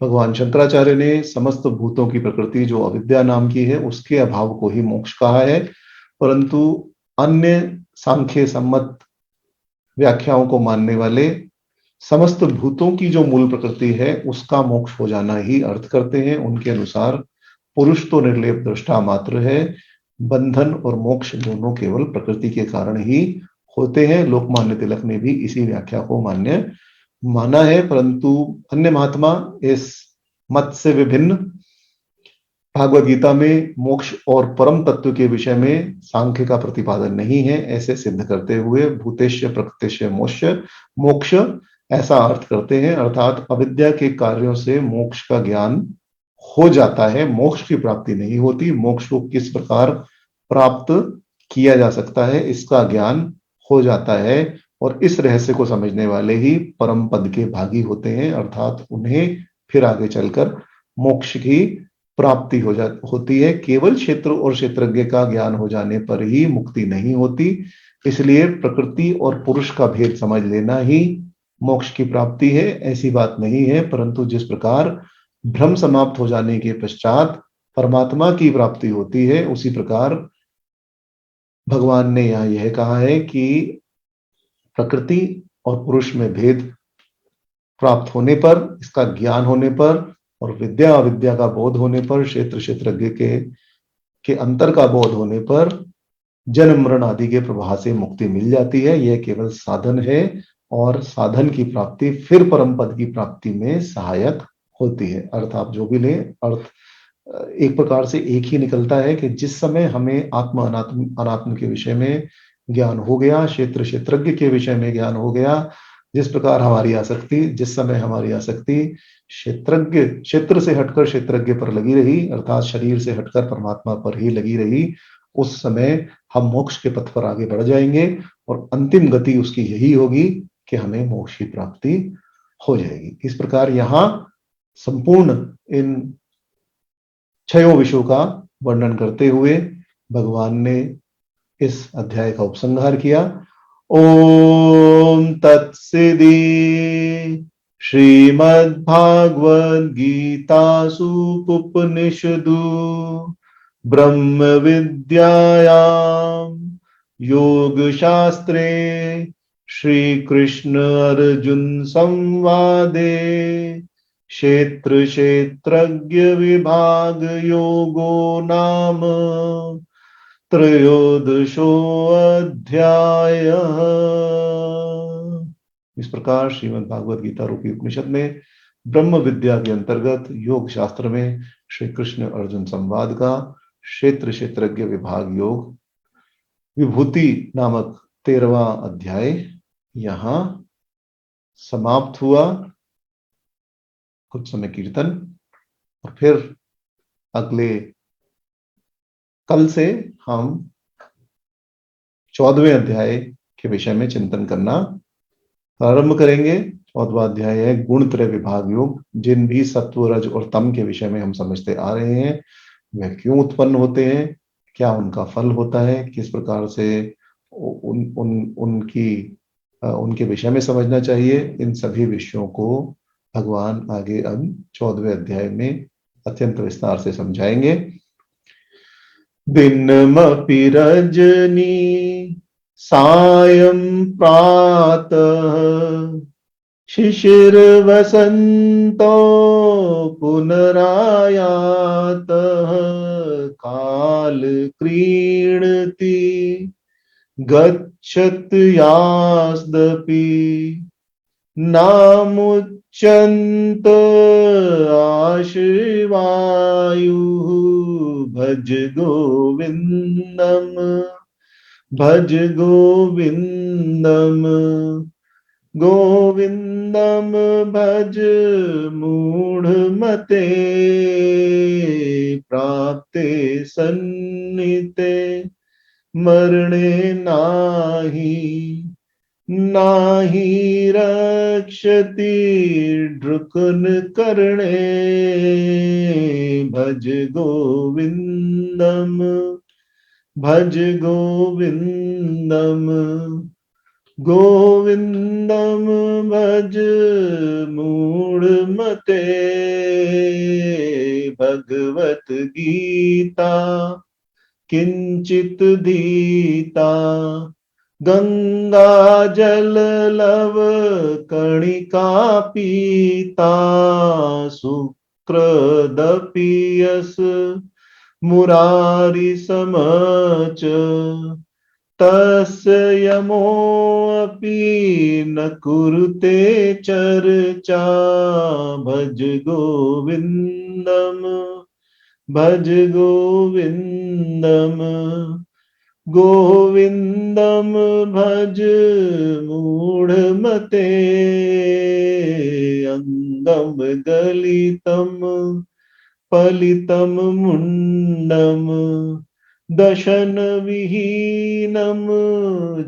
भगवान शंकराचार्य ने समस्त भूतों की प्रकृति जो अविद्या नाम की है उसके अभाव को ही मोक्ष कहा है, परंतु अन्य सांख्य सम्मत व्याख्याओं को मानने वाले समस्त भूतों की जो मूल प्रकृति है उसका मोक्ष हो जाना ही अर्थ करते हैं। उनके अनुसार पुरुष तो निर्लेप दृष्टा मात्र है, बंधन और मोक्ष दोनों केवल प्रकृति के कारण ही होते हैं। लोकमान्य तिलक ने भी इसी व्याख्या को मान्य माना है, परंतु अन्य महात्मा इस मत से विभिन्न भागवत गीता में मोक्ष और परम तत्व के विषय में सांख्य का प्रतिपादन नहीं है ऐसे सिद्ध करते हुए भूतेश्य प्रकृतिश्य मोक्ष ऐसा अर्थ करते हैं, अर्थात अविद्या के कार्यों से मोक्ष का ज्ञान हो जाता है, मोक्ष की प्राप्ति नहीं होती। मोक्ष को किस प्रकार प्राप्त किया जा सकता है इसका ज्ञान हो जाता है, और इस रहस्य को समझने वाले ही परम पद के भागी होते हैं, अर्थात उन्हें फिर आगे चलकर मोक्ष की प्राप्ति होती है। केवल क्षेत्र और क्षेत्रज्ञ का ज्ञान हो जाने पर ही मुक्ति नहीं होती। इसलिए प्रकृति और पुरुष का भेद समझ लेना ही मोक्ष की प्राप्ति है, ऐसी बात नहीं है। परंतु जिस प्रकार भ्रम समाप्त हो जाने के पश्चात परमात्मा की प्राप्ति होती है, उसी प्रकार भगवान ने यहाँ यह कहा है कि प्रकृति और पुरुष में भेद प्राप्त होने पर, इसका ज्ञान होने पर और विद्या अविद्या का बोध होने पर, क्षेत्र क्षेत्रज्ञ के अंतर का बोध होने पर जन्म मरण आदि के प्रवाह से मुक्ति मिल जाती है। यह केवल साधन है और साधन की प्राप्ति फिर परम पद की प्राप्ति में सहायक होती है। अर्थ आप जो भी लें, अर्थ एक प्रकार से एक ही निकलता है कि जिस समय हमें आत्म अनात्म अनात्म के विषय में ज्ञान हो गया, क्षेत्र क्षेत्रज्ञ के विषय में ज्ञान हो गया, जिस प्रकार हमारी आसक्ति, जिस समय हमारी आसक्ति क्षेत्र से हटकर क्षेत्रज्ञ पर लगी रही, अर्थात शरीर से हटकर परमात्मा पर ही लगी रही, उस समय हम मोक्ष के पथ पर आगे बढ़ जाएंगे और अंतिम गति उसकी यही होगी कि हमें मोक्ष की प्राप्ति हो जाएगी। इस प्रकार यहाँ संपूर्ण इन 6 विषयों का वर्णन करते हुए भगवान ने इस अध्याय का उपसंहार किया। ओम तत्सिदी श्रीमद्भागवत गीतासु उपनिषदु ब्रह्म विद्यायां योग शास्त्रे श्री कृष्ण अर्जुन संवादे क्षेत्र क्षेत्रज्ञ विभाग योगो नाम त्रयोदशो अध्याय। इस प्रकार श्रीमद् भागवत गीता रूपी उपनिषद में ब्रह्म विद्या के अंतर्गत योग शास्त्र में श्री कृष्ण अर्जुन संवाद का क्षेत्र क्षेत्रज्ञ विभाग योग विभूति नामक 13वां अध्याय यहां समाप्त हुआ। कुछ समय कीर्तन और फिर अगले कल से हम 14वें अध्याय के विषय में चिंतन करना प्रारंभ करेंगे। 14वां अध्याय है गुणत्रय विभाग योग। जिन भी सत्व रज और तम के विषय में हम समझते आ रहे हैं, वह क्यों उत्पन्न होते हैं, क्या उनका फल होता है, किस प्रकार से उनके विषय में समझना चाहिए, इन सभी विषयों को भगवान आगे अब 14वें अध्याय में अत्यंत विस्तार से समझाएंगे। दिनमपि रजनी सायं प्रातः शिशिरवसन्तो पुनरायातः काल क्रीडति गच्छत यास्दपि नामुच्यन्त आशिवायुः भज गोविन्दम भज गोविन्दम गोविन्दम भज मूढ़मते प्राप्ते सन्निते मरणे नाही रक्षति ड्रुकन करणे भज गोविन्दम भज गोविन्दम गोविन्दम भज मूढ़मते। भगवत गीता किंचित दीता गंगा जल लव कणिका पीता सुकृदपि यस मुरारी समच तस्य यमोऽपि न कुरुते चर्चा भज गोविन्दम भज गोविन्दम गोविन्दम भज मूढ़मते अंगम गलितम पलितम मुंडम दशन विहीनम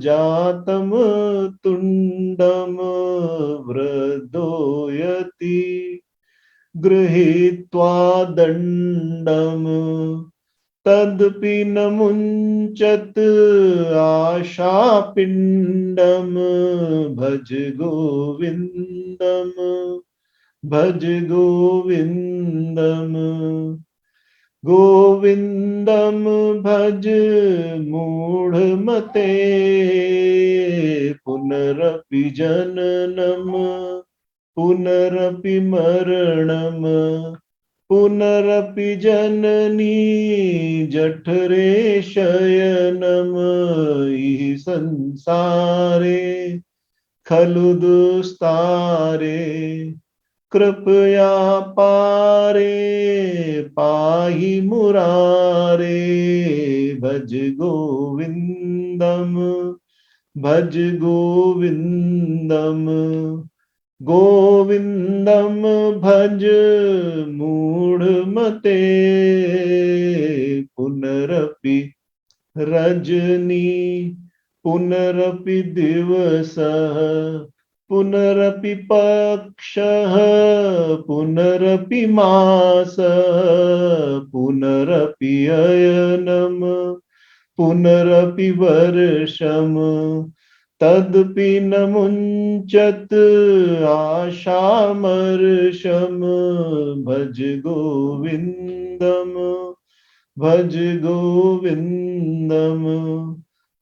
जातम तुंडम वृद्धोयति गृहीत्वा दण्डम् तदपि न मुञ्चत् आशापिण्डम् भज गोविन्दम् भज गोविन्दम् गोविन्दम् भज मूढमते पुनरपि जननम् पुनरपि मरणम् पुनरपि जननी जठरे शयनम् इह संसारे खलु दुस्तारे कृपया पारे पाहि मुरारे भज गोविन्दम् भज गोविन्दम् गोविन्दम् भज मूढमते पुनरपि रजनी पुनरपि दिवसः पुनरपि पक्षः पुनरपि मासः पुनरपि अयनम् पुनरपि वर्षम् तदपि न मुञ्चत् आशामर्षम् भज गोविन्दम् भज गोविन्दम्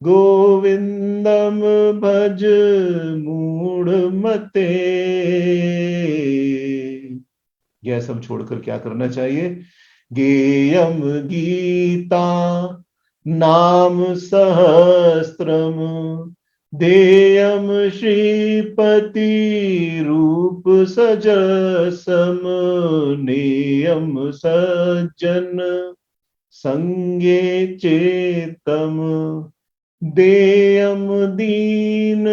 गोविन्दम् भज मूढमते। यह सब छोड़कर क्या करना चाहिए? गेयम गीता नाम सहस्त्रम देयम श्रीपति रूप सजसम नेयम सज्जन संगे चेतम देयम दीन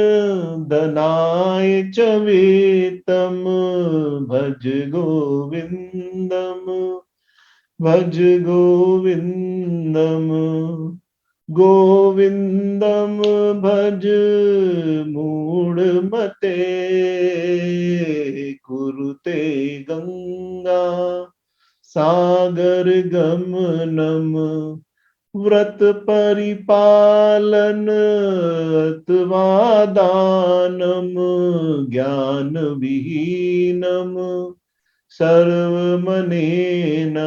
दनाय च वेतम भज गोविन्दम भज गोविन्दम गोविन्दम भज मूढमते कुरुते गंगा सागर गमनम व्रत परिपालन अथवा दानम ज्ञान विहीनम सर्वमनेन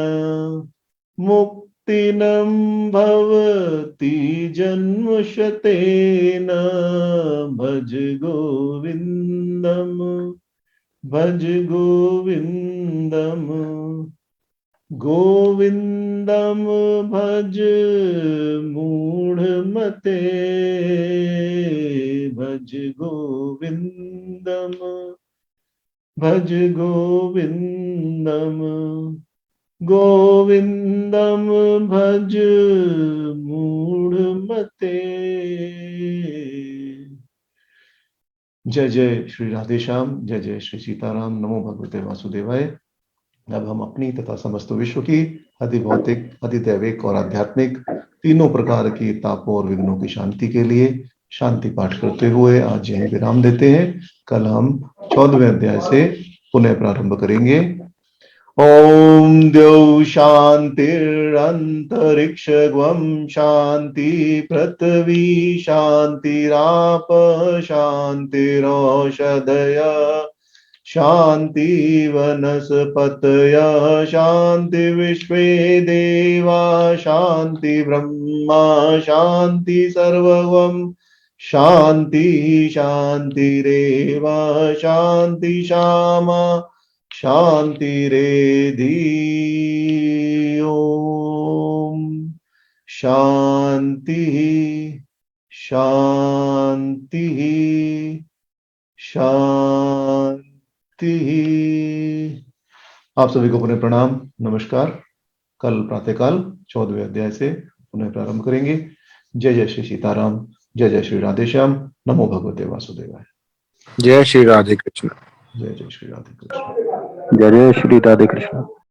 मुक्तिनं भवति जन्मशतेन भज गोविन्दम भज गोविन्दम गोविन्दम भज मूढमते भज गोविन्दम भज गोविन्दम गोविन्दम भज मूढमते। जय जय श्री राधेश्याम, जय जय श्री सीताराम, नमो भगवते वासुदेवाय। अब हम अपनी तथा समस्त विश्व की अधिभौतिक, अधिदैविक और आध्यात्मिक तीनों प्रकार की तापों और विघ्नों की शांति के लिए शांति पाठ करते हुए आज यहीं विराम देते हैं। कल हम 14वें अध्याय से पुनः प्रारंभ करेंगे। ओम द्यौ शांतिरंतरिक्षगम शांति पृथ्वी शांतिराप शांतिरौषधय शांति वनस्पतय शांति विश्वे देवा शांति ब्रह्मा शांति सर्वगम शांति शांतिरेव शांति शामा शांतिरेधि। ओम शांति शांति शांति। आप सभी को पुनः प्रणाम, नमस्कार। कल प्रातःकाल 14वें अध्याय से पुनः प्रारंभ करेंगे। जय जय श्री सीताराम, जय जय श्री राधेश्याम, नमो भगवते वासुदेवाय। जय श्री राधे कृष्ण। जय जय श्री राधे कृष्ण। जय जय श्री राधे कृष्ण।